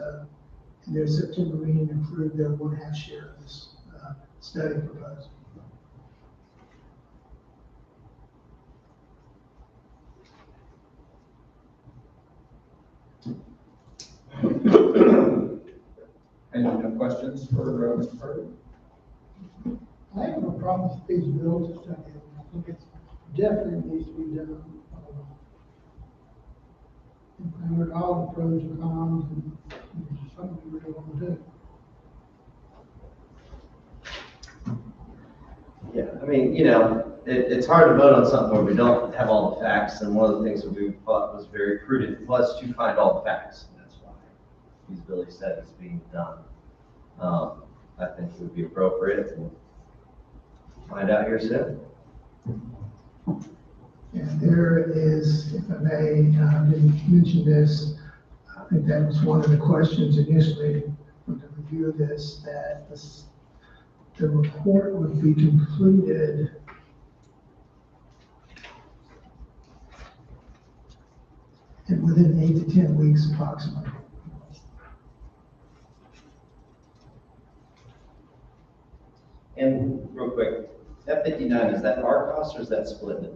in their September meeting, approved their 1/2 share of this study proposal. Any questions for Mr. Purdy? I have no problem with feasibility study. I think it's definitely needs to be done. Include all the pros and cons, and it's something we really want to do. Yeah, I mean, you know, it's hard to vote on something where we don't have all the facts, and one of the things that we thought was very prudent was to find all the facts, and that's why feasibility study is being done. I think it would be appropriate to find out here soon. And there is, if I may, I didn't mention this, I think that was one of the questions initially from the review of this, that the report would be completed within 8 to 10 weeks approximately. And real quick, that 59, is that our cost or is that split?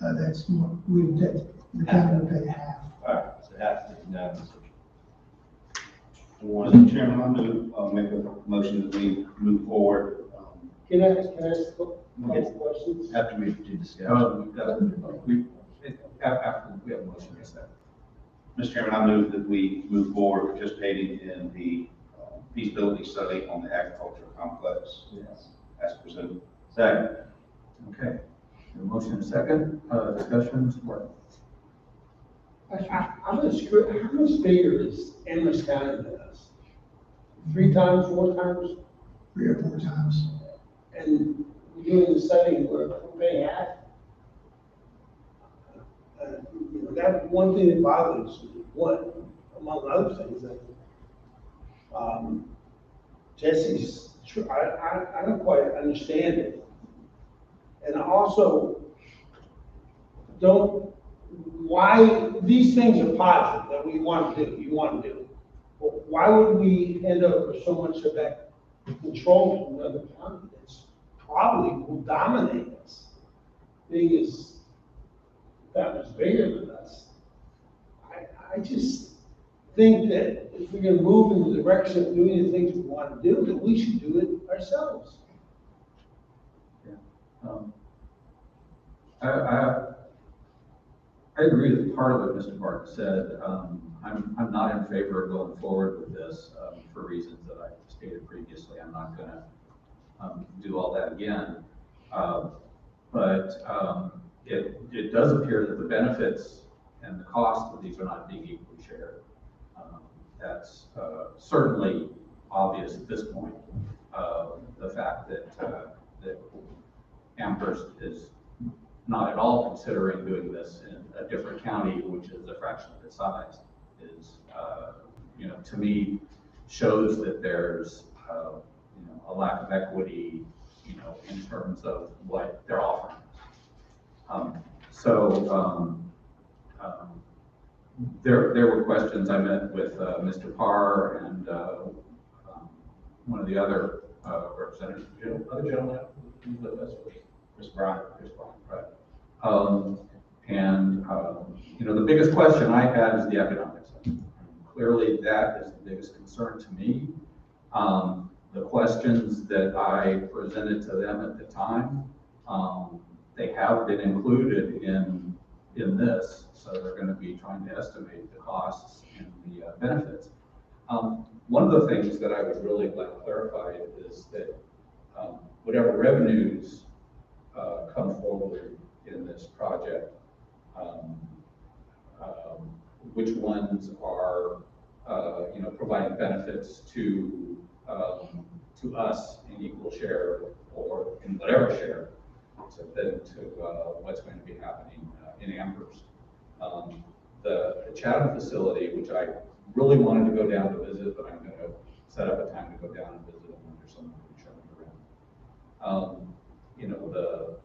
That's what the county would pay half. All right, so half 59. Mr. Chairman, I move, make a motion that we move forward. Can I ask a couple questions? After we do discussion. After we have a motion, yes, sir. Mr. Chairman, I move that we move forward participating in the feasibility study on the agricultural complex. Yes. As presented. Second. Okay. A motion and second, discussion, Mr. Martin. I'm just curious, how much bigger is Amherst County than us? 3 times, 4 times? 3 or 4 times. And we're doing the study where we pay half? You know, that one thing that bothers me, what, among other things, that, Jesse's, I don't quite understand it. And I also don't, why, these things are positive that we want to do, you want to do. But why would we end up with so much of that control from another county that's probably will dominate us? Being as, that much bigger than us. I just think that if we're gonna move in the direction of doing the things we want to do, then we should do it ourselves. I agree with part of what Mr. Barton said. I'm not in favor of going forward with this for reasons that I stated previously. I'm not gonna do all that again. But it does appear that the benefits and the cost of these are not being equally shared. That's certainly obvious at this point. The fact that Amherst is not at all considering doing this in a different county, which is a fraction of its size, is, to me, shows that there's, a lack of equity, in terms of what they're offering. There were questions. I met with Mr. Parr and one of the other representatives, other gentleman, Chris Bryant, right? The biggest question I had is the economics. Clearly, that is the biggest concern to me. The questions that I presented to them at the time, they have been included in this, so they're going to be trying to estimate the costs and the benefits. One of the things that I would really like clarified is that whatever revenues come forward in this project, which ones are providing benefits to us in equal share or in whatever share, so then to what's going to be happening in Amherst. The Chatham facility, which I really wanted to go down to visit, but I'm going to set up a time to go down and visit them when there's someone who can show me around.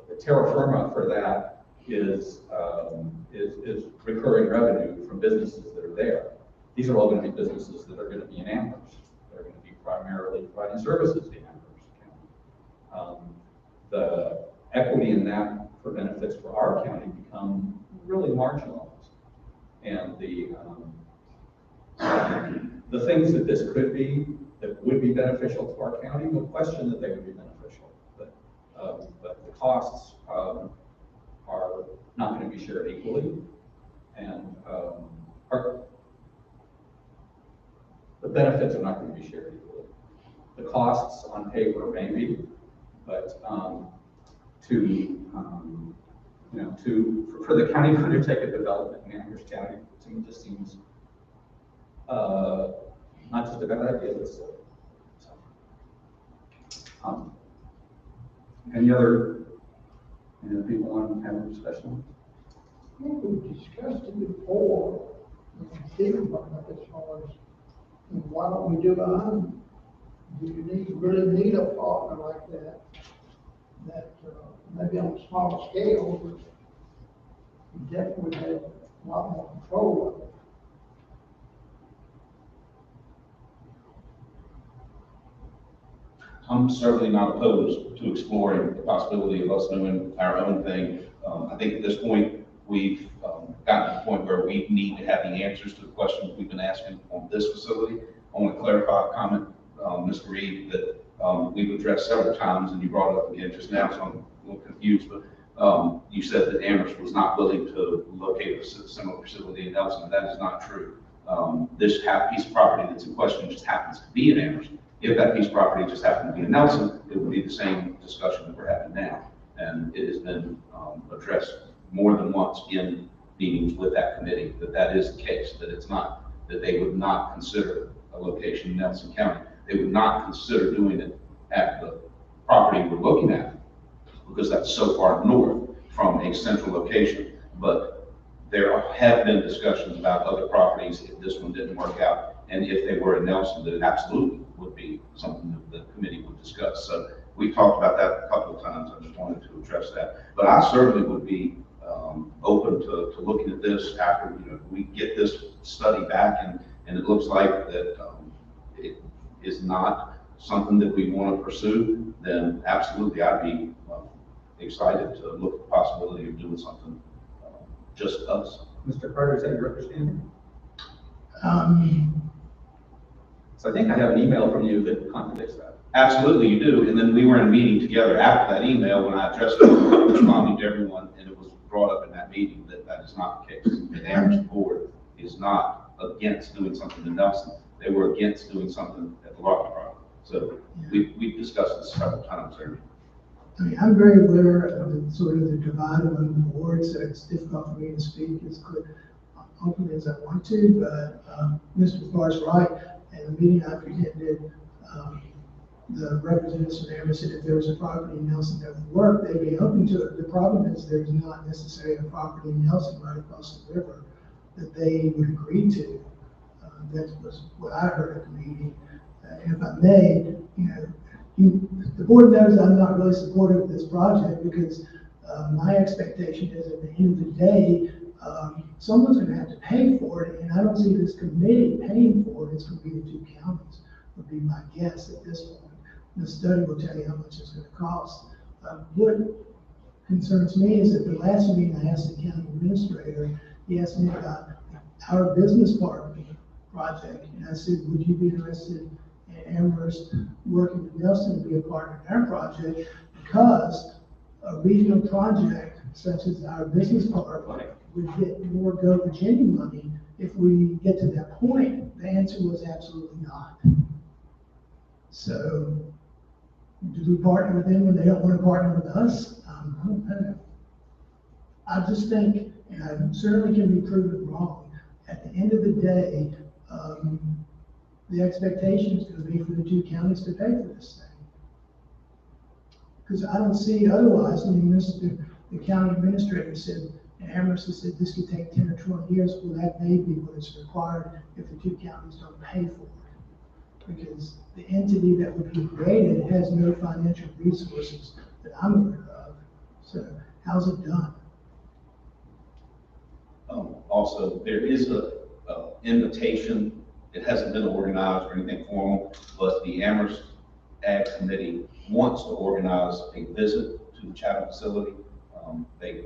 The terra firma for that is recurring revenue from businesses that are there. These are all going to be businesses that are going to be in Amherst. They're going to be primarily providing services to Amherst County. The equity in that for benefits for our county become really marginalized. And the things that this could be, that would be beneficial to our county, no question that they would be beneficial. But the costs are not going to be shared equally, and the benefits are not going to be shared equally. The costs on paper maybe, but for the county to undertake a development in Amherst County, to me just seems not just a bad idea, but silly. Any other people want to have a discussion? I think we discussed it before, Stephen brought up as far as, why don't we do it on? Do you really need a partner like that? That maybe on a smaller scale, but you definitely have a lot more control of it. I'm certainly not opposed to exploring the possibility of us doing our own thing. I think at this point, we've gotten to the point where we need to have the answers to the questions we've been asking on this facility. I want to clarify a comment, Mr. Reed, that we've addressed several times, and you brought it up again just now, so I'm a little confused, but you said that Amherst was not willing to locate a similar facility in Nelson. That is not true. This piece of property that's in question just happens to be in Amherst. If that piece of property just happened to be in Nelson, it would be the same discussion that we're having now. And it has been addressed more than once in meetings with that committee, that is the case, that it's not, that they would not consider a location in Nelson County. They would not consider doing it at the property we're looking at, because that's so far north from a central location. But There have been discussions about other properties if this one didn't work out, and if they were in Nelson, then it absolutely would be something that the committee would discuss. So we talked about that a couple of times. I just wanted to address that. But I certainly would be open to looking at this after, we get this study back and it looks like that it is not something that we want to pursue, then absolutely I'd be excited to look at the possibility of doing something just us. Mr. Carter, is that your understanding? Um, So I think I have an email from you that contradicts that. Absolutely, you do. And then we were in a meeting together after that email when I addressed it, responding to everyone, and it was brought up in that meeting that that is not the case. The Amherst board is not against doing something in Nelson. They were against doing something at the Rocky property. So we've discussed this several times there. I mean, I'm very aware of the sort of the divide among the boards, so it's difficult for me to speak as openly as I want to, but Mr. Farr's right. In the meeting I attended, the representatives from Amherst said if there was a property in Nelson that would work, they'd be open to it. The problem is there's not necessarily a property in Nelson right across the river that they would agree to. That was what I heard at the meeting. If I may, the board knows I'm not really supportive of this project because my expectation is at the end of the day, someone's going to have to pay for it, and I don't see this committee paying for it. It's going to be the two counties, would be my guess at this point. The study will tell you how much it's going to cost. What concerns me is that the last meeting I asked the county administrator, he asked me about our business partner project, and I said, would you be interested in Amherst working with Nelson to be a partner in our project? Because a regional project such as our business park would get more Go Virginia money if we get to that point. The answer was absolutely not. So, do we partner with them when they don't want to partner with us? I don't know. I just think, and I certainly can be proven wrong, at the end of the day, the expectation is going to be for the two counties to pay for this thing. Because I don't see otherwise. I mean, the county administrator said, and Amherst has said this could take 10 or 12 years. Well, that may be what is required if the two counties don't pay for it. Because the entity that would be created has no financial resources that I'm aware of. So how's it done? Also, there is a invitation. It hasn't been organized or anything formal, but the Amherst Ag Committee wants to organize a visit to the Chatham facility. They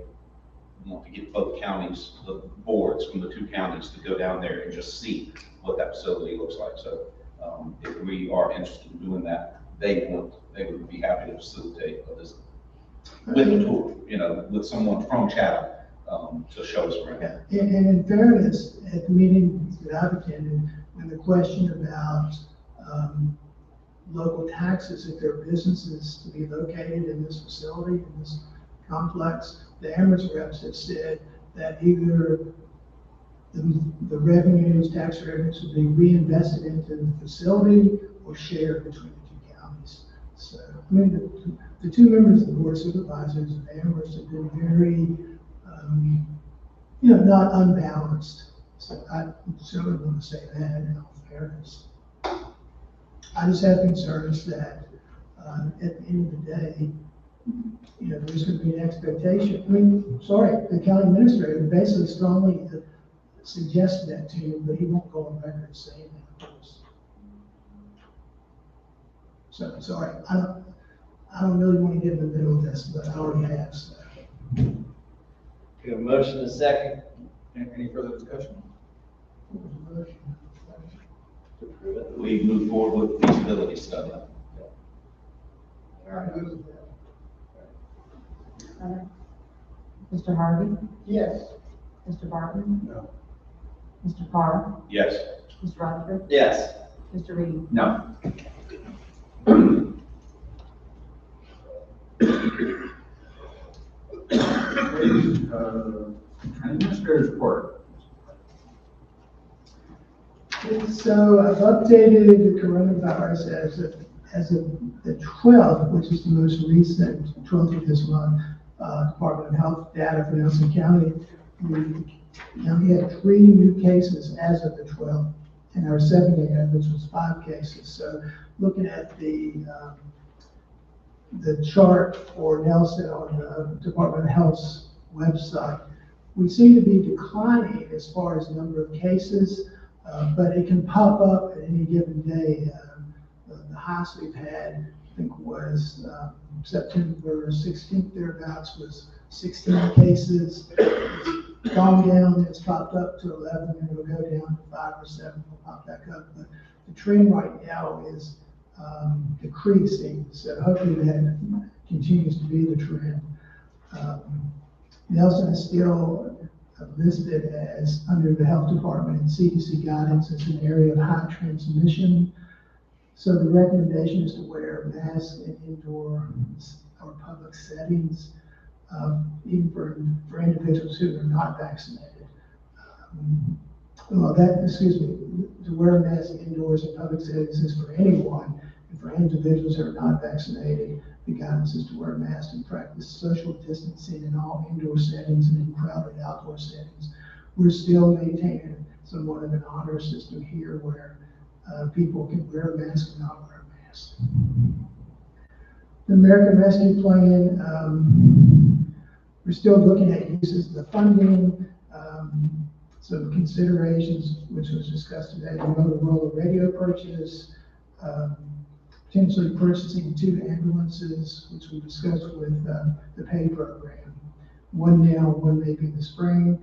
want to get both counties, the boards from the two counties, to go down there and just see what that facility looks like. So if we are interested in doing that, they would be happy to facilitate a visit with a tour, with someone from Chatham to show us around. And in fairness, at the meeting that I've attended, when the question about local taxes, if there are businesses to be located in this facility, in this complex, the Amherst reps have said that either the revenues, tax revenues, will be reinvested into the facility or shared between the two counties. So, I mean, the two members of the board of supervisors of Amherst have been very, not unbalanced. So I certainly want to say that in all fairness. I just have concerns that at the end of the day, there's going to be an expectation. The county administrator basically strongly suggested that to you, but he won't go on record saying that, of course. So, sorry, I don't really want to get in the middle of this, but I already have, so. We have a motion and a second. Any further discussion? We move forward with the feasibility study. Mr. Harvey? yes. Mr. Barton? No. Mr. Carr? Yes. Mr. Rutherford? Yes. Mr. Reed? No. Administrator's report. So I've updated the coronavirus as of the 12th, which is the most recent 12th of this month, Department of Health data for Nelson County. The Now, we had 3 new cases as of the 12th, and our 7-day average was 5 cases. So looking at the chart for Nelson on the Department of Health's website, we seem to be declining as far as number of cases, but it can pop up at any given day. The highest we've had, I think, was September 16th, thereabouts, was 16 cases. It's gone down, it's popped up to 11, and it'll go down to 5 or 7, it'll pop back up. But the trend right now is decreasing, so hopefully that continues to be the trend. Nelson is still listed as, under the health department and CDC guidance, as an area of high transmission. So the recommendation is to wear masks in indoor or public settings, even for individuals who are not vaccinated. To wear a mask indoors in public settings is for anyone, and for individuals who are not vaccinated, the guidance is to wear a mask and practice social distancing in all indoor settings and in crowded outdoor settings. We're still maintaining somewhat of an honor system here where people can wear a mask and not wear a mask. The American Rescue Plan, we're still looking at uses of the funding. Some considerations, which was discussed today, the Motorola radio purchase, potentially purchasing 2 ambulances, which we discussed with the pay program. One now, one maybe in the spring.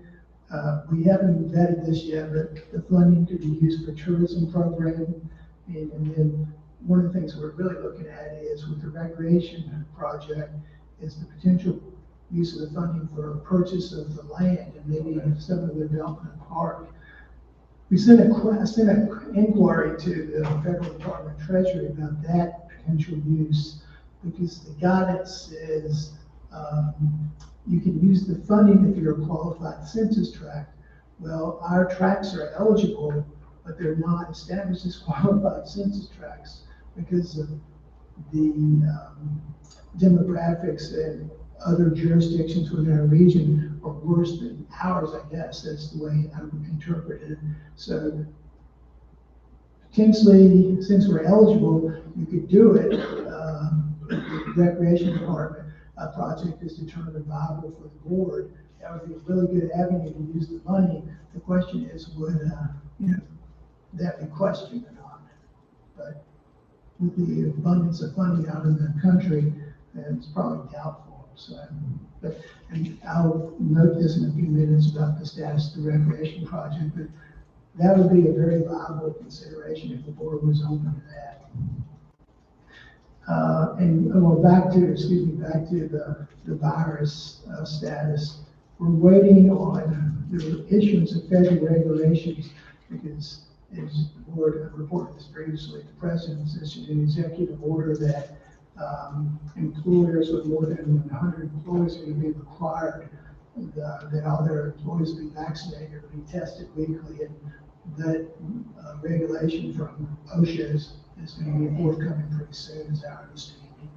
We haven't vetted this yet, but the funding could be used for tourism program. And then one of the things we're really looking at is with the recreation project is the potential use of the funding for purchase of the land and maybe some of the development park. We sent an inquiry to the Federal Department of Treasury about that potential use, because the guidance is you can use the funding if you're a qualified census tract. Well, our tracts are eligible, but they're not established as qualified census tracts because of the demographics and other jurisdictions within our region are worse than ours, I guess. That's the way I would interpret it. So potentially, since we're eligible, you could do it. If the Recreation Department project is determined viable for the board, that would be a really good avenue to use the money. The question is, would that be questioned or not? But with the abundance of funding out in the country, it's probably doubtful. So, and I'll note this in a few minutes about the status of the recreation project, but that would be a very viable consideration if the board was open to that. Back to the virus status. We're waiting on the issuance of federal regulations because, as the board reported this previously, the president has issued an executive order that employers with more than 100 employees are going to be required that all their employees be vaccinated or be tested weekly, and that regulation from OSHA is going to be forthcoming pretty soon, is our understanding.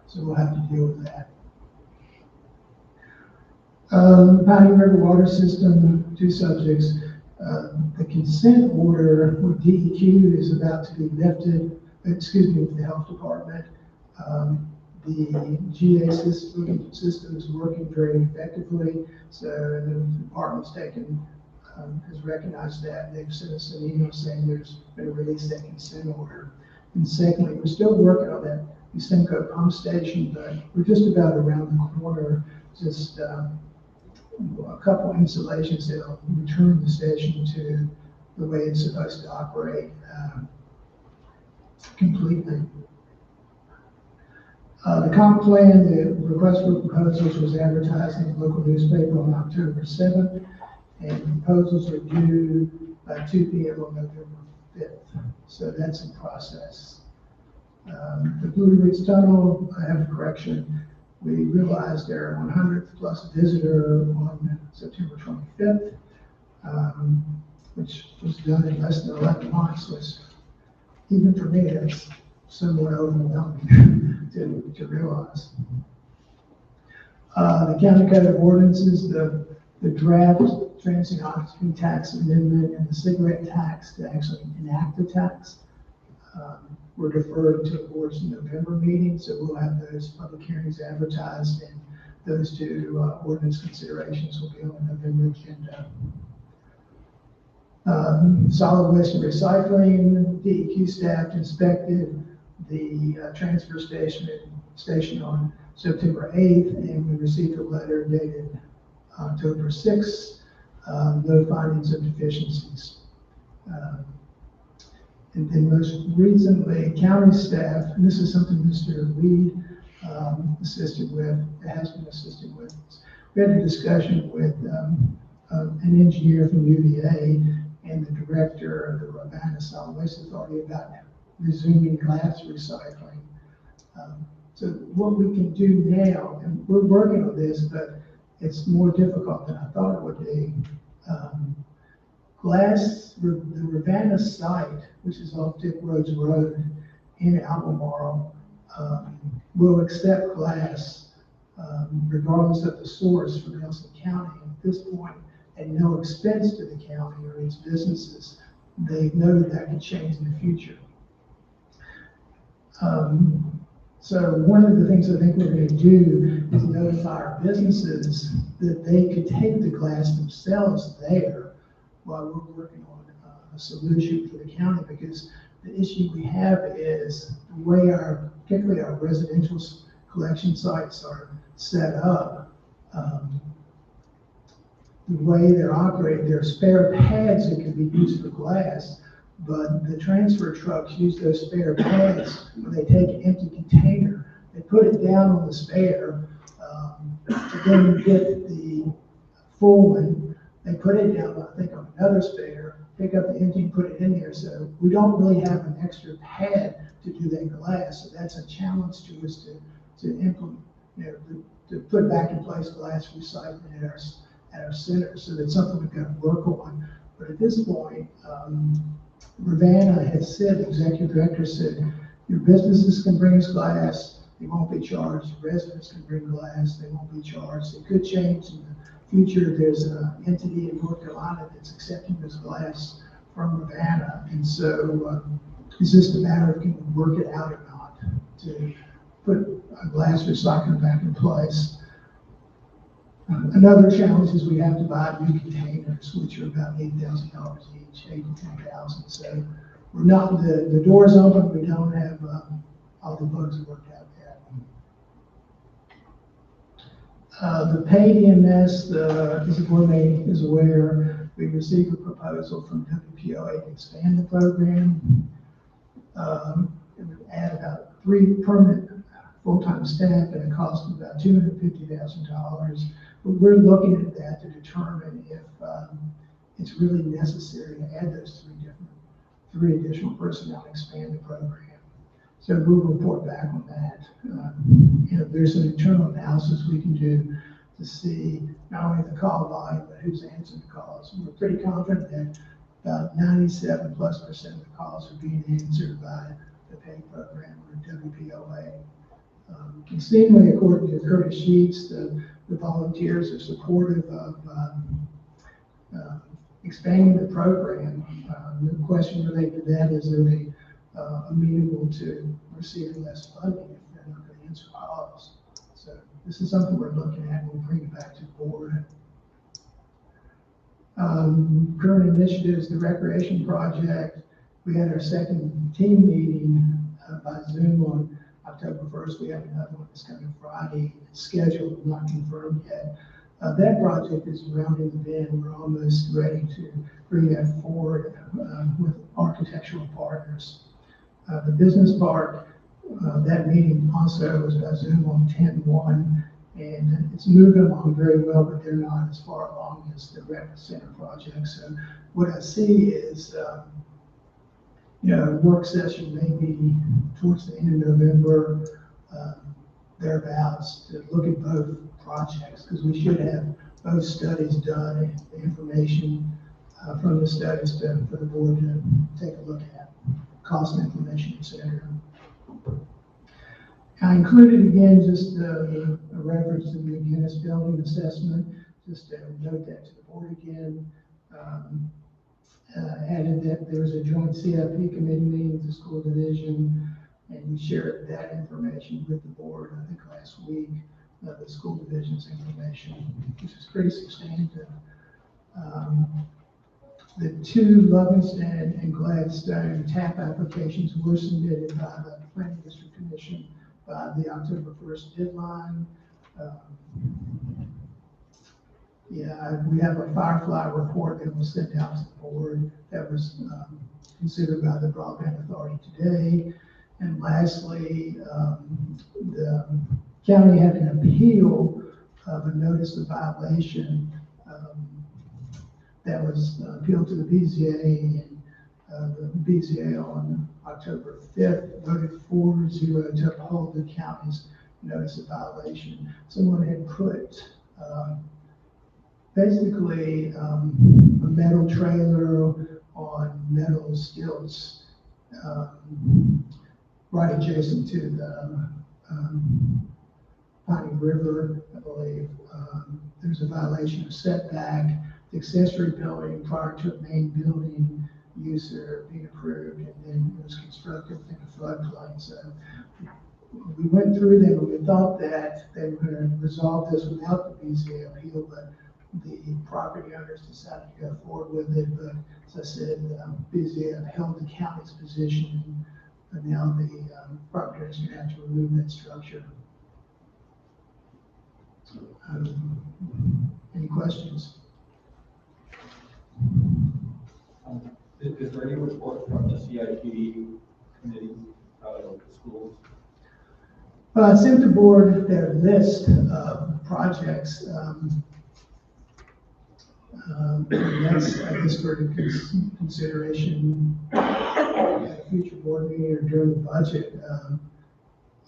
So we'll have to deal with that. Piney River Water System, 2 subjects. The consent order with DEQ is about to be lifted, with the health department. The GA system is working very effectively, so the department's has recognized that, and they've sent us an email saying there's been a release that consent order. And secondly, we're still working on that Usenco pump station, but we're just about around the corner, just a couple installations that'll return the station to the way it's supposed to operate completely. The comp plan, the request for proposals was advertised in the local newspaper on October 7th, and proposals are due by 2 p.m. on November 5th. So that's in process. The Blue Ridge Tunnel, I have a correction. We realized their 100th plus visitor on September 25th, which was done in less than 11 months, was, even for me, that's somewhat overwhelming to realize. The County Code of Ordinances, the draft transient occupancy tax amendment and the cigarette tax to actually enact the tax. We're deferred to the board's November meeting, so we'll have those public hearings advertised, and those two ordinance considerations will be on the November agenda. Solid waste and recycling, DEQ staff inspected the transfer station on September 8th, and we received a letter dated October 6th, no findings of deficiencies. And then most recently, county staff, and this is something Mr. Reed assisted with, has been assisted with. We had a discussion with an engineer from UVA and the director of the Ravenna Solid Waste Authority about resuming glass recycling. So what we can do now, and we're working on this, but it's more difficult than I thought it would be. The Ravenna site, which is off Dick Rhodes Road in Albemarle, will accept glass regardless of the source from Nelson County. At this point, at no expense to the county or its businesses. They know that could change in the future. So one of the things I think we're going to do is notify our businesses that they could take the glass themselves there while we're working on a solution for the county, because the issue we have is the way particularly our residential collection sites are set up, the way they're operated, there are spare pads that can be used for glass, but the transfer trucks use those spare pads when they take an empty container, they put it down on the spare, to then get the full one, they put it down, I think, on another spare, pick up the empty and put it in there. So we don't really have an extra pad to do that glass. So that's a challenge to us to implement, to put back in place glass recycling at our center. So that's something we've got to work on. But at this point, Ravenna has said, the executive director said, your businesses can bring us glass, they won't be charged. Residents can bring glass, they won't be charged. It could change in the future. There's an entity in North Carolina that's accepting this glass from Ravenna. And so it's just a matter of can we work it out or not to put a glass recycling back in place. Another challenge is we have to buy new containers, which are about $8,000 each, $8,000 to $10,000. So we're not, the door's open, we don't have all the bugs worked out yet. The paid EMS, as the board is aware, we received a proposal from WPOA to expand the program. It would add about 3 permanent full-time staff at a cost of about $250,000. But we're looking at that to determine if it's really necessary to add those 3 additional personnel and expand the program. So we'll report back on that. There's an internal analysis we can do to see not only the call volume, but who's answering the calls. And we're pretty confident that about 97+% of the calls are being answered by the paid program or WPOA. Seemingly, according to Curtis Sheets, the volunteers are supportive of expanding the program. The question related to that is, are they amenable to receiving less funding if they're not going to answer calls? So this is something we're looking at, and we'll bring it back to the board. Current initiatives, the recreation project. We had our second team meeting by Zoom on October 1st. We have another one that's coming Friday. It's scheduled, not confirmed yet. That project is rounding the bend. We're almost ready to bring that forward with architectural partners. The business park, that meeting also was by Zoom on 10/1, and it's moving along very well, but they're not as far along as the rec center project. So what I see is, a work session maybe towards the end of November, thereabouts, to look at both projects, because we should have both studies done and the information from the studies for the board to take a look at, cost information, etc. I included again just a reference to the McGinnis building assessment. just to note that to the board again. Added that there was a joint CIP committee meeting with the school division, and we shared that information with the board, I think last week, the school division's information, which is pretty substantive. The two Livingston and Gladstone TAP applications were submitted by the Planning District Commission by the October 1st deadline. Yeah, we have a Firefly report that was sent out to the board that was considered by the Broadband Authority today. And lastly, the county had an appeal of a notice of violation that was appealed to the BZA, and the BZA on October 5th voted 4-0 to uphold the county's notice of violation. Someone had put basically a metal trailer on metal stilts right adjacent to the Piney River, I believe. There's a violation of setback. The accessory building prior to a main building use being approved, and then it was constructed in a floodplain. So we went through them, and we thought that they were going to resolve this without the BZA appeal, but the property owners decided to go forward with it. But as I said, BZA upheld the county's position, and now the property owners are going to have to remove that structure. Any questions? Is there any report from the CIP committee of the schools? I sent the board their list of projects. That's, I guess, for consideration at a future board meeting or during the budget.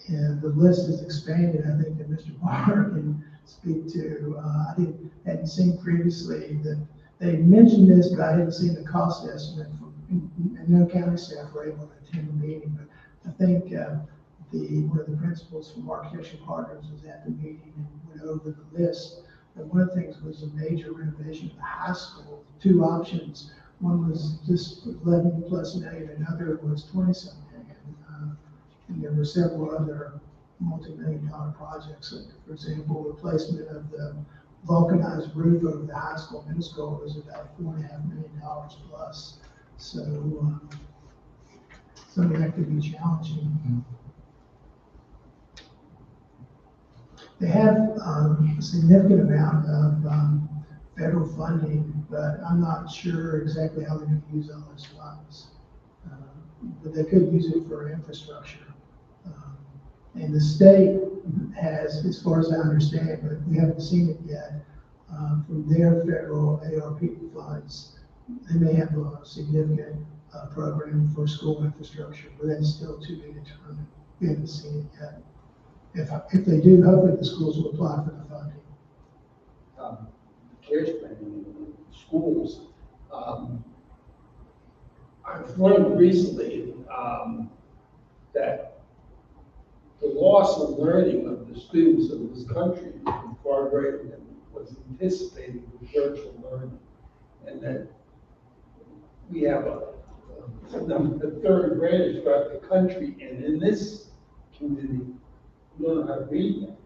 And the list is expanded. I think that Mr. Barr can speak to. I think I hadn't seen previously that they mentioned this, but I hadn't seen the cost estimate. And no county staff were able to attend the meeting. But I think one of the principals from Architecture Partners was at the meeting and went over the list. And one of the things was a major renovation of the high school. Two options. One was just 11 plus million, another was 20-something million. And there were several other multi-million-dollar projects. Like, for example, replacement of the vulcanized roof over the high school, middle school was about $4.5 million plus. So some of that could be challenging. They have a significant amount of federal funding, but I'm not sure exactly how they're going to use all those funds. But they could use it for infrastructure. And the state has, as far as I understand, but we haven't seen it yet, from their federal ARP funds, they may have a significant program for school infrastructure, but that's still to be determined. We haven't seen it yet. If they do, hopefully the schools will apply for the funding. CARES planning in schools. I've learned recently that the loss of learning of the students of this country is far greater than was anticipated with virtual learning, and that we have a third graders throughout the country, and in this community, learn how to read yet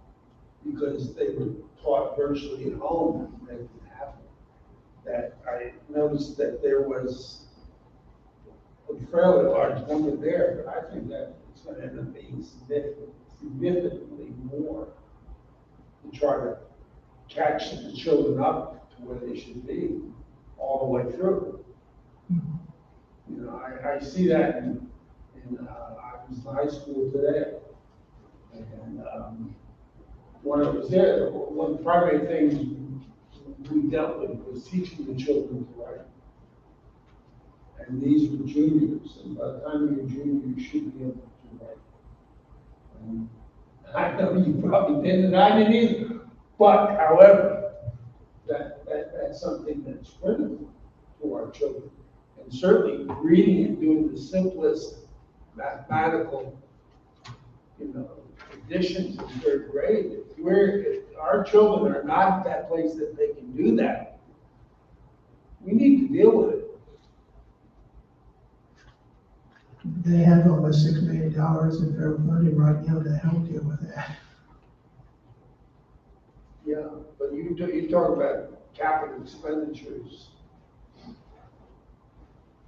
because they were taught virtually at home. That didn't happen. That I noticed that there was a fairly large number there, but I think that it's going to end up being significantly more to try to catch the children up to where they should be all the way through. You know, I see that I was in high school today. And when I was there, one of the primary things we dealt with was teaching the children to write. And these were juniors, and by the time you're a junior, you should be able to write. And I know you probably didn't, and I didn't either. But however, that's something that's critical to our children. And certainly reading and doing the simplest mathematical, addition to third grade. If our children are not at that place that they can do that, we need to deal with it. They have almost $6 million in federal funding right now to help deal with that. Yeah, but you talk about capital expenditures.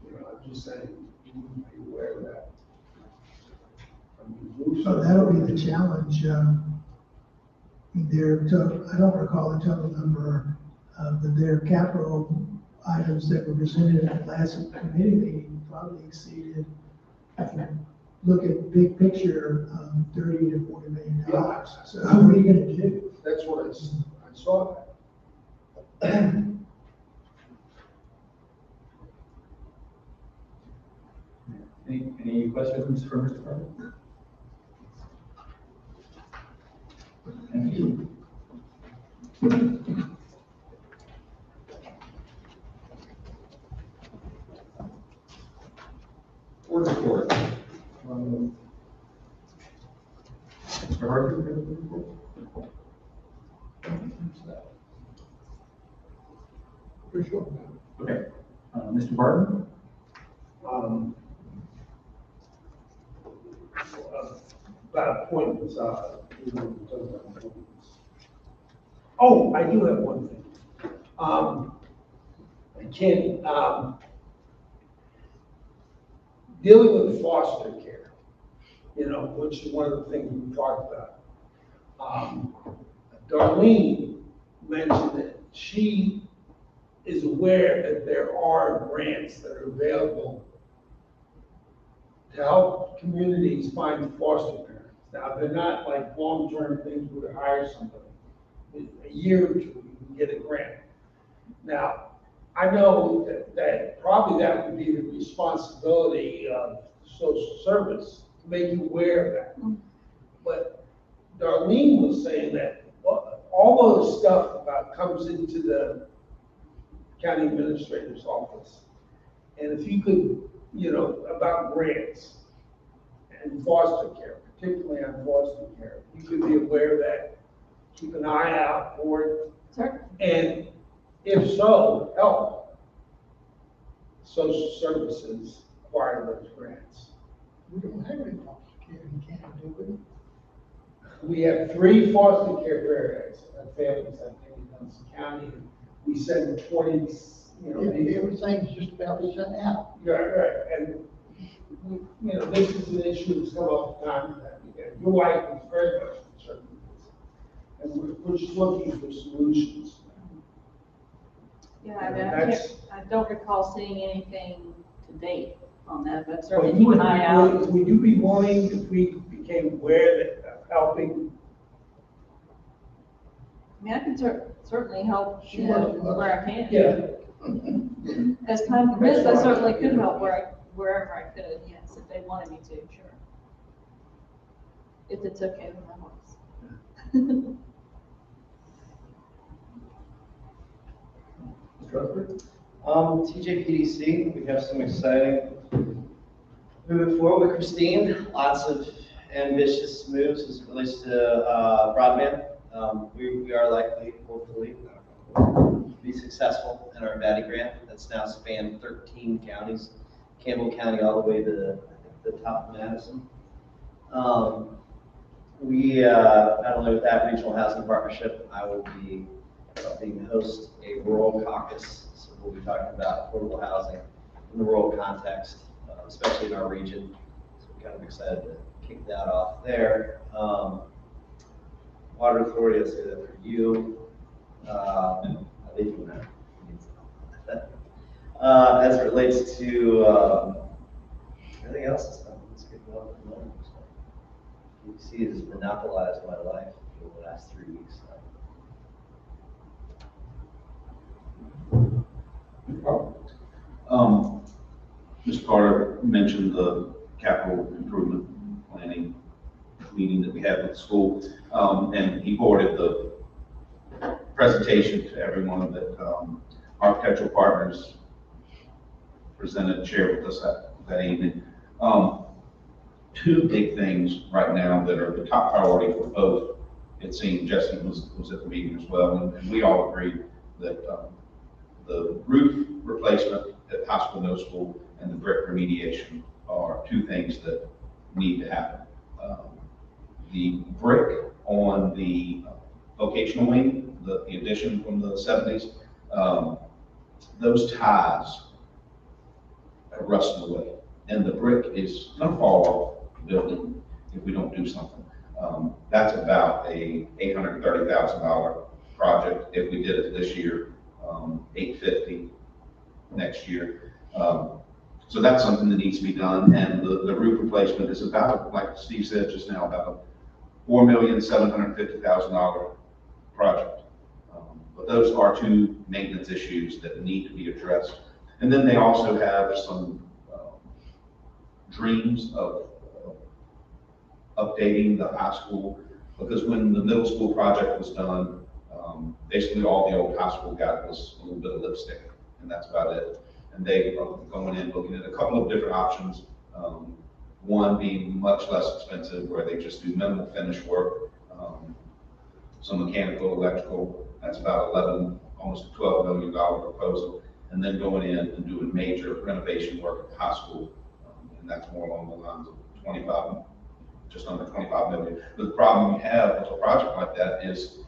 You know, I'm just saying, you need to be aware of that. So that'll be the challenge. I don't recall the total number, but their capital items that were presented at the last committee meeting probably exceeded, if you look at big picture, $30 to $40 million. Yeah. So what are you gonna do? That's what I saw that. Any questions for Mr. Carter? Thank you. Board report. Mr. Harper, you have a report? For sure. Okay. Mr. Barton? About appointments, you know, we're talking about appointments. Oh, I do have one thing. Again, dealing with foster care, you know, which is one of the things we talked about. Darlene mentioned that she is aware that there are grants that are available to help communities find foster parents. Now, they're not like long-term things where to hire somebody. In a year or two, you can get a grant. Now, I know that probably that would be the responsibility of social service to make you aware of that. But Darlene was saying that all those stuff about comes into the county administrator's office. And if you could, you know, about grants and foster care, particularly on foster care, you could be aware of that, keep an eye out for it. Sure. And if so, help social services acquire those grants. We don't have any foster care in Canada, do we? We have 3 foster care families, I think, in Johnson County. We send 20, you know. Everything's just about to shut out. Right. And, you know, this is an issue that's come up time and time again. Your wife is very much concerned with this. And we're just looking for solutions. Yeah, I don't recall seeing anything to date on that, but But certainly you keep an eye out. would you be willing, if we became aware that helping? I mean, I can certainly help, you know, where I can. Yeah. As time permits, I certainly could help wherever I could, yes, if they wanted me to, sure. If it's okay with my boss. TJPDC, we have some exciting moving forward with Christine. Lots of ambitious moves as it relates to broadband. We are likely, hopefully, to be successful in our BADI grant that's now spanned 13 counties, Campbell County all the way to the top of Madison. Not only with that regional housing partnership, I will be helping host a rural caucus. So we'll be talking about affordable housing in the rural context, especially in our region. So we're kind of excited to kick that off there. Water Authority, I'll say that for you. I leave you there. As it relates to everything else, it's good going at the moment. You see, it has monopolized my life for the last 3 weeks. Mr. Carter mentioned the capital improvement planning meeting that we had with the school, and he forwarded the presentation to everyone that architectural partners presented, shared with us that evening. two big things right now that are the top priority for both. It seemed Jesse was at the meeting as well, and we all agreed that the roof replacement at high school, middle school, and the brick remediation are two things that need to happen. The brick on the vocational wing, the addition from the 70s, those ties are rusting away. And the brick is going to fall off the building if we don't do something. That's about a $830,000 project. If we did it this year, $850 next year. So that's something that needs to be done. And the roof replacement is about, like Steve said just now, about a $4,750,000 project. But those are two maintenance issues that need to be addressed. And then they also have some dreams of updating the high school, because when the middle school project was done, basically all the old high school got was a little bit of lipstick, and that's about it. And they are going in, looking at a couple of different options. One being much less expensive, where they just do minimal finish work, some mechanical, electrical. That's about almost $12 million proposal. And then going in and doing major renovation work at the high school. And that's more along the lines of just under 25 million. But the problem you have with a project like that is,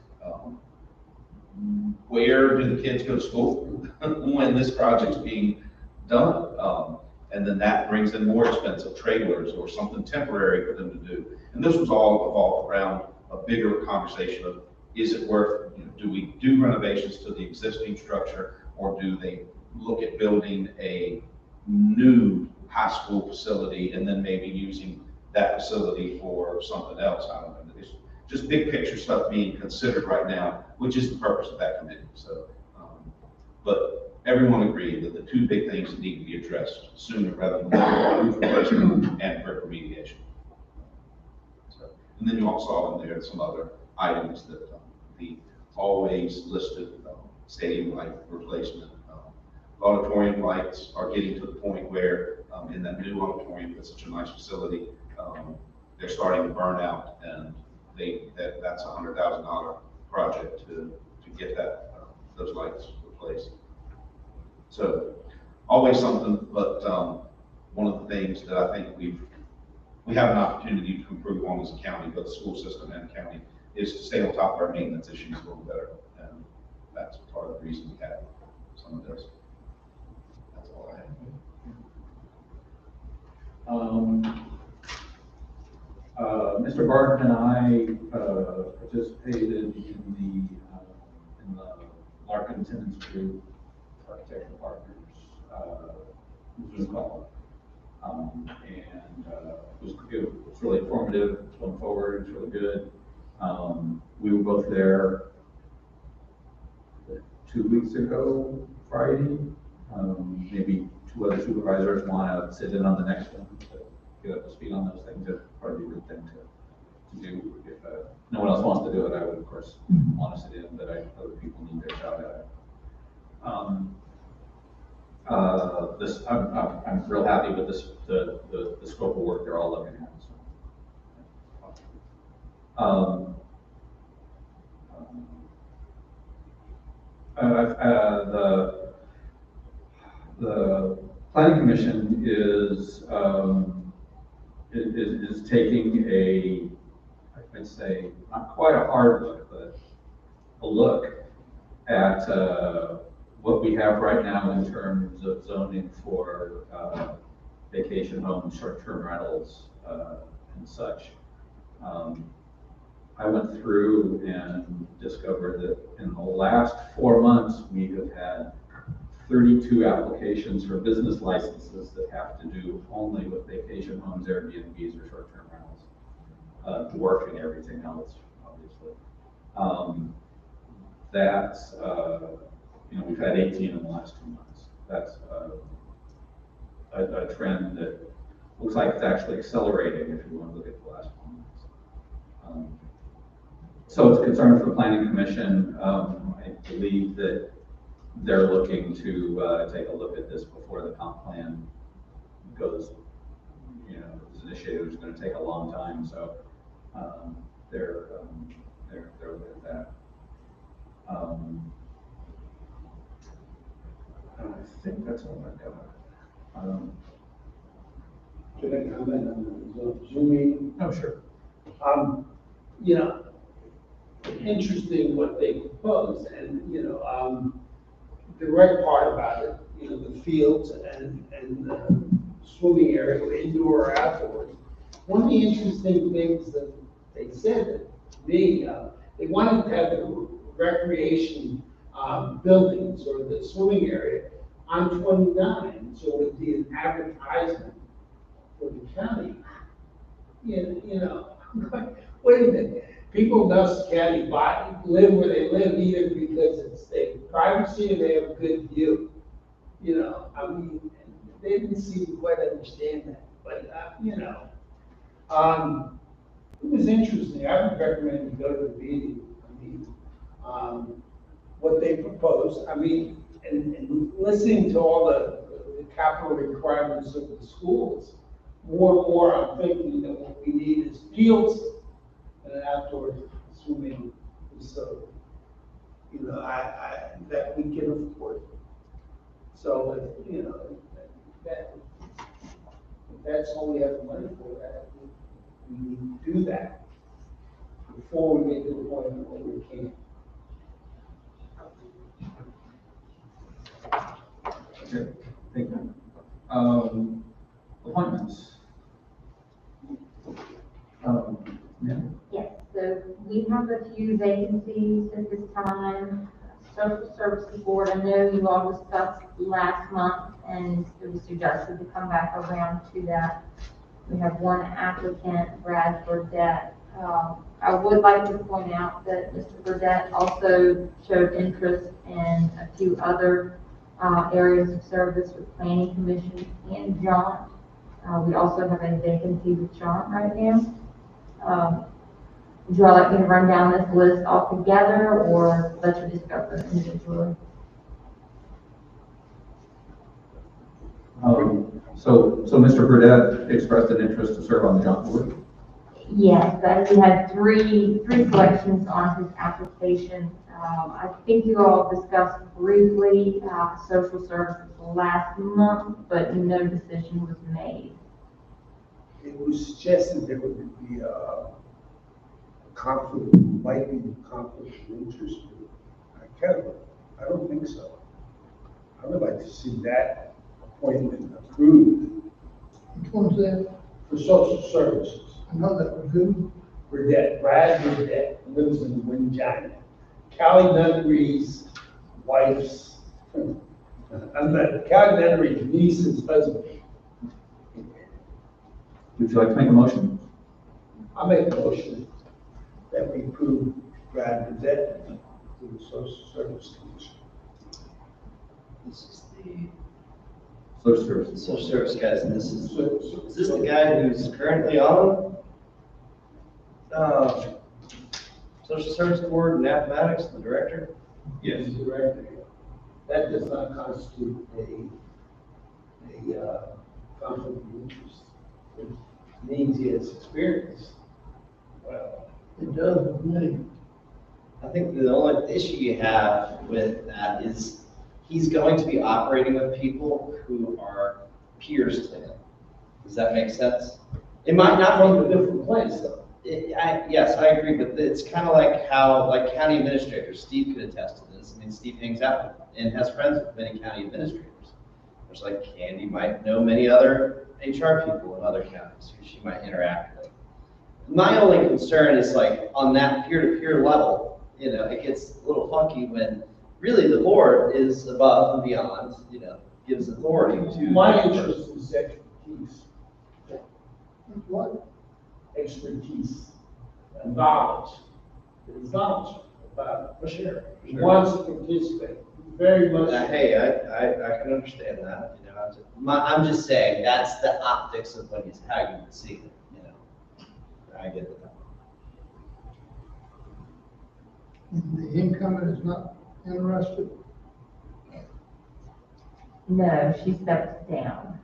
where do the kids go to school when this project's being done? And then that brings in more expensive trailers or something temporary for them to do. And this was all evolved around a bigger conversation of, is it worth, do we do renovations to the existing structure, or do they look at building a new high school facility and then maybe using that facility for something else? I don't know. It's just big picture stuff being considered right now, which is the purpose of that committee. So, but everyone agreed that the two big things that need to be addressed sooner rather than later, roof replacement and brick remediation. So, and then you all saw in there some other items that the always listed stadium light replacement. Auditorium lights are getting to the point where in that new auditorium, it's such a nice facility, they're starting to burn out, and that's a $100,000 project to get those lights replaced. So always something, but one of the things that I think we have an opportunity to improve on as a county, both the school system and the county, is to stay on top of our maintenance issues a little better. And that's part of the reason we have some of this. That's all I have. Mr. Barton and I participated in the Larkin Tenants Group Architectural Partners Zoom call. It was really informative, it's going forward, it's really good. We were both there 2 weeks ago, Friday. Maybe two other supervisors want to sit in on the next one to get up to speed on those things. That'd probably be a good thing to do. If no one else wants to do it, I would of course want to sit in, but other people need their shot at it. I'm real happy with this, the scope of work they're all looking at. So. The Planning Commission is taking I'd say, not quite a hard look, but a look at what we have right now in terms of zoning for vacation homes, short-term rentals, and such. I went through and discovered that in the last 4 months, we have had 32 applications for business licenses that have to do only with vacation homes, Airbnbs, or short-term rentals, dwarfing everything else, obviously. We've had 18 in the last 2 months. That's a trend that looks like it's actually accelerating if you want to look at the last 4 months. So it's a concern for the Planning Commission. I believe that they're looking to take a look at this before the comp plan goes, is issue, it's gonna take a long time, so, they're with that. I think that's all I've got. Can I comment on the Zoom meeting? Oh, sure. You know, interesting what they propose, and, the right part about it, the fields and the swimming area, indoor or outdoor. One of the interesting things that they said to me, they wanted to have the recreation, buildings or the swimming area on 29, so it would be an advertisement for the county. I'm like, wait a minute, people in Dutchess County live where they live either because it's their privacy or they have a good view. I mean, they didn't seem to quite understand that, but, it was interesting. I would recommend you go to the meeting. I mean, what they proposed, I mean, and listening to all the capital requirements of the schools, more and more I'm thinking that what we need is fields and an outdoor swimming facility. That we can afford. So, if that's all we have the money for, that we need to do that before we get to the point where we can't. Okay, thank you. Appointments. Yeah. Yes, so we have a few vacancies at this time. Social Services Board, I know you all discussed last month, and it was suggested to come back around to that. We have one applicant, Brad Burdette. I would like to point out that Mr. Burdette also showed interest in a few other areas of service with Planning Commission and Jaunt. We also have a vacancy with Jaunt right now. Would you all like me to run down this list altogether or let you discuss them individually? So Mr. Burdette expressed an interest to serve on the Jaunt board? Yes, but he had three selections on his application. I think you all discussed briefly social services last month, but no decision was made. It was suggested there would be a conflict, might be a conflict of interest. I don't think so. I would like to see that appointment approved. Which one's that? For social services. I know that was who? Burdette, Brad Burdette, lives in Wingina. Callie Nunnery's wife's, Callie Nunnery's niece's husband. Would you like to make a motion? I'll make a motion that we approve Brad Burdette to the Social Service Commission. This is the Social services. social service guys, and this is this the guy who's currently on social service board and mathematics, the director? Yes. Director. That does not constitute a conflict of interest. It means he has experience. Well, It does with me. I think the only issue you have with that is he's going to be operating with people who are peers to him. Does that make sense? It might not from be a different place though. Yes, I agree, but it's kind of like how, like county administrators, Steve could attest to this. I mean, Steve hangs out with and has friends with many county administrators. There's like Candy might know many other HR people in other counties who she might interact with. My only concern is like on that peer-to-peer level, it gets a little funky when really the board is above and beyond, gives authority to. My interest is expertise. What? Expertise and knowledge. There's knowledge about For sure. He wants to participate, very much. Hey, I can understand that, I'm just saying, that's the optics of how you would see it, I get it. The incumbent is not interested. No, she stepped down.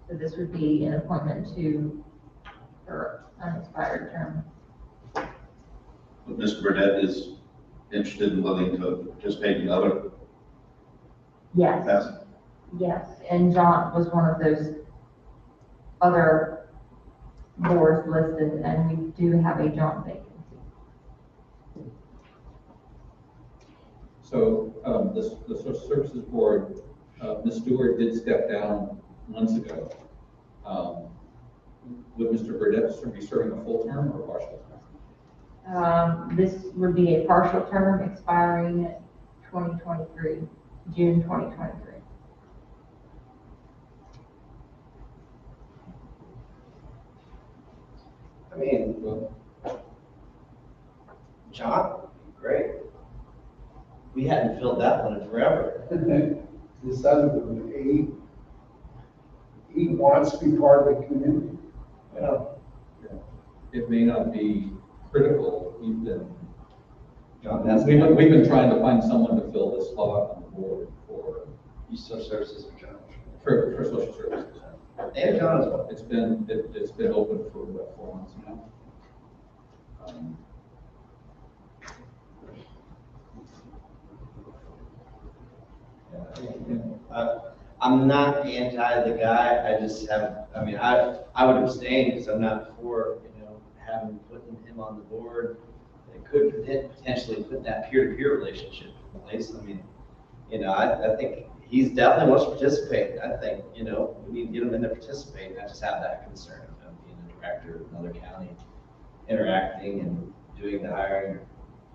So this would be an appointment to her unexpired term. But Mr. Burdette is interested and willing to participate in other Yes, capacity. yes, and John was one of those other boards listed, and we do have a John vacancy. So, the Social Services Board, Ms. Stewart did step down months ago. Would Mr. Burdette be serving a full term or a partial term? This would be a partial term expiring 2023, June 2023. I mean, John, great. We hadn't filled that one in forever. This other one, he wants to be part of the community. Well, It may not be critical, we've been John, we've been trying to find someone to fill this slot on the board for social services are John. for social services. And John as well. It's been open for about 4 months now. I'm not anti the guy, I just have, I mean, I would abstain because I'm not for, having putting him on the board. It could potentially put that peer-to-peer relationship in place. I mean, I think he's definitely wants to participate. I think, we need to get him in to participate. I just have that concern of being a director of another county, interacting and doing the hiring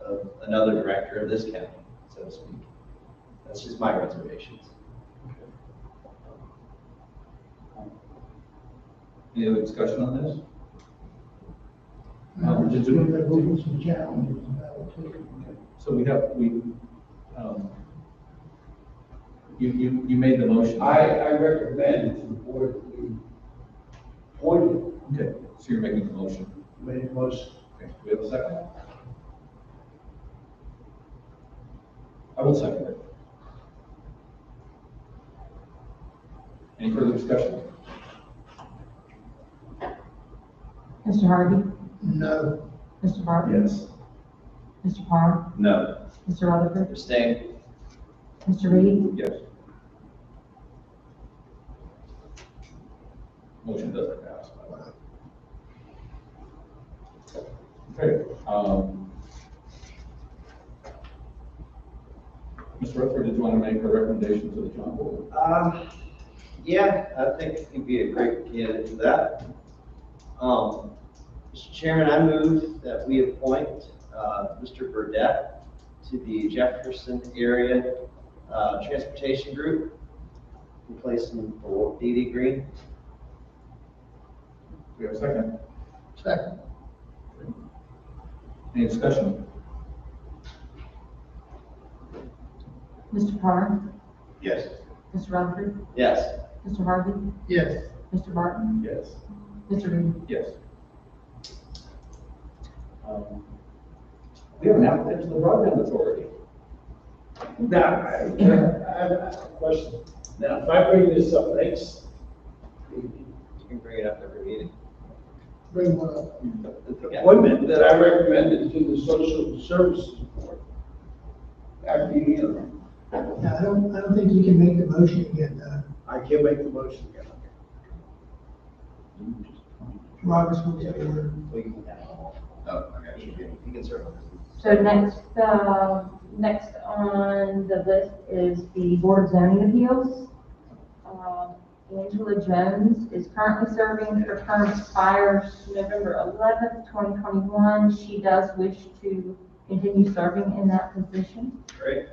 of another director of this county, so to speak. That's just my reservations. Any other discussion on this? There's some challenges about it too. So you made the motion. I recommend to the board that we appoint him. Okay, so you're making the motion. Made a motion. Okay, do we have a second? I will second it. Any further discussion? Mr. Harvey? No. Mr. Barton? Yes. Mr. Parr? No. Mr. Rutherford? Abstain. Mr. Reed? Yes. Motion doesn't pass. Okay, Mr. Rutherford, did you want to make a recommendation to the John Board? Yeah, I think he'd be a great candidate for that. Mr. Chairman, I move that we appoint Mr. Burdette to the Jefferson Area Transportation Group, replacing Dee Dee Green. Do we have a second? Second. Any discussion? Mr. Parr? Yes. Mr. Rutherford? Yes. Mr. Harvey? Yes. Mr. Barton? Yes. Mr. Reed? Yes. We have an applicant to the Broadband Authority. Now, I have a question. Now, if I bring this up next, You can bring it up every meeting. bring one up. Yeah. Appointment that I recommended to the Social Services Board. After you hear them. Yeah, I don't think you can make the motion again, I can't make the motion again. Robert's rules of order. Oh, okay. You can serve on this. So next on the list is the Board of Zoning Appeals. Angela Jones is currently serving. Her term expires November 11th, 2021. She does wish to continue serving in that position. Great.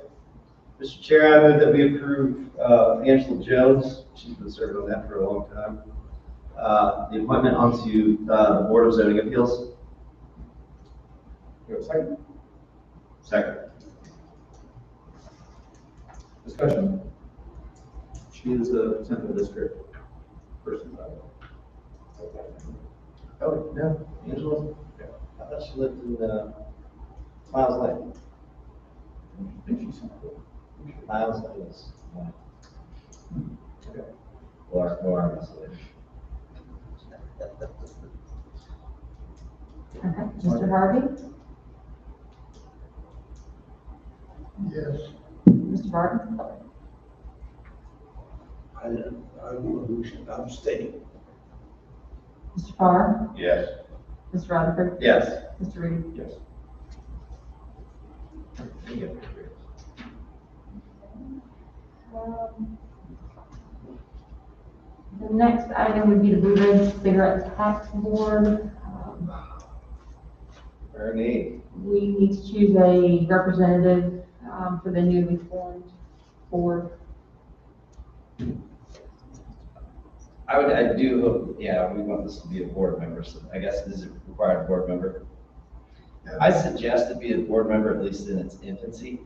Mr. Chair, I move that we approve Angela Jones. She's been serving on that for a long time. The appointment onto the Board of Zoning Appeals. Do we have a second? Second. Discussion? She is a Central District person, by the way. Oh, no, Angela? I thought she lived in Miles Lane. I think she's Central. Miles Lane is. Okay. Laura Russell. Okay, Mr. Harvey? Yes. Mr. Barton? I will abstain. Mr. Farr? Yes. Mr. Rutherford? Yes. Mr. Reed? Yes. The next item would be the Blue Ridge Cigarette Tax Board. Ernie? We need to choose a representative, for the newly formed board. I do hope, yeah, we want this to be a board member, so I guess this is a required board member. I suggest it be a board member, at least in its infancy.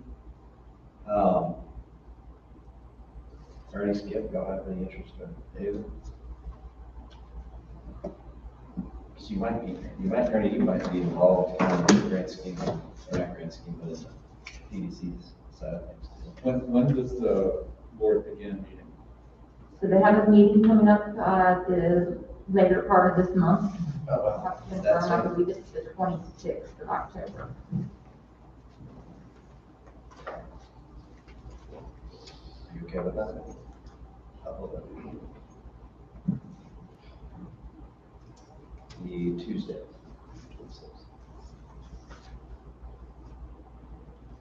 Ernie, Skip, y'all have any interest in David? Because you might, Ernie, you might be involved in the grant scheme, or not grant scheme, but in the PDC's side of things. When does the board begin meeting? So they have a meeting coming up, the later part of this month. Oh, wow. Have to That's confirm, I it. believe it's the 26th of October. Are you okay with that? I'll hold that. The Tuesday. 26th.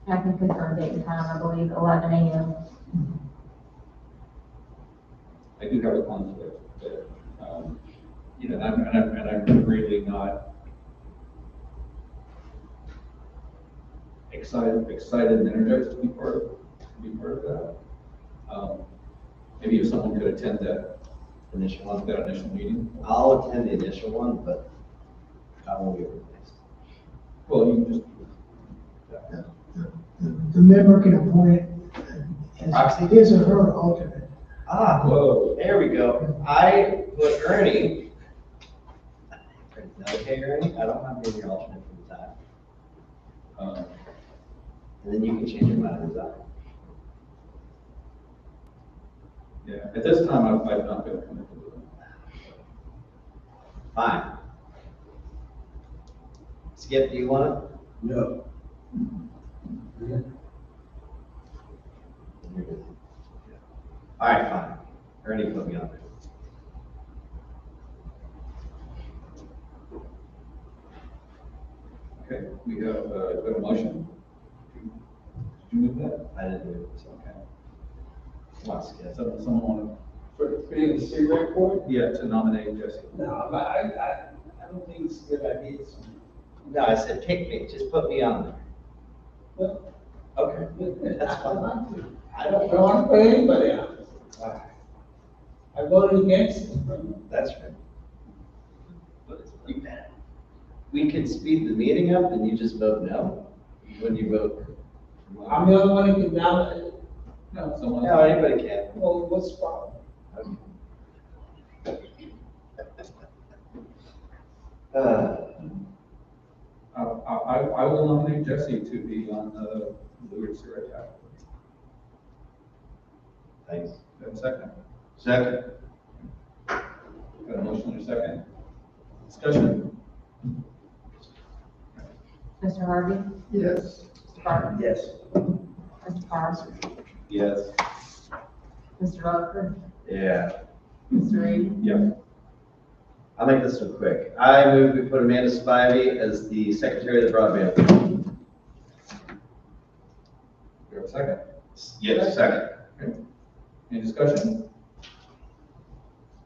I can confirm date and time, I believe 11 a.m. I do have a conflict, but, and I'm really not excited and energized to be part of that. Maybe if someone could attend that initial meeting. I'll attend the initial one, but I won't be replaced. Well, you can just. The member can appoint, his or her alternate. Ah, whoa, there we go. I put Ernie. Okay, Ernie, I don't have to be your alternate for the time. And then you can change your mind and resign. Yeah, at this time, I'm not going to commit to it. Fine. Skip, do you want it? No. All right, fine. Ernie put me on there. Okay, we have a motion. Did you move that? I didn't do it, so okay. Come on, Skip. Someone want For being the cigarette board? to, to nominate Jesse? No, I don't think it's a good idea. No, I said pick me, just put me on there. Well, Okay, that's I fine. want to. I don't don't want to put anybody on. All right, I voted against it. that's right. But it's pretty bad. We could speed the meeting up and you just vote no when you vote. I'm the only one who can nominate. No, someone. No, anybody can. Well, what's the problem? I will nominate Jesse to be on the Blue Ridge Cigarette Task Force. Thanks. Do I have a second? Second. Got a motion and a second. Discussion? Mr. Harvey? Yes. Mr. Barton? Yes. Mr. Farr? Yes. Mr. Rutherford? Yeah. Mr. Reed? Yeah. I'll make this one quick. I move we put Amanda Spivey as the secretary of the broadband. Do you have a second? Yes, second. Okay. Any discussion?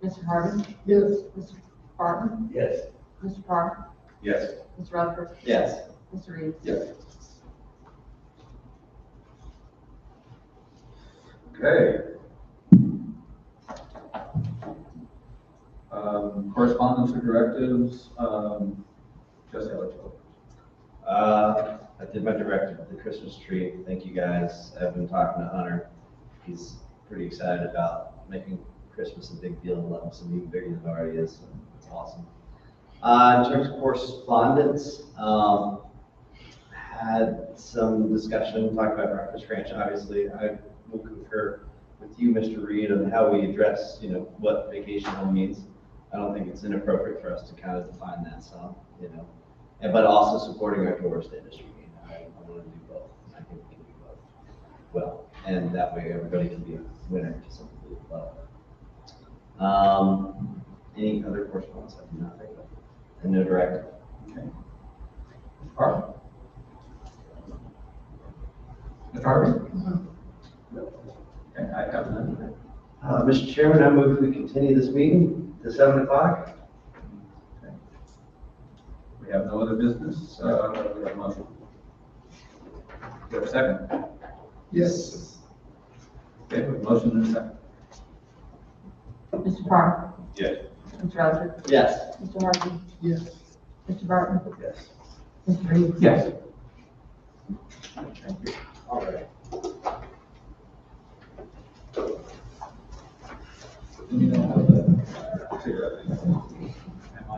Mr. Harvey? Yes. Mr. Barton? Yes. Mr. Farr? Yes. Mr. Rutherford? Yes. Mr. Reed? Yes. Okay. Correspondence or directives, Jesse, I'll let you go. I did my directive with the Christmas tree. Thank you guys. I've been talking to Hunter. He's pretty excited about making Christmas a big deal and letting some even bigger than it already is. So it's awesome. In terms of correspondence, had some discussion, talked about Breakfast Ranch. Obviously, I will concur with you, Mr. Reed, on how we address, what vacation home means. I don't think it's inappropriate for us to kind of define that some, but also supporting our tourist industry. I want to do both. I think we can do both well, and that way everybody can be a winner to some level. Any other correspondence? I do not think of. And no directive. Okay. Harvey? Mr. Harvey? Okay, I have none. Mr. Chairman, I move we continue this meeting to 7 o'clock. Okay. We have no other business. We have a motion. Do you have a second? Yes. Okay, we have a motion and a second. Mr. Parker? Yes. Mr. Rogers? Yes. Mr. Harvey? Yes. Mr. Barton? Yes. Mr. Reed? Yes. All right. You know how to figure out. Am I?